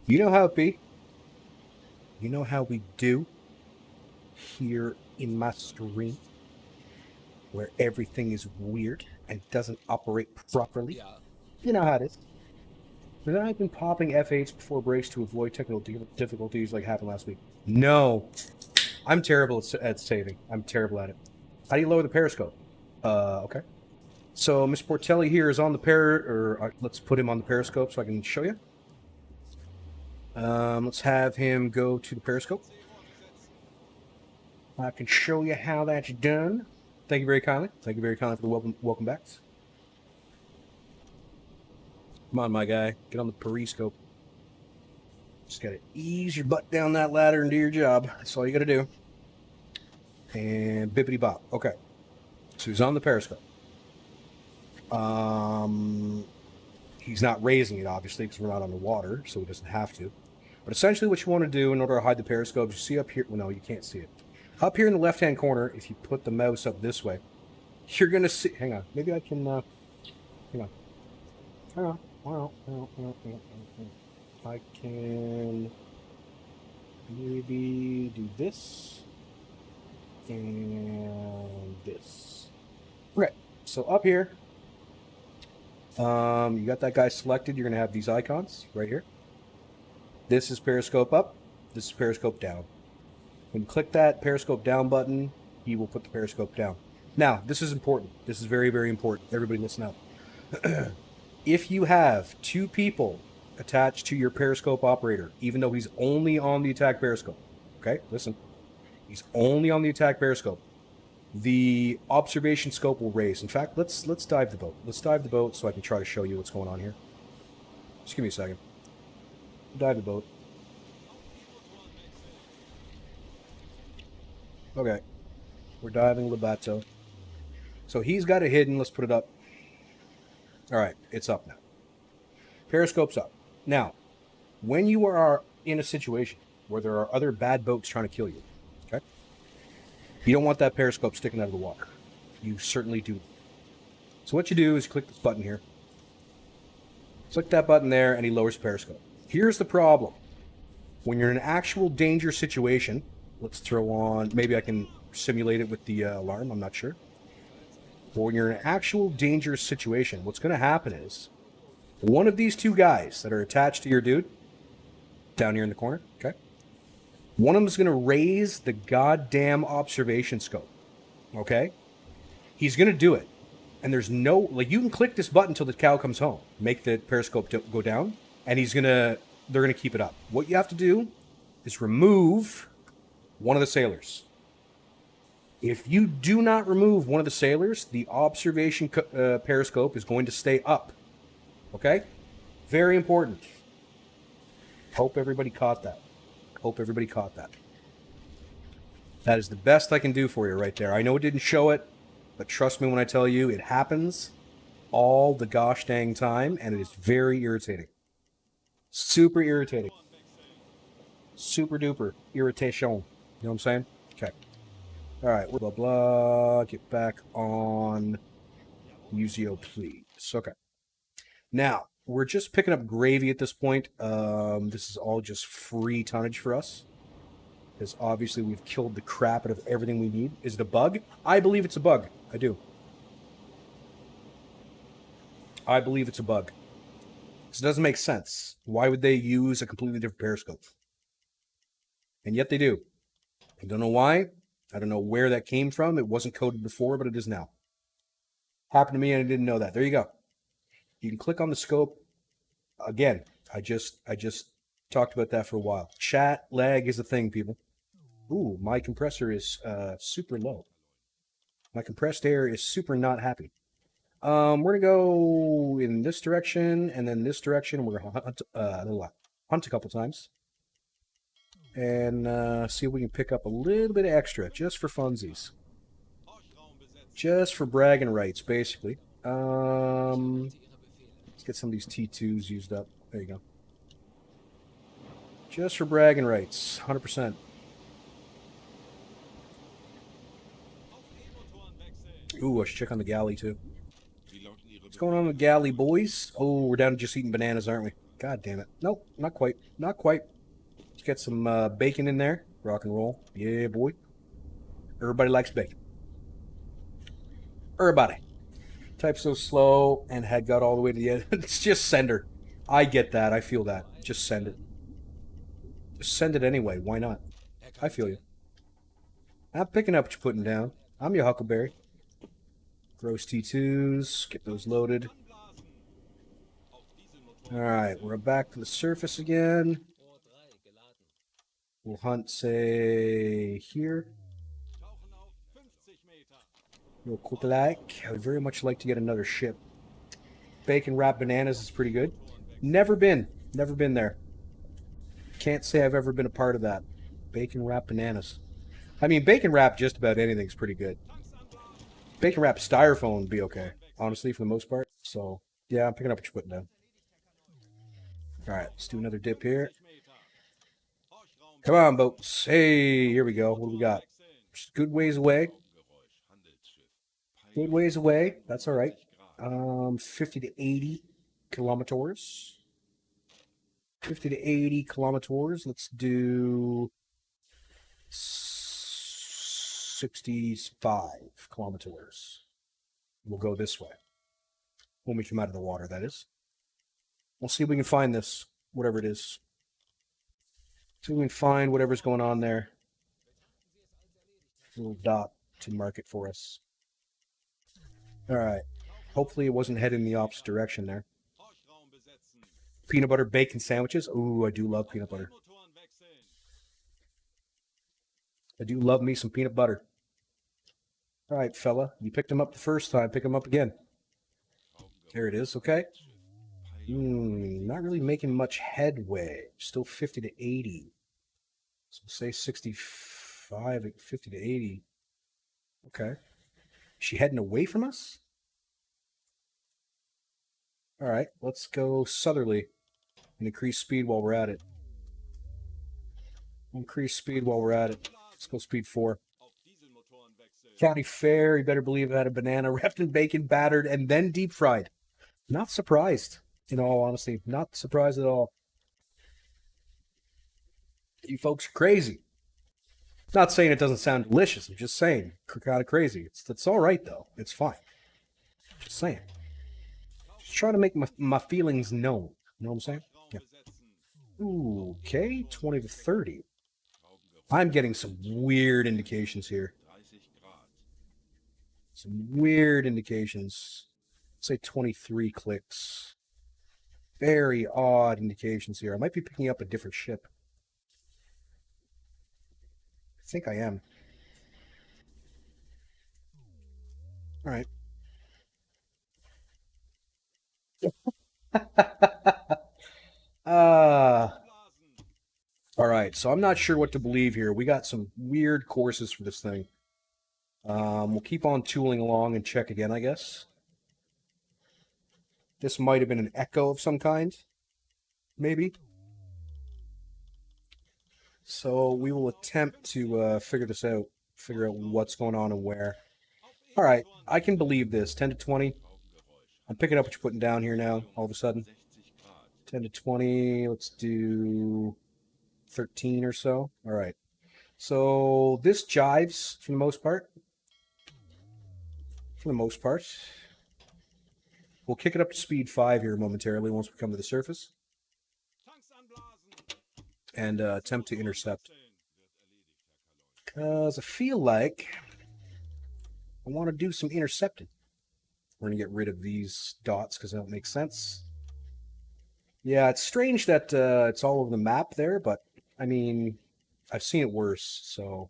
You know how it be. You know how we do here in my stream, where everything is weird and doesn't operate properly. Yeah. You know how it is. But then I've been popping F8s before breaks to avoid technical difficulties like happened last week. No. I'm terrible at saving. I'm terrible at it. How do you lower the periscope? Okay. So Miss Portelli here is on the let's put him on the periscope so I can show you. Let's have him go to the periscope. I can show you how that's done. Thank you very kindly. Thank you very kindly for the welcome backs. Come on, my guy. Get on the periscope. Just gotta ease your butt down that ladder and do your job. That's all you gotta do. And bippity bop. Okay. So he's on the periscope. He's not raising it, obviously, because we're not underwater, so he doesn't have to. But essentially what you want to do in order to hide the periscope, you see up here, well, no, you can't see it. Up here in the left-hand corner, if you put the mouse up this way, you're going to see, hang on, maybe I can, hang on. Hang on. Well, I can maybe do this and this. Okay, so up here, you got that guy selected. You're going to have these icons right here. This is periscope up. This is periscope down. When you click that periscope down button, he will put the periscope down. Now, this is important. This is very, very important. Everybody listen up. If you have two people attached to your periscope operator, even though he's only on the attack periscope, okay, listen, he's only on the attack periscope, the observation scope will raise. In fact, let's dive the boat. Let's dive the boat so I can try to show you what's going on here. Just give me a second. Dive the boat. Okay. We're diving Labato. So he's got it hidden. Let's put it up. All right. It's up now. Periscope's up. Now, when you are in a situation where there are other bad boats trying to kill you, okay, you don't want that periscope sticking out of the water. You certainly do. So what you do is click this button here. Click that button there, and he lowers the periscope. Here's the problem. When you're in an actual danger situation, let's throw on, maybe I can simulate it with the alarm, I'm not sure. But when you're in an actual dangerous situation, what's going to happen is one of these two guys that are attached to your dude, down here in the corner, okay? One of them is going to raise the goddamn observation scope, okay? He's going to do it. And there's no, like, you can click this button until the cow comes home, make the periscope go down, and they're going to keep it up. What you have to do is remove one of the sailors. If you do not remove one of the sailors, the observation periscope is going to stay up. Okay? Very important. Hope everybody caught that. Hope everybody caught that. That is the best I can do for you right there. I know it didn't show it, but trust me when I tell you, it happens all the gosh dang time, and it is very irritating. Super irritating. Super duper irritation. You know what I'm saying? Okay. All right. Blah, blah. Get back on Museo, please. Okay. Now, we're just picking up gravy at this point. This is all just free tonnage for us. Because obviously we've killed the crap out of everything we need. Is it a bug? I believe it's a bug. I do. I believe it's a bug. Because it doesn't make sense. Why would they use a completely different periscope? And yet they do. I don't know why. I don't know where that came from. It wasn't coded before, but it is now. Happened to me and I didn't know that. There you go. You can click on the scope. Again, I just talked about that for a while. Chat lag is a thing, people. Ooh, my compressor is super low. My compressed air is super not happy. We're going to go in this direction and then this direction. We're going to hunt a couple times. And see if we can pick up a little bit extra, just for funsies. Just for bragging rights, basically. Let's get some of these T2s used up. There you go. Just for bragging rights, 100%. Ooh, I should check on the galley, too. What's going on with the galley, boys? Oh, we're down to just eating bananas, aren't we? God damn it. Nope, not quite. Not quite. Let's get some bacon in there. Rock and roll. Yeah, boy. Everybody likes bacon. Everybody. Type so slow and had got all the way to the end. It's just send her. I get that. I feel that. Just send it. Just send it anyway. Why not? I feel you. I'm picking up what you're putting down. I'm your Huckleberry. Gross T2s. Get those loaded. Alright, we're back to the surface again. We'll hunt, say, here. Real quick like. I would very much like to get another ship. Bacon wrapped bananas is pretty good. Never been there. Can't say I've ever been a part of that. Bacon wrapped bananas. I mean, bacon wrapped just about anything's pretty good. Bacon wrapped styrofoam would be okay, honestly, for the most part. So, yeah, I'm picking up what you're putting down. Alright, let's do another dip here. Come on, boats. Hey, here we go. What do we got? Just good ways away. Good ways away. That's alright. 50 to 80 kilometers. 50 to 80 kilometers. Let's do 65 kilometers. We'll go this way. When we come out of the water, that is. We'll see if we can find this, whatever it is. See if we can find whatever's going on there. Little dot to mark it for us. Alright. Hopefully it wasn't heading in the opposite direction there. Peanut butter bacon sandwiches. Ooh, I do love peanut butter. I do love me some peanut butter. Alright, fella. You picked him up the first time. Pick him up again. There it is, okay. Not really making much headway. Still 50 to 80. So say 65, 50 to 80. Okay. Is she heading away from us? Alright, let's go southerly and increase speed while we're at it. Increase speed while we're at it. Let's go speed 4. County Fair, you better believe it had a banana wrapped in bacon, battered, and then deep fried. Not surprised, in all honesty. Not surprised at all. You folks are crazy. Not saying it doesn't sound delicious. I'm just saying, kind of crazy. It's all right, though. It's fine. Just saying. Just trying to make my feelings known. You know what I'm saying? Yeah. Ooh, okay, 20 to 30. I'm getting some weird indications here. Some weird indications. Say 23 clicks. Very odd indications here. I might be picking up a different ship. I think I am. All right. All right, so I'm not sure what to believe here. We got some weird courses for this thing. We'll keep on tooling along and check again, I guess. This might have been an echo of some kind. Maybe. So we will attempt to figure this out. Figure out what's going on and where. All right, I can believe this. 10 to 20. I'm picking up what you're putting down here now, all of a sudden. 10 to 20. Let's do 13 or so. All right. So this jives for the most part. For the most part. We'll kick it up to speed 5 here momentarily once we come to the surface. And attempt to intercept. Because I feel like I want to do some intercepting. We're going to get rid of these dots because they don't make sense. Yeah, it's strange that it's all over the map there, but I mean, I've seen it worse, so.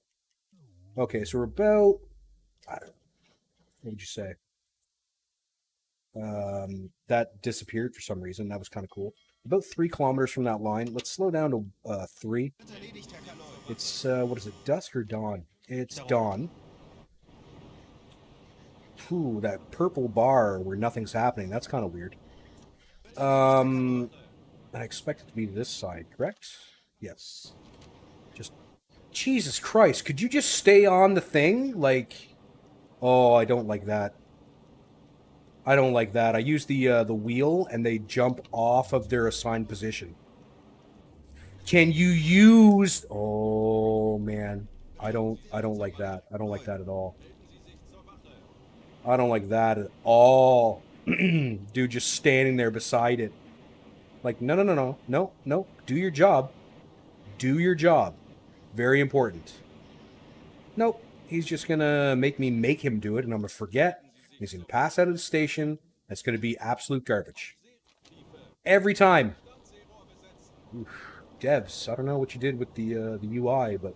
Okay, so we're about, I don't know, what would you say? That disappeared for some reason. That was kind of cool. About 3 kilometers from that line. Let's slow down to 3. It's, what is it, dusk or dawn? It's dawn. Ooh, that purple bar where nothing's happening. That's kind of weird. I expect it to be this side, correct? Yes. Just, Jesus Christ, could you just stay on the thing? Like, Oh, I don't like that. I don't like that. I use the wheel and they jump off of their assigned position. Can you use... Oh, man. I don't like that. I don't like that at all. I don't like that at all. Dude, just standing there beside it. Like, no, no, no, no. No, no. Do your job. Do your job. Very important. Nope. He's just gonna make him do it, and I'm gonna forget. He's gonna pass out of the station. That's gonna be absolute garbage. Every time. Oof. Devs, I don't know what you did with the UI, but...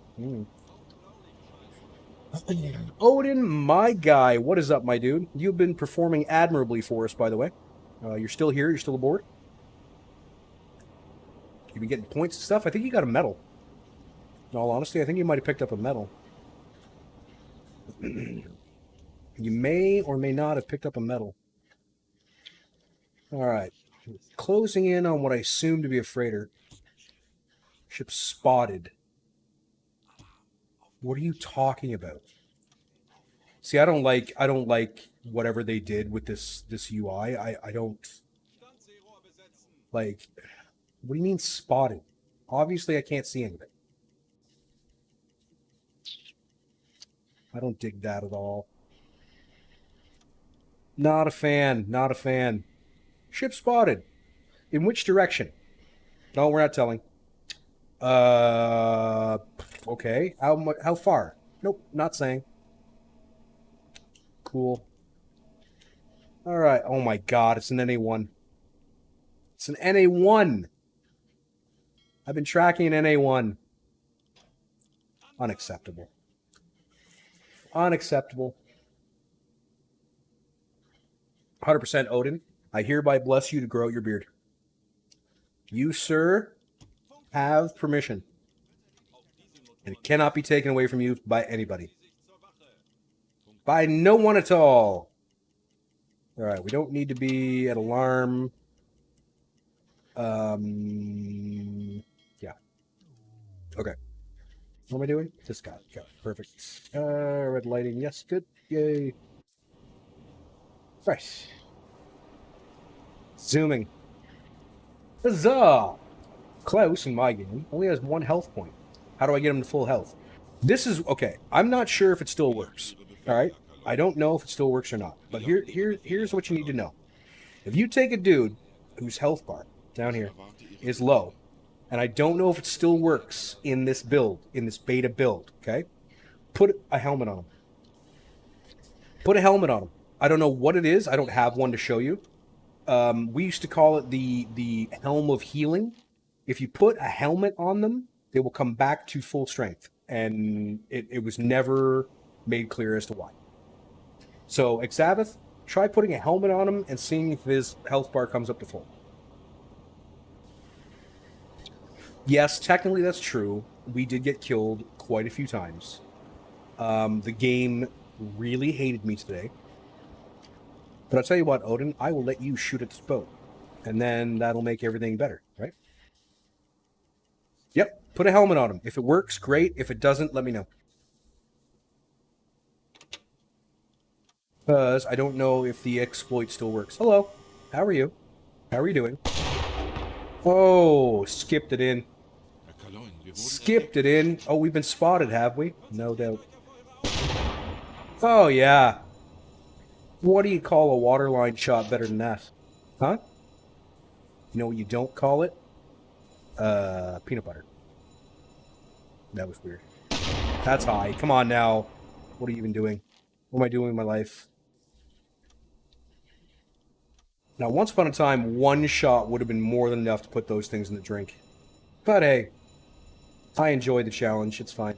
Odin, my guy, what is up, my dude? You've been performing admirably for us, by the way. You're still here? You're still aboard? You've been getting points and stuff? I think you got a medal. In all honesty, I think you might have picked up a medal. You may or may not have picked up a medal. Alright. Closing in on what I assume to be a freighter. Ship spotted. What are you talking about? See, I don't like whatever they did with this UI. I don't like. What do you mean spotted? Obviously, I can't see anything. I don't dig that at all. Not a fan. Not a fan. Ship spotted. In which direction? No, we're not telling. Okay. How far? Nope, not saying. Cool. All right. Oh my God, it's an NA1. It's an NA1. I've been tracking an NA1. Unacceptable. Unacceptable. 100% Odin. I hereby bless you to grow your beard. You, sir, have permission. And it cannot be taken away from you by anybody. By no one at all. All right, we don't need to be at alarm. Yeah. Okay. What am I doing? This guy. Okay, perfect. Red lighting. Yes, good. Yay. Right. Zooming. Huzzah! Klaus, in my game, only has 1 health point. How do I get him to full health? This is... Okay, I'm not sure if it still works. Alright? I don't know if it still works or not. But here's what you need to know. If you take a dude whose health bar, down here, is low, and I don't know if it still works in this build, in this beta build, okay? Put a helmet on him. Put a helmet on him. I don't know what it is. I don't have one to show you. We used to call it the helm of healing. If you put a helmet on them, they will come back to full strength. And it was never made clear as to why. So, Exavith, try putting a helmet on him and seeing if his health bar comes up to full. Yes, technically that's true. We did get killed quite a few times. The game really hated me today. But I'll tell you what, Odin, I will let you shoot at this boat. And then that'll make everything better, right? Yep, put a helmet on him. If it works, great. If it doesn't, let me know. Because I don't know if the exploit still works. Hello, how are you? How are you doing? Oh, skipped it in. Skipped it in. Oh, we've been spotted, have we? No doubt. Oh, yeah. What do you call a waterline shot better than that? Huh? You know what you don't call it? Peanut butter. That was weird. That's high. Come on now. What are you even doing? What am I doing with my life? Now, once upon a time, 1 shot would have been more than enough to put those things in the drink. But hey, I enjoy the challenge. It's fine.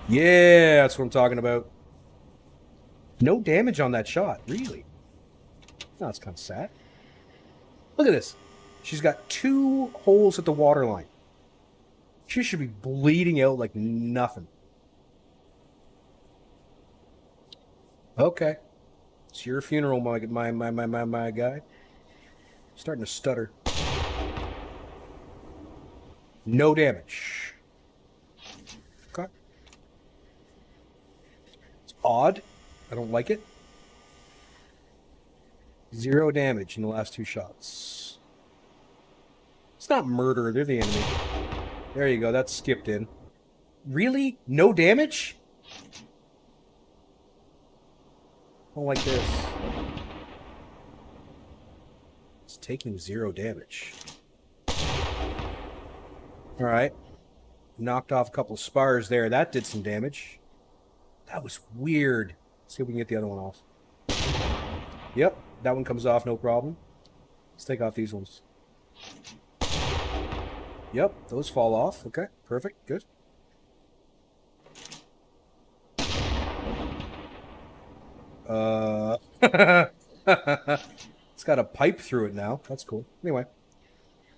Yeah, that's what I'm talking about. No damage on that shot, really. No, that's kind of sad. Look at this. She's got 2 holes at the waterline. She should be bleeding out like nothing. Okay. It's your funeral, my guy. Starting to stutter. No damage. Okay. It's odd. I don't like it. 0 damage in the last 2 shots. It's not murder, they're the enemy. There you go, that's skipped in. Really? No damage? I don't like this. It's taking 0 damage. Alright. Knocked off a couple of spars there. That did some damage. That was weird. Let's see if we can get the other one off. Yep, that one comes off, no problem. Let's take off these ones. Yep, those fall off. Okay, perfect, good. It's got a pipe through it now. That's cool. Anyway.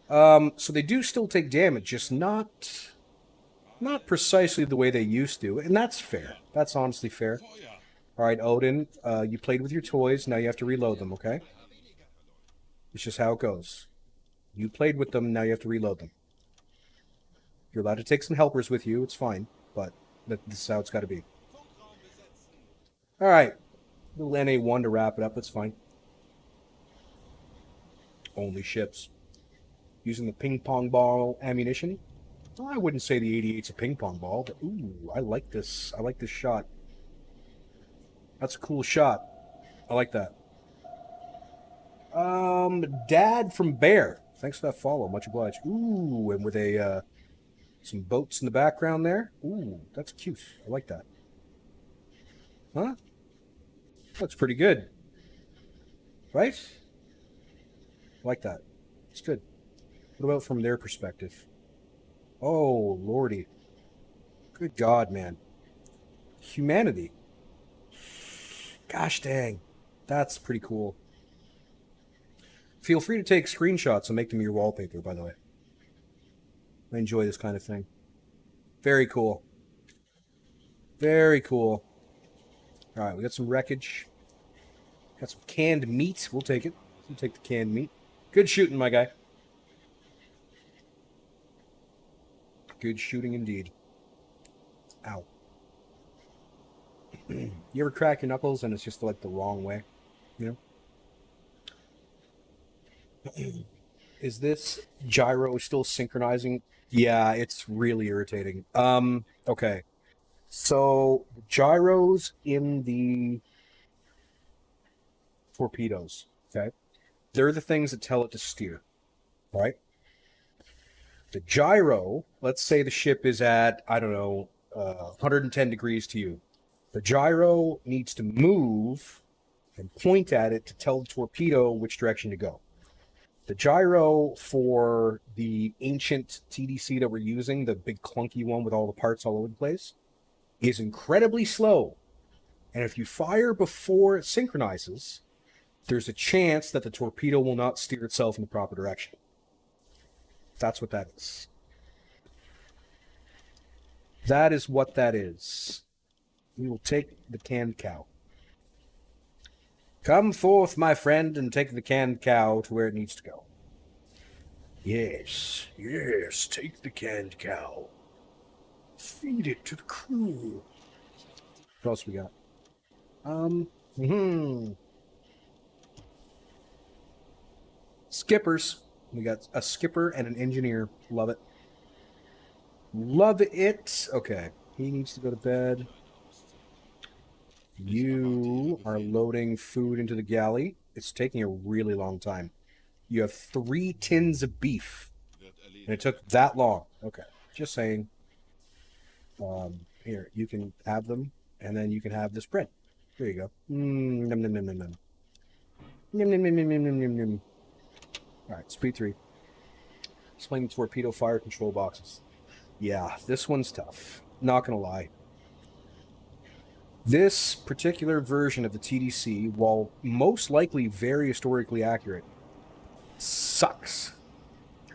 So they do still take damage, just not precisely the way they used to, and that's fair. That's honestly fair. All right, Odin, you played with your toys. Now you have to reload them, okay? It's just how it goes. You played with them, now you have to reload them. You're allowed to take some helpers with you, it's fine, but this is how it's got to be. All right, little NA1 to wrap it up, that's fine. Only ships. Using the ping pong ball ammunition. Well, I wouldn't say the 88's a ping pong ball, but ooh, I like this. I like this shot. That's a cool shot. I like that. Dad from Bear. Thanks for that follow. Much obliged. Ooh, and with some boats in the background there. Ooh, that's cute. I like that. Huh? Looks pretty good. Right? I like that. It's good. What about from their perspective? Oh, lordy. Good God, man. Humanity. Gosh dang. That's pretty cool. Feel free to take screenshots and make them your wallpaper, by the way. I enjoy this kind of thing. Very cool. Very cool. All right, we got some wreckage. Got some canned meat. We'll take it. We'll take the canned meat. Good shooting, my guy. Good shooting indeed. Ow. You ever crack your knuckles and it's just like the wrong way? You know? Is this gyro still synchronizing? Yeah, it's really irritating. Okay. So, gyros in the torpedoes, okay? They're the things that tell it to steer, right? The gyro, let's say the ship is at, I don't know, 110 degrees to you. The gyro needs to move and point at it to tell the torpedo which direction to go. The gyro for the ancient TDC that we're using, the big clunky one with all the parts all over the place, is incredibly slow. And if you fire before it synchronizes, there's a chance that the torpedo will not steer itself in the proper direction. That's what that is. That is what that is. We will take the canned cow. Come forth, my friend, and take the canned cow to where it needs to go. Yes, yes, take the canned cow. Feed it to the crew. What else we got? Skippers. We got a skipper and an engineer. Love it. Love it. Okay. He needs to go to bed. You are loading food into the galley. It's taking a really long time. You have 3 tins of beef. And it took that long. Okay. Just saying. Here, you can have them. And then you can have this bread. There you go. Nom, nom, nom, nom, nom. Nom, nom, nom, nom, nom, nom, nom. Alright, speed 3. Explain the torpedo fire control boxes. Yeah, this one's tough. Not gonna lie. This particular version of the TDC, while most likely very historically accurate, sucks.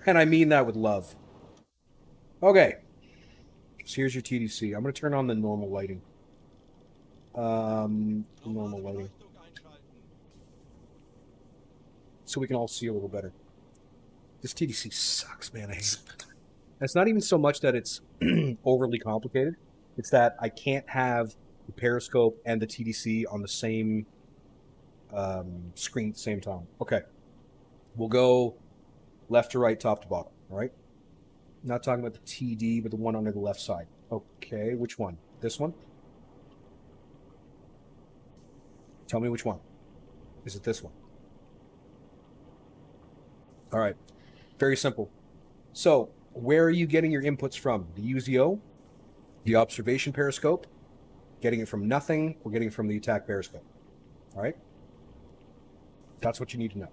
And I mean that with love. Okay. So here's your TDC. I'm gonna turn on the normal lighting. Normal lighting. So we can all see a little better. This TDC sucks, man. I hate it. And it's not even so much that it's overly complicated. It's that I can't have the periscope and the TDC on the same screen at the same time. Okay. We'll go left to right, top to bottom. All right. Not talking about the TD, but the one on the left side. Okay. Which one? This one? Tell me which one. Is it this one? All right. Very simple. So, where are you getting your inputs from? The UZO, the observation periscope, getting it from nothing, or getting it from the attack periscope. All right? That's what you need to know.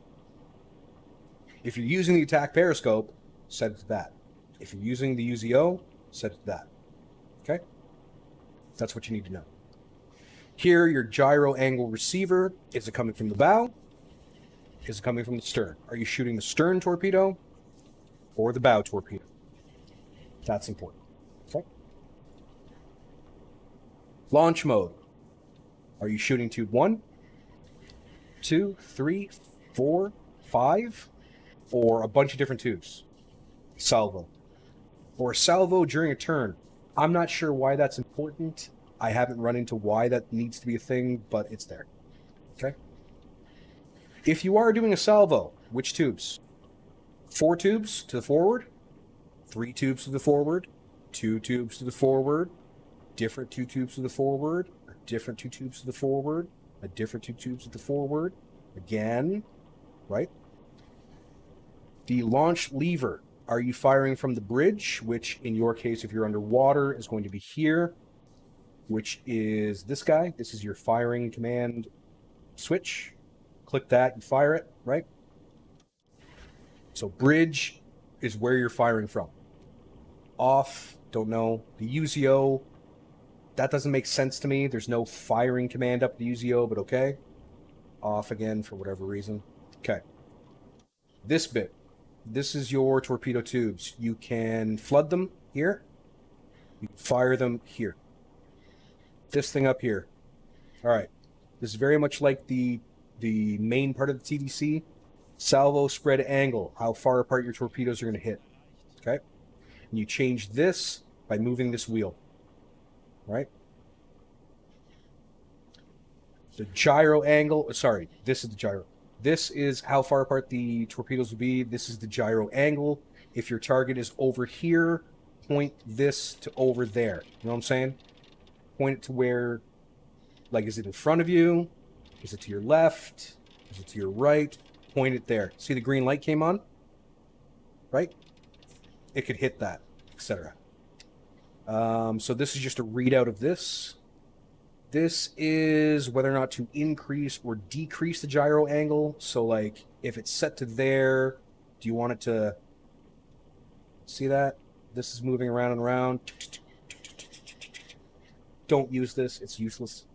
If you're using the attack periscope, set it to that. If you're using the UZO, set it to that. Okay? That's what you need to know. Here, your gyro angle receiver, is it coming from the bow? Is it coming from the stern? Are you shooting the stern torpedo or the bow torpedo? That's important. Okay. Launch mode. Are you shooting tube 1, 2, 3, 4, 5, or a bunch of different tubes? Salvo. Or a salvo during a turn. I'm not sure why that's important. I haven't run into why that needs to be a thing, but it's there. Okay? If you are doing a salvo, which tubes? 4 tubes to the forward, 3 tubes to the forward, 2 tubes to the forward, different 2 tubes to the forward, a different 2 tubes to the forward, a different 2 tubes to the forward, again, right? The launch lever. Are you firing from the bridge, which in your case, if you're underwater, is going to be here, which is this guy. This is your firing command switch. Click that, you fire it, right? So bridge is where you're firing from. Off, don't know. The UZO, that doesn't make sense to me. There's no firing command up the UZO, but okay. Off again for whatever reason. Okay. This bit. This is your torpedo tubes. You can flood them here. You can fire them here. This thing up here. All right. This is very much like the main part of the TDC. Salvo spread angle, how far apart your torpedoes are going to hit. Okay? And you change this by moving this wheel. Right? The gyro angle, sorry, this is the gyro. This is how far apart the torpedoes will be. This is the gyro angle. If your target is over here, point this to over there. You know what I'm saying? Point it to where, like, is it in front of you? Is it to your left? Is it to your right? Point it there. See the green light came on? Right? It could hit that, etc. So this is just a readout of this. This is whether or not to increase or decrease the gyro angle. So, like, if it's set to there, do you want it to... See that? This is moving around and around. Don't use this. It's useless.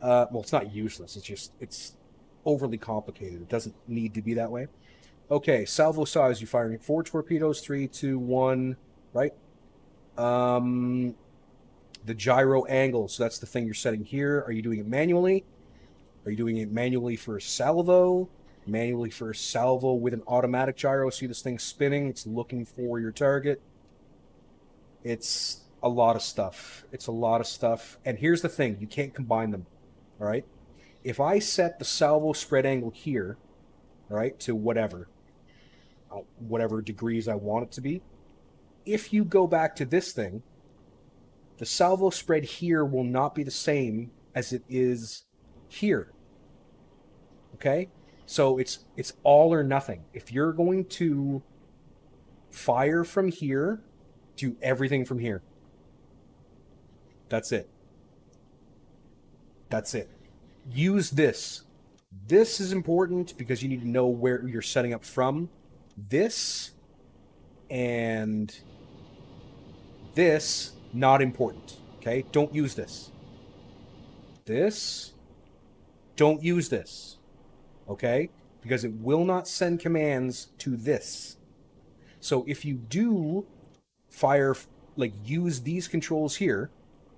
Well, it's not useless. It's just, it's overly complicated. It doesn't need to be that way. Okay, salvo size. You're firing 4 torpedoes, 3, 2, 1, right? The gyro angle. So that's the thing you're setting here. Are you doing it manually? Are you doing it manually for a salvo? Manually for a salvo with an automatic gyro. See this thing spinning? It's looking for your target. It's a lot of stuff. It's a lot of stuff. And here's the thing. You can't combine them. All right? If I set the salvo spread angle here, all right, to whatever degrees I want it to be, if you go back to this thing, the salvo spread here will not be the same as it is here. Okay? So it's all or nothing. If you're going to fire from here, do everything from here. That's it. That's it. Use this. This is important because you need to know where you're setting up from. This and this, not important. Okay? Don't use this. This, don't use this. Okay? Because it will not send commands to this. So if you do fire, like, use these controls here,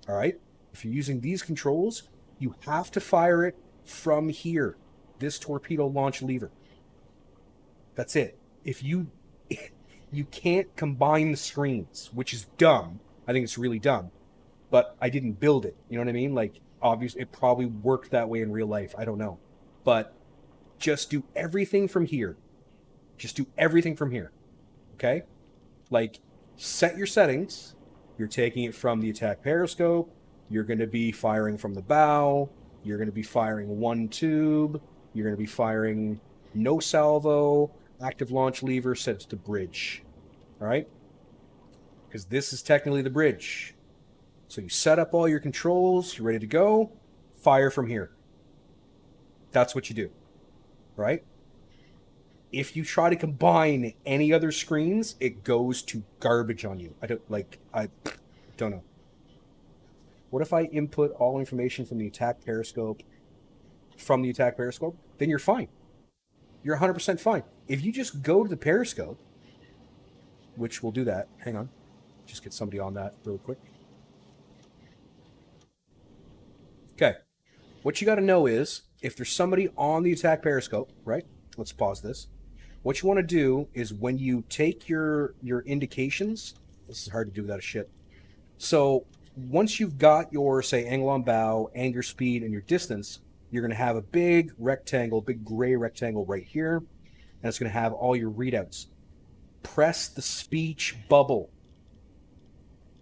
all right? If you're using these controls, you have to fire it from here, this torpedo launch lever. That's it. If you can't combine the screens, which is dumb. I think it's really dumb. but I didn't build it. You know what I mean? Like, obviously, it probably worked that way in real life. I don't know. But just do everything from here. Just do everything from here. Okay? Like, set your settings. You're taking it from the attack periscope. You're going to be firing from the bow. You're going to be firing one tube. You're going to be firing no salvo. Active launch lever sets to bridge. All right? Because this is technically the bridge. So you set up all your controls. You're ready to go. Fire from here. That's what you do. Right? If you try to combine any other screens, it goes to garbage on you. I don't know. What if I input all information from the attack periscope? Then you're fine. You're 100% fine. If you just go to the periscope, which we'll do that. Hang on. Just get somebody on that real quick. Okay. What you got to know is, if there's somebody on the attack periscope, right? Let's pause this. What you want to do is when you take your indications, this is hard to do without a shit. So once you've got your, say, angle on bow and your speed and your distance, you're going to have a big rectangle, big gray rectangle right here, and it's going to have all your readouts. Press the speech bubble.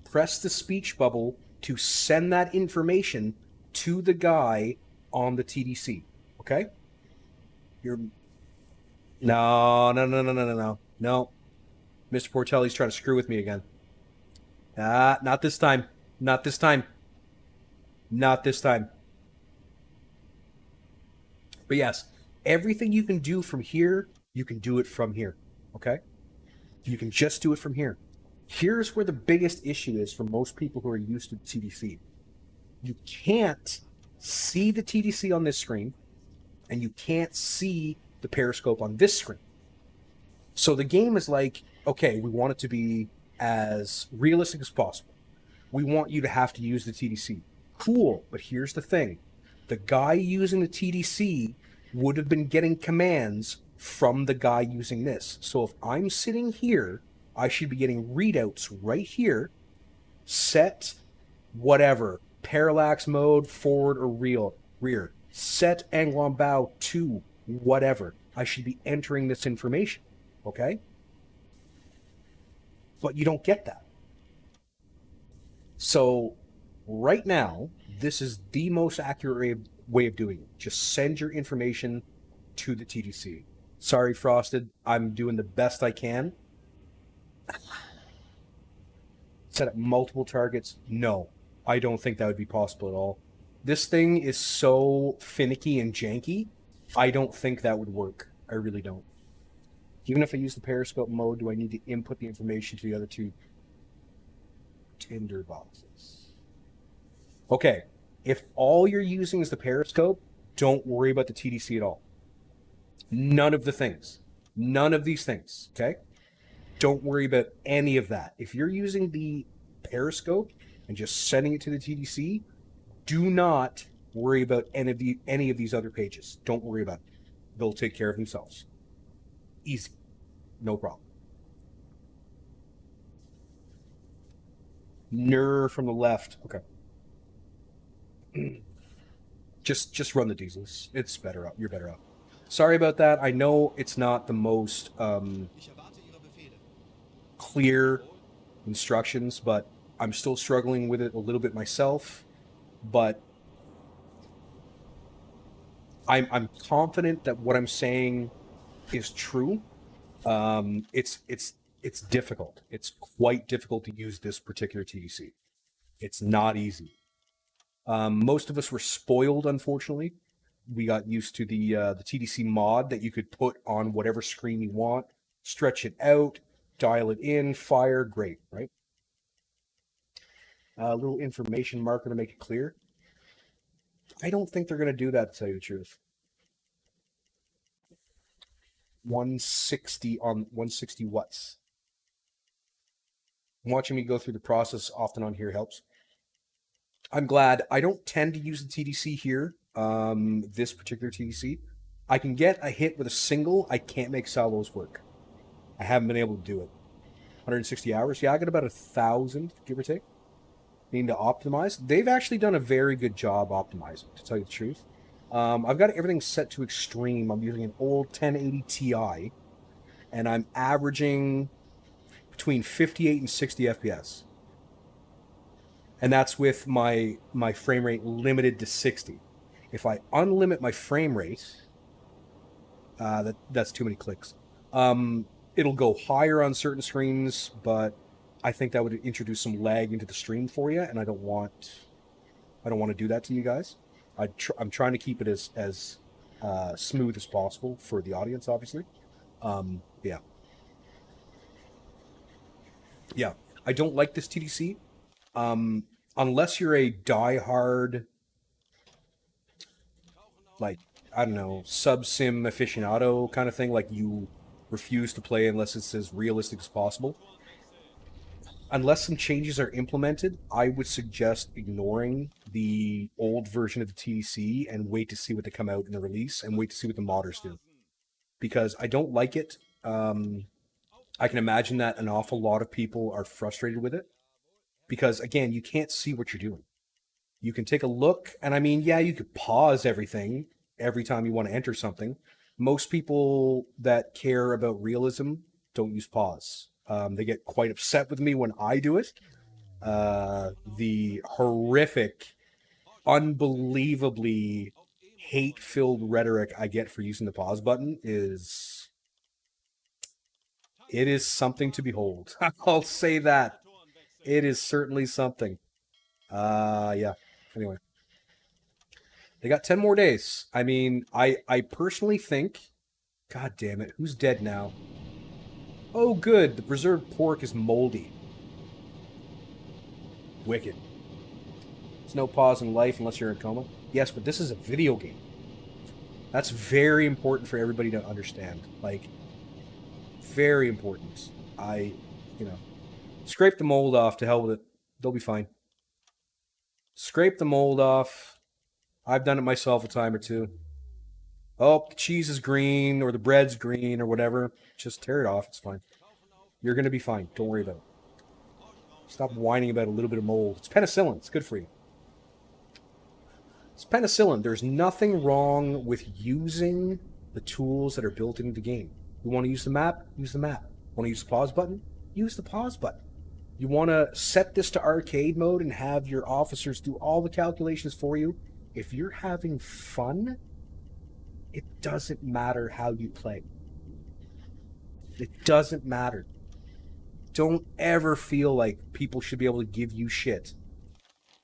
Press the speech bubble to send that information to the guy on the TDC. Okay? No. No. Mr. Portelli's trying to screw with me again. Not this time. Not this time. Not this time. But yes, everything you can do from here, you can do it from here. Okay? You can just do it from here. Here's where the biggest issue is for most people who are used to the TDC. You can't see the TDC on this screen, and you can't see the periscope on this screen. So the game is like, okay, we want it to be as realistic as possible. We want you to have to use the TDC. Cool, but here's the thing. The guy using the TDC would have been getting commands from the guy using this. So if I'm sitting here, I should be getting readouts right here. Set whatever, parallax mode, forward or rear. Set angle on bow to whatever. I should be entering this information. Okay? But you don't get that. So right now, this is the most accurate way of doing it. Just send your information to the TDC. Sorry, Frosted. I'm doing the best I can. Set up multiple targets. No, I don't think that would be possible at all. This thing is so finicky and janky. I don't think that would work. I really don't. Even if I use the periscope mode, do I need to input the information to the other two tinder boxes? Okay, if all you're using is the periscope, don't worry about the TDC at all. None of the things. None of these things, okay? Don't worry about any of that. If you're using the periscope and just sending it to the TDC, do not worry about any of these other pages. Don't worry about it. They'll take care of themselves. Easy. No problem. Ner from the left. Okay. Just run the diesels. It's better up. You're better up. Sorry about that. I know it's not the most clear instructions, but I'm still struggling with it a little bit myself. But I'm confident that what I'm saying is true. It's difficult. It's quite difficult to use this particular TDC. It's not easy. Most of us were spoiled, unfortunately. We got used to the TDC mod that you could put on whatever screen you want, stretch it out, dial it in, fire, great, right? A little information marker to make it clear. I don't think they're going to do that, to tell you the truth. 160 watts. Watching me go through the process often on here helps. I'm glad. I don't tend to use the TDC here, this particular TDC. I can get a hit with a single. I can't make salvos work. I haven't been able to do it. 160 hours? Yeah, I got about 1,000, give or take. needing to optimize. They've actually done a very good job optimizing, to tell you the truth. I've got everything set to extreme. I'm using an old 1080 Ti, and I'm averaging between 58 and 60 FPS. And that's with my frame rate limited to 60. If I unlimit my frame rate, that's too many clicks. It'll go higher on certain screens, but I think that would introduce some lag into the stream for you, and I don't want to do that to you guys. I'm trying to keep it as smooth as possible for the audience, obviously. Yeah. Yeah, I don't like this TDC. Unless you're a diehard, like, I don't know, sub-sim aficionado kind of thing, like you refuse to play unless it's as realistic as possible. Unless some changes are implemented, I would suggest ignoring the old version of the TDC and wait to see what they come out in the release and wait to see what the modders do. Because I don't like it. I can imagine that an awful lot of people are frustrated with it. Because, again, you can't see what you're doing. You can take a look, and I mean, yeah, you could pause everything every time you want to enter something. Most people that care about realism don't use pause. They get quite upset with me when I do it. The horrific, unbelievably hate-filled rhetoric I get for using the pause button is... It is something to behold. I'll say that. It is certainly something. Yeah. Anyway. They got 10 more days. I mean, I personally think... God damn it. Who's dead now? Oh, good. The preserved pork is moldy. Wicked. There's no pause in life unless you're in a coma. Yes, but this is a video game. That's very important for everybody to understand. Like, very important. Scrape the mold off, to hell with it. They'll be fine. Scrape the mold off. I've done it myself a time or two. Oh, the cheese is green, or the bread's green, or whatever. Just tear it off. It's fine. You're going to be fine. Don't worry about it. Stop whining about a little bit of mold. It's penicillin. It's good for you. It's penicillin. There's nothing wrong with using the tools that are built into the game. You want to use the map? Use the map. Want to use the pause button? Use the pause button. You want to set this to arcade mode and have your officers do all the calculations for you? If you're having fun, it doesn't matter how you play. It doesn't matter. Don't ever feel like people should be able to give you shit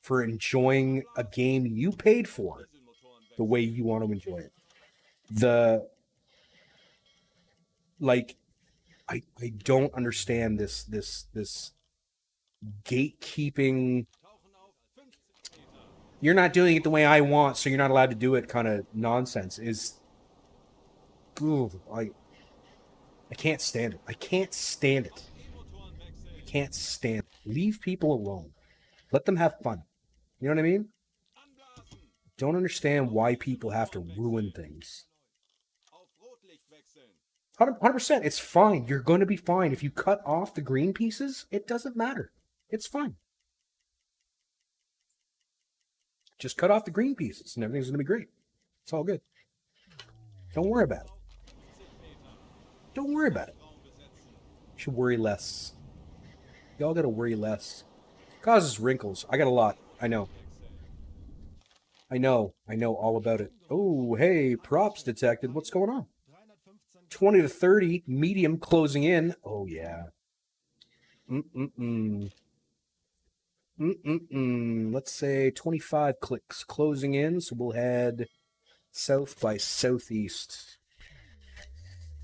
for enjoying a game you paid for the way you want to enjoy it. I don't understand this gatekeeping, you're not doing it the way I want, so you're not allowed to do it kind of nonsense. I can't stand it. I can't stand it. I can't stand it. Leave people alone. Let them have fun. You know what I mean? Don't understand why people have to ruin things. 100%. It's fine. You're going to be fine. If you cut off the green pieces, it doesn't matter. It's fine. Just cut off the green pieces and everything's going to be great. It's all good. Don't worry about it. Don't worry about it. You should worry less. Y'all got to worry less. Causes wrinkles. I got a lot. I know. I know all about it. Oh, hey, props detected. What's going on? 20 to 30, medium closing in. Oh, yeah. Let's say 25 clicks closing in, so we'll head south by southeast.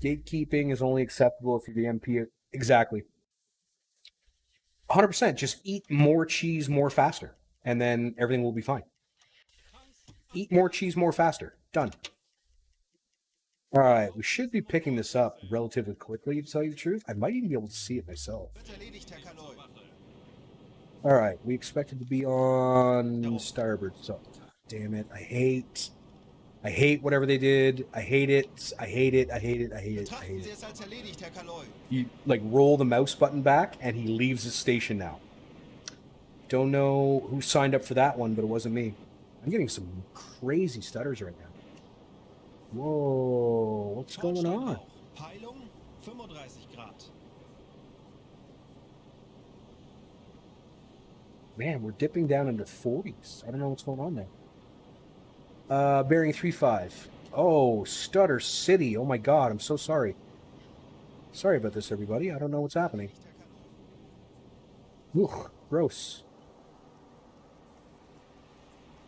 Gatekeeping is only acceptable if you're the MP. Exactly. 100%. Just eat more cheese more faster, and then everything will be fine. Eat more cheese more faster. Done. All right, we should be picking this up relatively quickly, to tell you the truth. I might even be able to see it myself. All right, we expected to be on starboard. So, damn it, I hate whatever they did. I hate it. You like roll the mouse button back, and he leaves his station now. Don't know who signed up for that one, but it wasn't me. I'm getting some crazy stutters right now. Whoa, what's going on? Peilung 35 Grad. Man, we're dipping down into 40s. I don't know what's going on there. Bearing 3-5. Oh, Stutter City. Oh my god, I'm so sorry. Sorry about this, everybody. I don't know what's happening. Ooh, gross.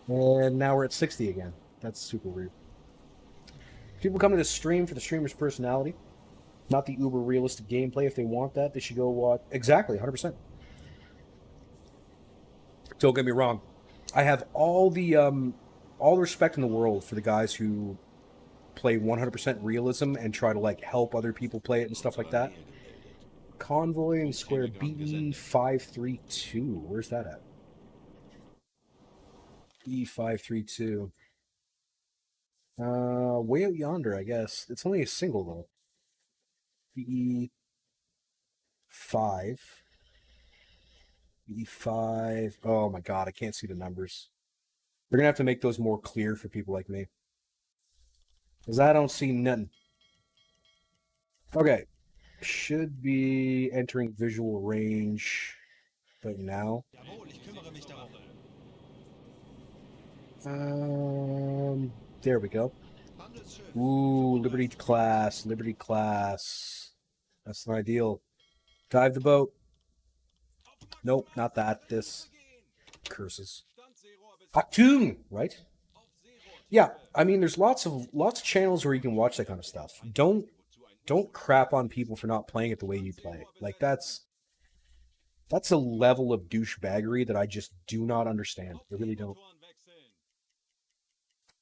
And now we're at 60 again. That's super weird. People come to this stream for the streamer's personality, not the uber realistic gameplay. If they want that, they should go watch. Exactly, 100%. Don't get me wrong. I have all the respect in the world for the guys who play 100% realism and try to like help other people play it and stuff like that. Convoy and Square BE532. Where's that at? E532. Way out yonder, I guess. It's only a single though. BE5. BE5. Oh my god, I can't see the numbers. They're gonna have to make those more clear for people like me. Because I don't see nothing. Okay. Should be entering visual range right now. There we go. Ooh, Liberty class, Liberty class. That's not ideal. Dive the boat. Nope, not that. This. Curses. Achtung, right? Yeah, I mean, there's lots of channels where you can watch that kind of stuff. Don't crap on people for not playing it the way you play. Like that's a level of douchebaggery that I just do not understand. I really don't.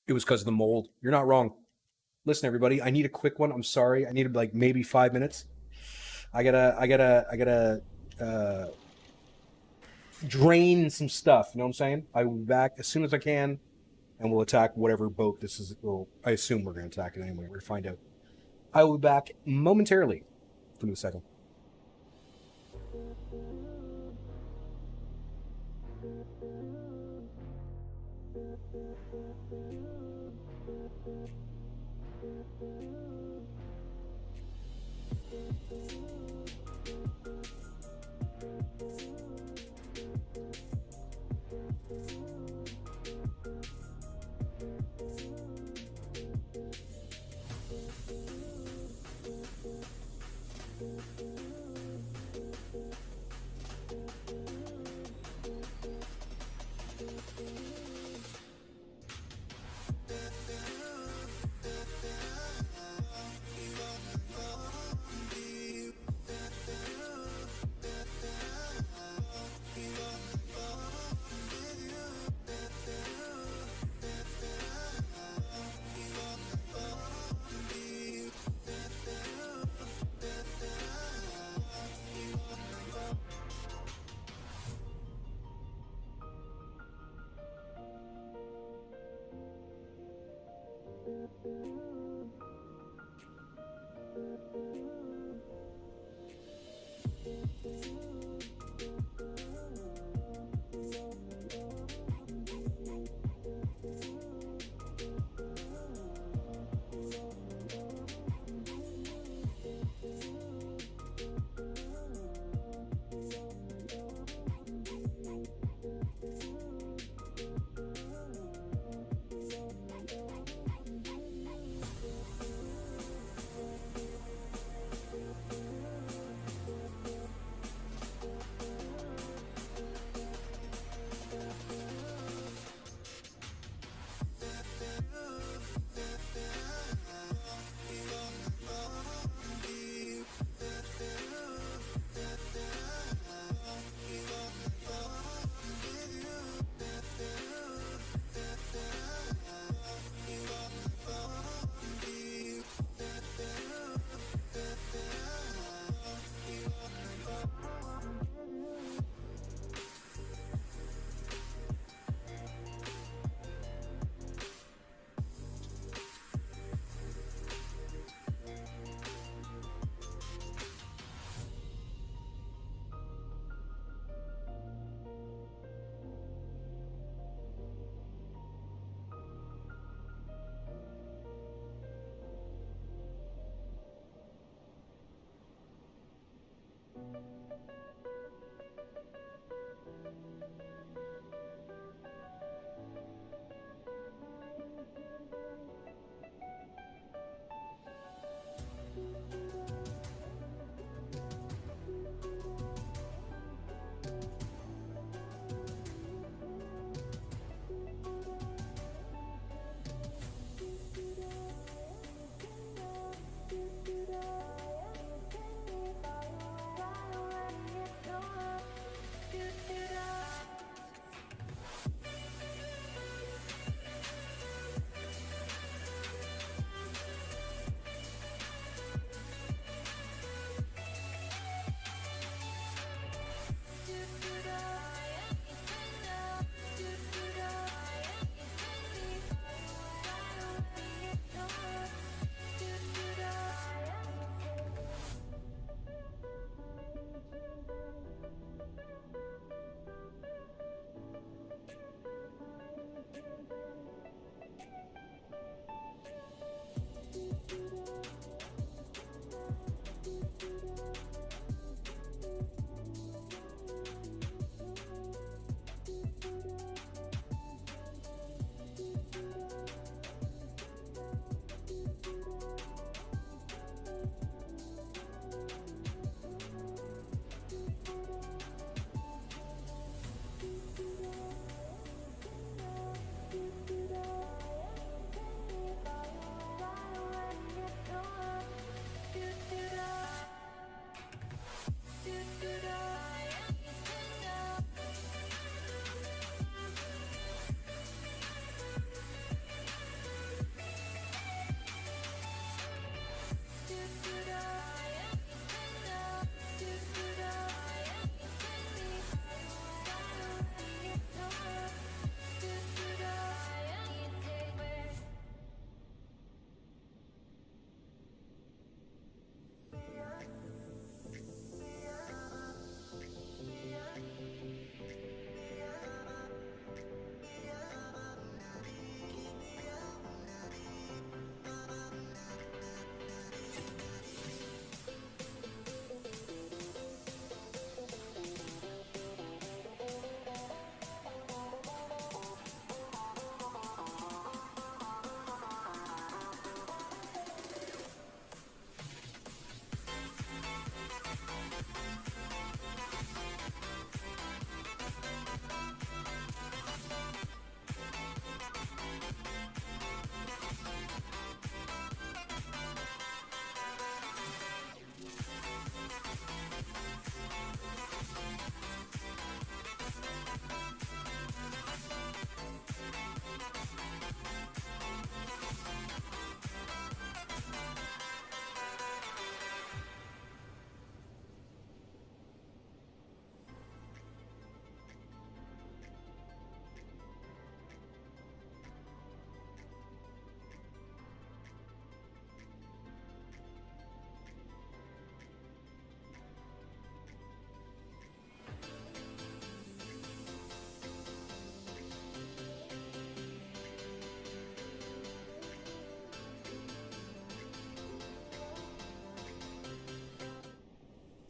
It was because of the mold. You're not wrong. Listen, everybody, I need a quick one. I'm sorry. I need like maybe 5 minutes. I gotta drain some stuff. You know what I'm saying? I will be back as soon as I can, and we'll attack whatever boat this is. Well, I assume we're going to attack it anyway. We're going to find out. I will be back momentarily. Give me a second.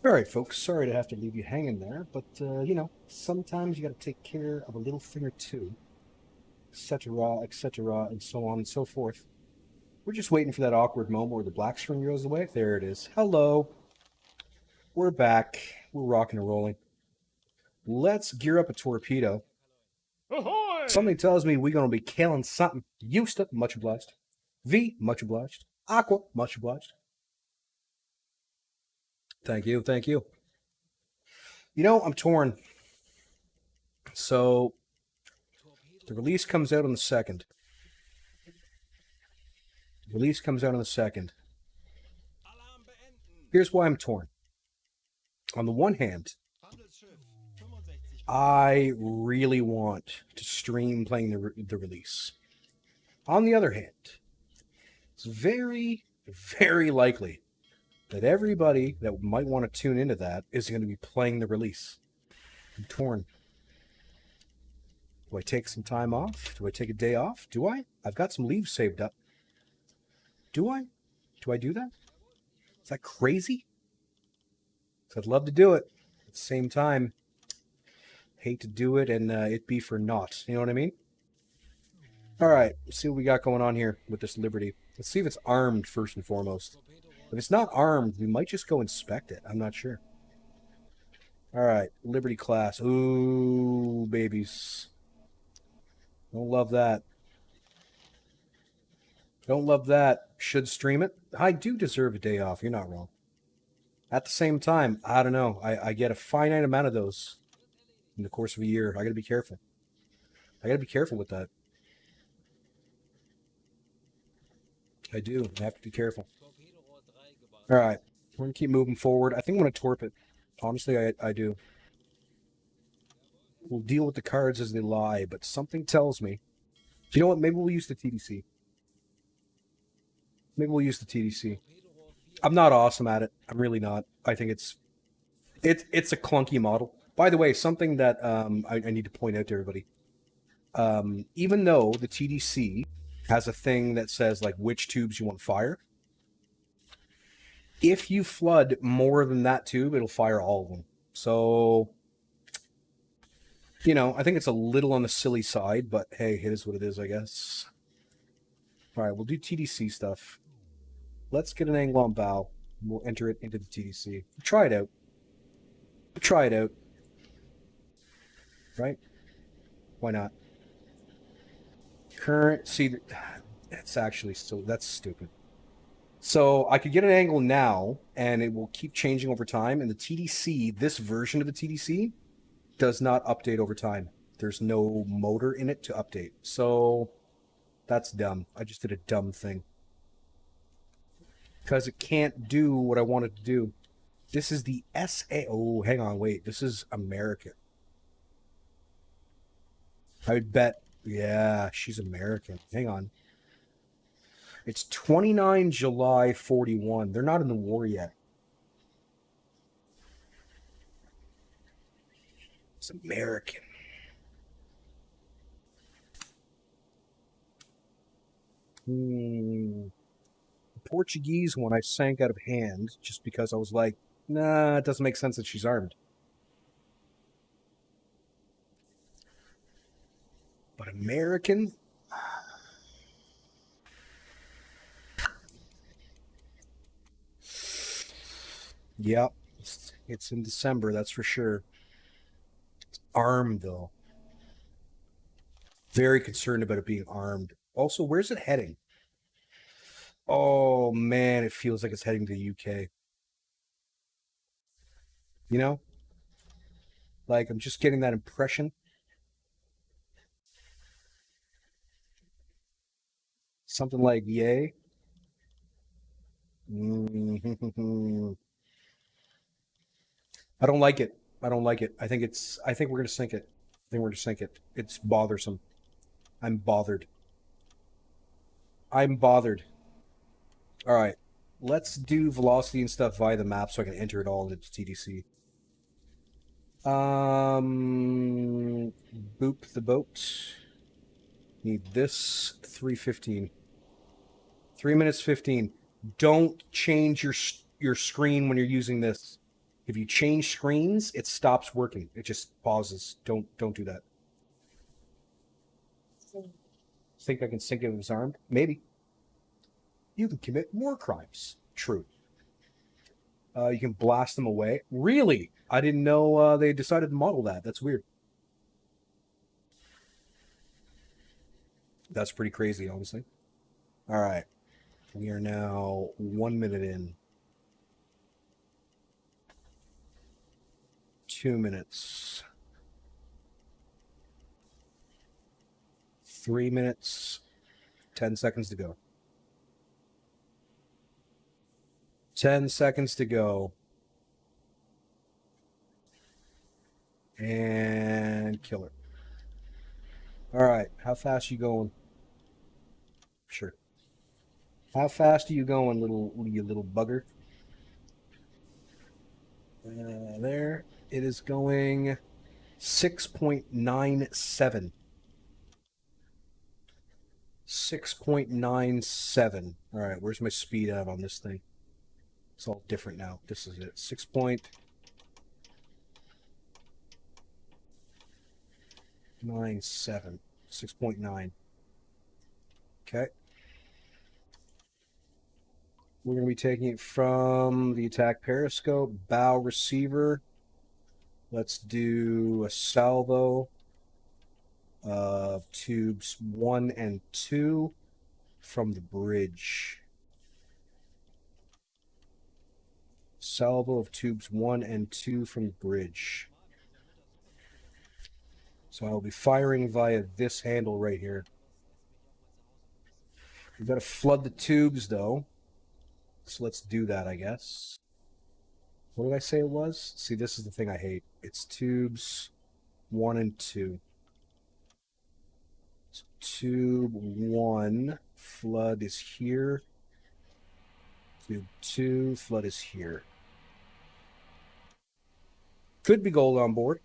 All right, folks. Sorry to have to leave you hanging there, but you know, sometimes you got to take care of a little thing or two, etc., and so on and so forth. We're just waiting for that awkward moment where the black screen goes away. There it is. Hello. We're back. We're rocking and rolling. Let's gear up a torpedo. Ahoy! Something tells me we're going to be killing something. Eusta, much obliged. V, much obliged. Aqua, much obliged. Thank you, thank you. You know, I'm torn. So, the release comes out on the 2nd. The release comes out on the 2nd. Alarm beenden. Here's why I'm torn. On the one hand, Handelsschiff 65 I really want to stream playing the release. On the other hand, it's very, very likely that everybody that might want to tune into that is going to be playing the release. I'm torn. Do I take some time off? Do I take a day off? Do I? I've got some leave saved up. Do I? Do I do that? Is that crazy? So I'd love to do it. At the same time, hate to do it and it be for naught. You know what I mean? All right, let's see what we got going on here with this Liberty. Let's see if it's armed first and foremost. If it's not armed, we might just go inspect it. I'm not sure. All right, Liberty class. Ooh, babies. Don't love that. Don't love that. Should stream it. I do deserve a day off. You're not wrong. At the same time, I don't know. I get a finite amount of those in the course of a year. I got to be careful. I got to be careful with that. I do. I have to be careful. All right. We're going to keep moving forward. I think I'm going to torp it. Honestly, I do. We'll deal with the cards as they lie, but something tells me. You know what? Maybe we'll use the TDC. Maybe we'll use the TDC. I'm not awesome at it. I'm really not. I think it's a clunky model. By the way, something that I need to point out to everybody. Even though the TDC has a thing that says like which tubes you want to fire, if you flood more than that tube, it'll fire all of them. So, you know, I think it's a little on the silly side, but hey, it is what it is, I guess. All right, we'll do TDC stuff. Let's get an angle on bow. We'll enter it into the TDC. Try it out. Try it out. Right? Why not? Current, see, that's actually still, that's stupid. So I could get an angle now, and it will keep changing over time. And the TDC, this version of the TDC, does not update over time. There's no motor in it to update. So that's dumb. I just did a dumb thing. Because it can't do what I wanted to do. This is the SA. Oh, hang on, wait. This is American. I would bet. Yeah, she's American. Hang on. It's 29 July 41. They're not in the war yet. It's American. The Portuguese one I sank out of hand just because I was like, nah, it doesn't make sense that she's armed. But American? Yep. It's in December, that's for sure. It's armed, though. Very concerned about it being armed. Also, where's it heading? Oh, man, it feels like it's heading to the UK. You know? Like, I'm just getting that impression. Something like, yay. I don't like it. I don't like it. I think we're going to sink it. I think we're going to sink it. It's bothersome. I'm bothered. I'm bothered. All right. Let's do velocity and stuff via the map so I can enter it all into TDC. Boop the boat. Need this 3:15. 3 minutes 15. Don't change your screen when you're using this. If you change screens, it stops working. It just pauses. Don't do that. Think I can sink it if it's armed? Maybe. You can commit more crimes. True. You can blast them away. Really? I didn't know they decided to model that. That's weird. That's pretty crazy, honestly. All right. We are now 1 minute in. 2 minutes. 3 minutes. 10 seconds to go. 10 seconds to go. And kill her. All right. How fast are you going? Sure. How fast are you going, you little bugger? There. It is going 6.97. 6.97. All right. Where's my speed at on this thing? It's all different now. This is it. 6 point. 97. 6.9. Okay. We're going to be taking it from the attack periscope, bow receiver. Let's do a salvo of tubes 1 and 2 from the bridge. Salvo of tubes 1 and 2 from the bridge. So I'll be firing via this handle right here. We've got to flood the tubes, though. So let's do that, I guess. What did I say it was? See, this is the thing I hate. It's tubes 1 and 2. So tube 1, flood is here. Tube 2, flood is here. Could be gold on board.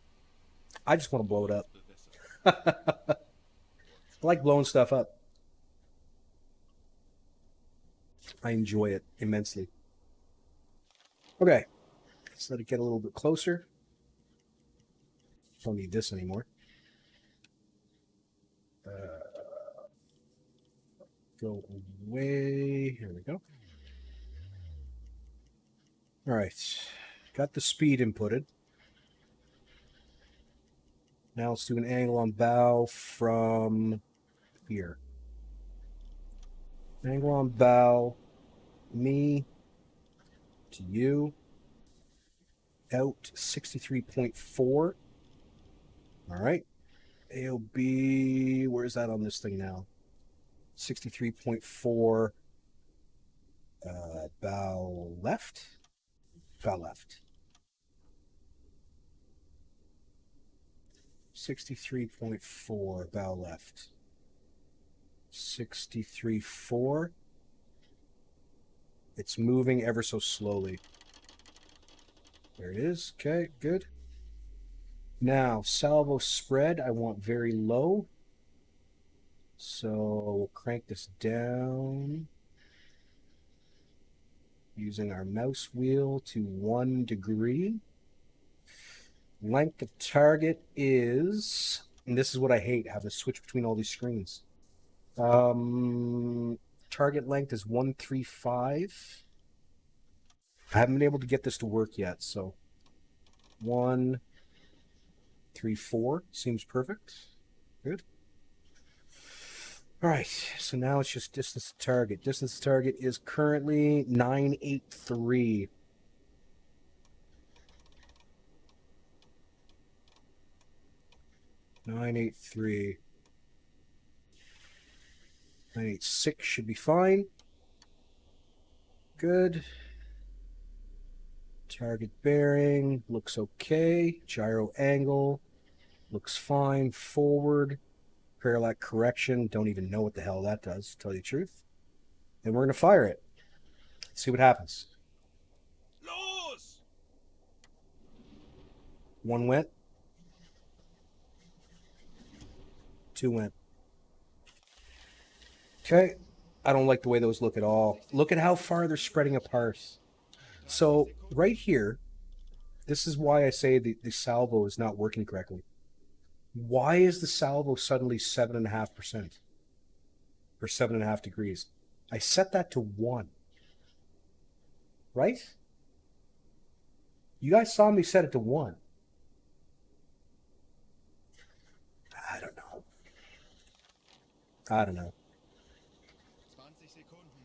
I just want to blow it up. I like blowing stuff up. I enjoy it immensely. Okay. Let's let it get a little bit closer. Don't need this anymore. Go away. Here we go. All right. Got the speed inputted. Now let's do an angle on bow from here. Angle on bow, me to you. Out 63.4. All right. AOB, where's that on this thing now? 63.4. Bow left. Bow left. 63.4, bow left. 63.4. It's moving ever so slowly. There it is. Okay, good. Now, salvo spread, I want very low. So we'll crank this down using our mouse wheel to 1 degree. Length of target is, and this is what I hate, having to switch between all these screens. Target length is 135. I haven't been able to get this to work yet, so 134 seems perfect. Good. All right, so now it's just distance to target. Distance to target is currently 983. Nine 986 should be fine. Good. Target bearing looks okay. Gyro angle looks fine. Forward. Parallax correction. Don't even know what the hell that does, to tell you the truth. And we're going to fire it. Let's see what happens. Los! 1 went. 2 went. Okay. I don't like the way those look at all. Look at how far they're spreading apart. So right here, this is why I say the salvo is not working correctly. Why is the salvo suddenly 7.5% or 7.5 degrees? I set that to 1. Right? You guys saw me set it to 1. I don't know.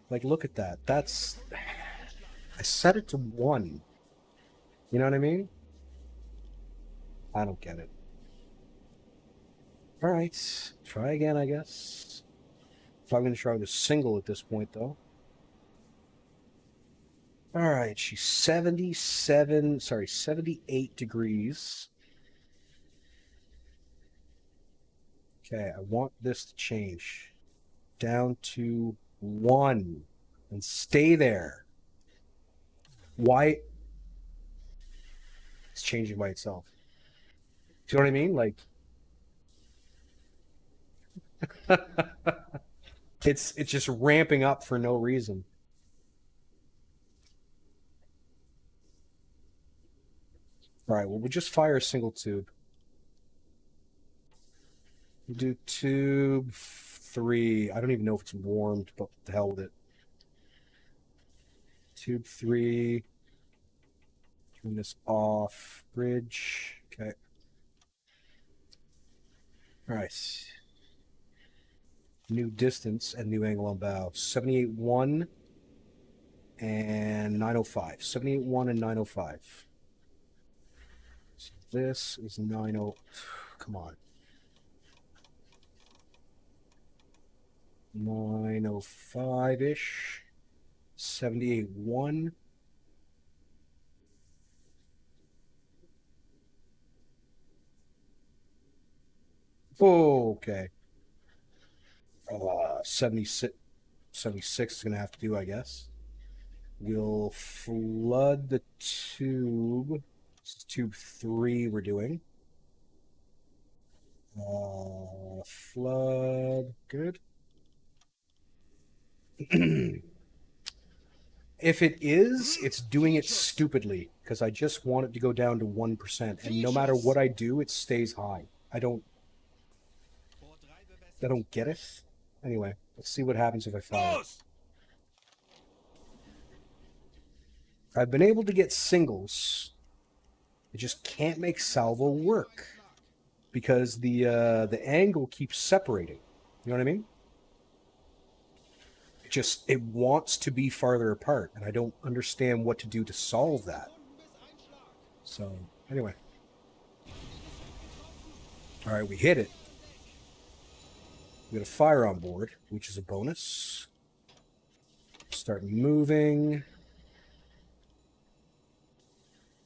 Like, look at that. That's... I set it to 1. You know what I mean? I don't get it. All right. Try again, I guess. If I'm going to try with a single at this point, though. All right. She's 78 degrees. Okay. I want this to change. Down to 1. And stay there. Why? It's changing by itself. Do you know what I mean? Like, it's just ramping up for no reason. All right, well, we'll just fire a single tube. Do tube 3. I don't even know if it's warmed, but the hell with it. Tube 3. Turn this off. Bridge. Okay. All right. New distance and new angle on bow. 78.1 and 905. 78.1 and 905. So this is 90. Come on. 905-ish. 78.1. Oh, okay. 76 is going to have to do, I guess. We'll flood the tube. This is tube 3 we're doing. Flood. Good. If it is, it's doing it stupidly because I just want it to go down to 1%, and no matter what I do, it stays high. I don't get it. Anyway, let's see what happens if I fire. Los! I've been able to get singles. I just can't make salvo work because the angle keeps separating. You know what I mean? It wants to be farther apart, and I don't understand what to do to solve that. So, anyway. All right, we hit it. We got a fire on board, which is a bonus. Start moving.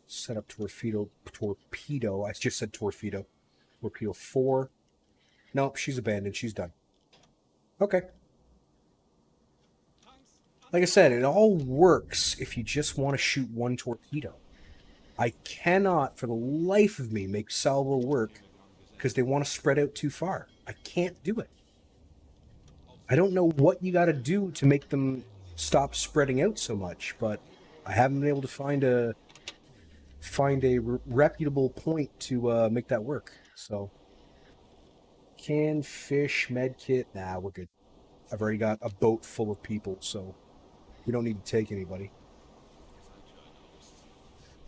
Set up torpedo. I just said torpedo. Torpedo 4. Nope, she's abandoned. She's done. Okay. Like I said, it all works if you just want to shoot one torpedo. I cannot, for the life of me, make salvo work because they want to spread out too far. I can't do it. I don't know what you got to do to make them stop spreading out so much, but I haven't been able to find a reputable point to make that work. So, canned fish, medkit, nah, we're good. I've already got a boat full of people, so we don't need to take anybody.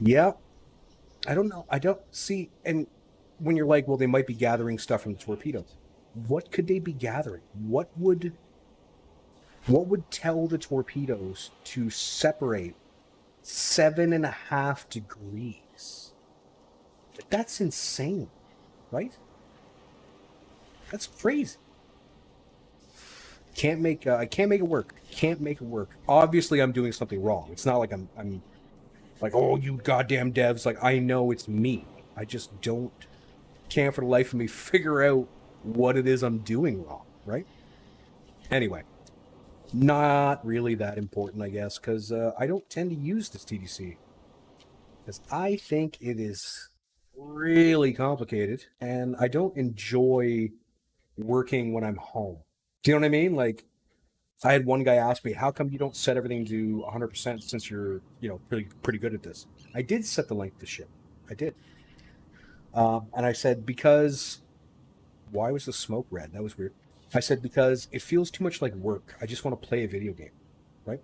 Yeah, I don't know. I don't see, and when you're like, well, they might be gathering stuff from the torpedoes. What could they be gathering? What would tell the torpedoes to separate 7.5 degrees? That's insane, right? That's crazy. I can't make it work. Can't make it work. Obviously, I'm doing something wrong. It's not like I'm like, oh, you goddamn devs. Like, I know it's me. I just can't for the life of me figure out what it is I'm doing wrong, right? Anyway, not really that important, I guess, because I don't tend to use this TDC. Because I think it is really complicated, and I don't enjoy working when I'm home. Do you know what I mean? Like, I had one guy ask me, how come you don't set everything to 100% since you're, pretty good at this? I did set the length of the ship. I did. And I said, because... Why was the smoke red? That was weird. I said, because it feels too much like work. I just want to play a video game, right?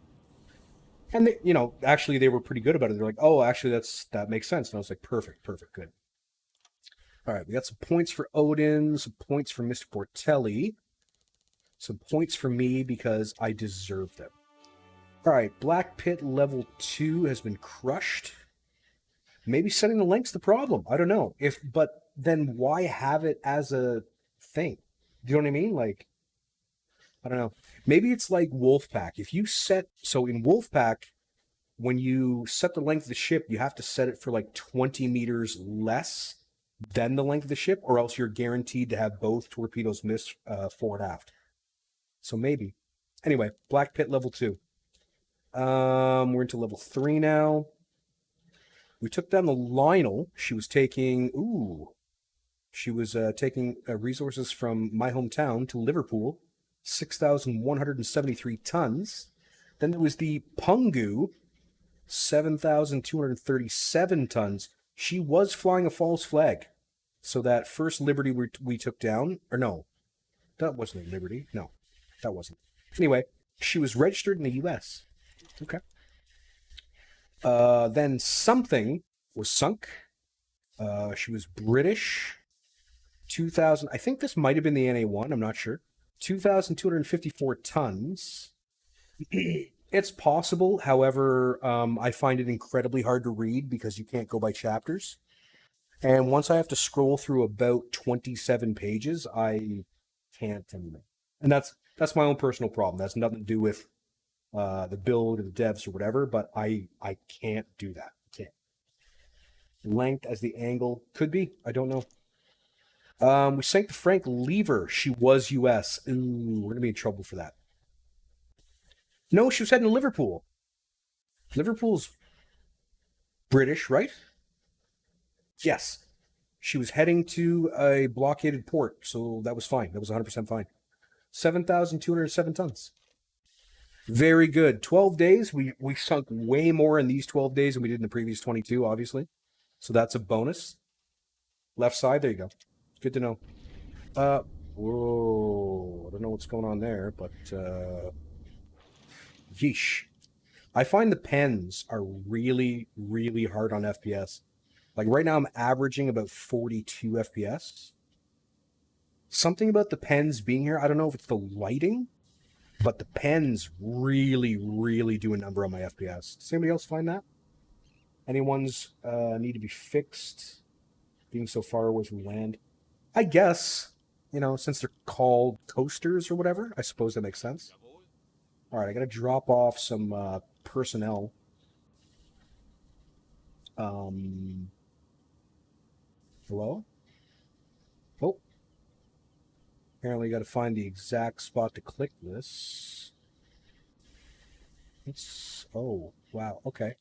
And, actually, they were pretty good about it. They're like, oh, actually, that makes sense. And I was like, perfect, good. All right, we got some points for Odin, some points for Mr. Portelli, some points for me because I deserve them. All right, Black Pit level 2 has been crushed. Maybe setting the length's the problem. I don't know. But then why have it as a thing? Do you know what I mean? Like, I don't know. Maybe it's like Wolfpack. So in Wolfpack, when you set the length of the ship, you have to set it for like 20 meters less than the length of the ship, or else you're guaranteed to have both torpedoes miss fore and aft. So maybe. Anyway, Black Pit level 2. We're into level 3 now. We took down the Lionel. She was taking resources from my hometown to Liverpool, 6,173 tons. Then there was the Pungu, 7,237 tons. She was flying a false flag. So that first Liberty we took down, or no, that wasn't a Liberty. No, that wasn't. Anyway, she was registered in the U.S. Okay. Then something was sunk. She was British. 2,000. I think this might have been the NA1. I'm not sure. 2,254 tons. It's possible. However, I find it incredibly hard to read because you can't go by chapters. And once I have to scroll through about 27 pages, I can't anymore. And that's my own personal problem. That's nothing to do with the build or the devs or whatever, but I can't do that. I can't. Length as the angle could be. I don't know. We sank the Frank Lever. She was US. Ooh, we're gonna be in trouble for that. No, she was heading to Liverpool. Liverpool's British, right? Yes. She was heading to a blockaded port, so that was fine. That was 100% fine. 7,207 tons. Very good. 12 days. We sunk way more in these 12 days than we did in the previous 22, obviously. So that's a bonus. Left side, there you go. Good to know. Whoa. I don't know what's going on there, but yeesh. I find the pens are really, really hard on FPS. Like right now I'm averaging about 42 FPS. Something about the pens being here, I don't know if it's the lighting, but the pens really, really do a number on my FPS. Does anybody else find that? Anyone's need to be fixed being so far away from land? I guess, since they're called coasters or whatever, I suppose that makes sense. All right, I got to drop off some personnel. Hello? Oh. Apparently you got to find the exact spot to click this. Oh, wow, okay.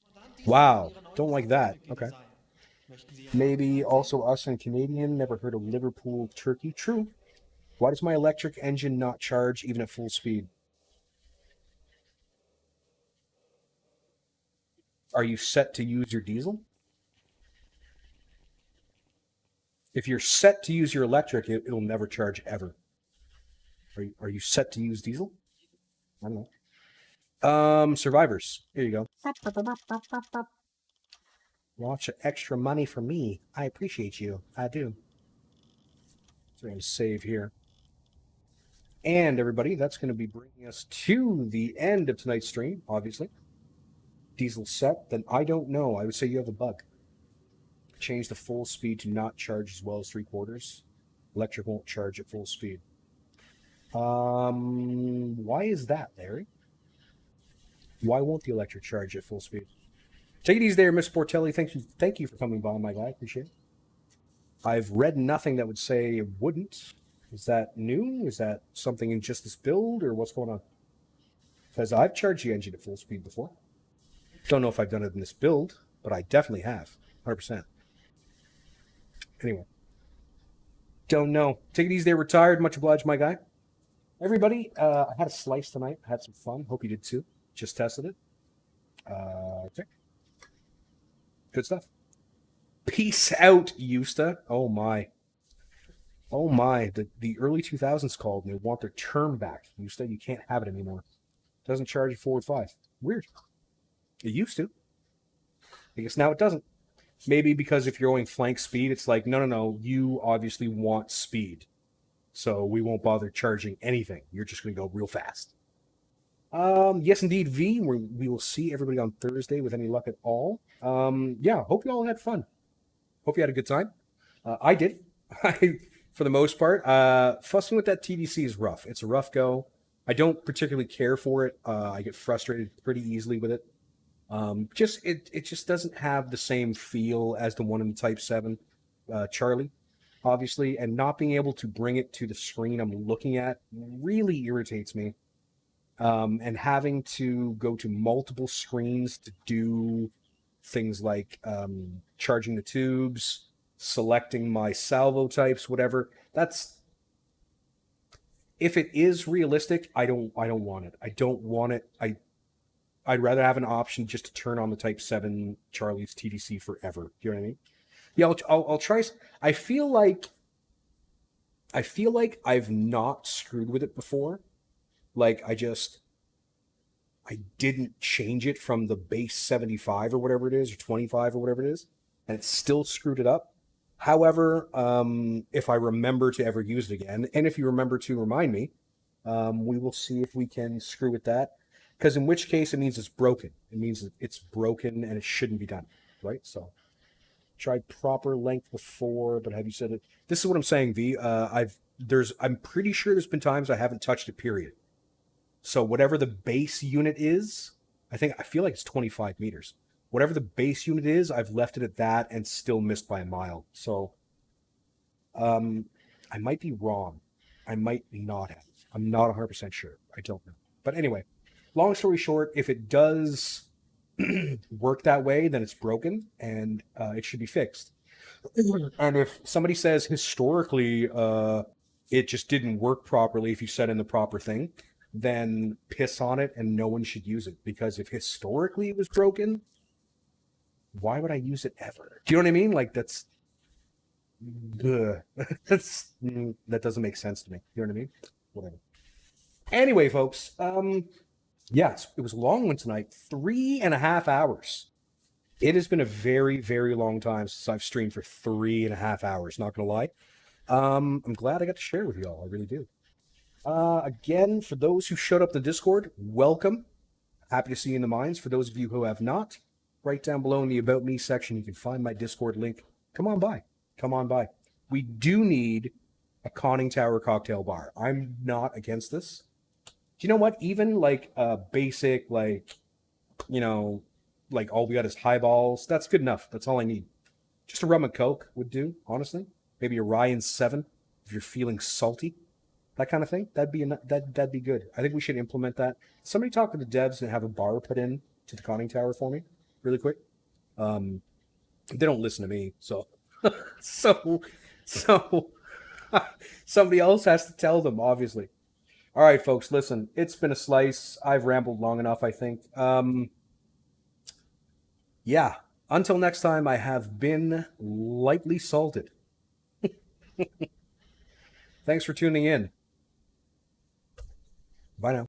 Wow, don't like that. Okay. Maybe also us and Canadian, never heard of Liverpool, Turkey. True. Why does my electric engine not charge even at full speed? Are you set to use your diesel? If you're set to use your electric, it'll never charge ever. Are you set to use diesel? I don't know. Survivors. Here you go. Lots of extra money for me. I appreciate you. I do. So I'm going to save here. And everybody, that's going to be bringing us to the end of tonight's stream, obviously. Diesel set, then I don't know. I would say you have a bug. Change the full speed to not charge as well as 3/4. Electric won't charge at full speed. Why is that, Larry? Why won't the electric charge at full speed? Take it easy there, Miss Portelli. Thank you for coming by, my guy. Appreciate it. I've read nothing that would say it wouldn't. Is that new? Is that something in just this build, or what's going on? Because I've charged the engine at full speed before. Don't know if I've done it in this build, but I definitely have. 100%. Anyway. Don't know. Take it easy there, retired. Much obliged, my guy. Everybody, I had a slice tonight. I had some fun. Hope you did too. Just tested it. Okay. Good stuff. Peace out, Yusta. Oh my. Oh my. The early 2000s called and they want their term back. Yusta, you can't have it anymore. Doesn't charge you forward 5. Weird. It used to. I guess now it doesn't. Maybe because if you're going flank speed, it's like, no. You obviously want speed. So we won't bother charging anything. You're just going to go real fast. Yes, indeed, V. We will see everybody on Thursday with any luck at all. Yeah, hope you all had fun. Hope you had a good time. I did. For the most part. Fussing with that TDC is rough. It's a rough go. I don't particularly care for it. I get frustrated pretty easily with it. It just doesn't have the same feel as the one in the Type 7 Charlie, obviously, and not being able to bring it to the screen I'm looking at really irritates me. And having to go to multiple screens to do things like charging the tubes, selecting my salvo types, whatever. If it is realistic, I don't want it. I don't want it. I'd rather have an option just to turn on the Type 7 Charlie's TDC forever. Do you know what I mean? Yeah, I'll try. I feel like I've not screwed with it before. Like I didn't change it from the base 75 or whatever it is, or 25 or whatever it is, and it still screwed it up. However, if I remember to ever use it again, and if you remember to remind me, we will see if we can screw with that. Because in which case, it means it's broken. It means it's broken and it shouldn't be done, right? So, tried proper length before, but have you said it? This is what I'm saying, V. I'm pretty sure there's been times I haven't touched it. Period. So whatever the base unit is, I feel like it's 25 meters. Whatever the base unit is, I've left it at that and still missed by a mile. So I might be wrong. I might not have. I'm not 100% sure. I don't know. But anyway, long story short, if it does work that way, then it's broken and it should be fixed. And if somebody says historically it just didn't work properly if you set in the proper thing, then piss on it and no one should use it. Because if historically it was broken, why would I use it ever? Do you know what I mean? Like that doesn't make sense to me. You know what I mean? Whatever. Anyway, folks, yes, it was a long one tonight. 3.5 hours. It has been a very, very long time since I've streamed for 3.5 hours, not gonna lie. I'm glad I got to share with you all. I really do. Again, for those who showed up in the Discord, welcome. Happy to see you in the mines. For those of you who have not, right down below in the About Me section, you can find my Discord link. Come on by. Come on by. We do need a conning tower cocktail bar. I'm not against this. Do you know what? Even like basic, like, you know, like all we got is highballs. That's good enough. That's all I need. Just a rum and coke would do, honestly. Maybe a Ryan 7 if you're feeling salty. That kind of thing. That'd be good. I think we should implement that. Somebody talk to the devs and have a bar put in to the conning tower for me, really quick. They don't listen to me, so so somebody else has to tell them, obviously. All right, folks, listen. It's been a slice. I've rambled long enough, I think. Yeah. Until next time, I have been lightly salted. Thanks for tuning in. Bye now.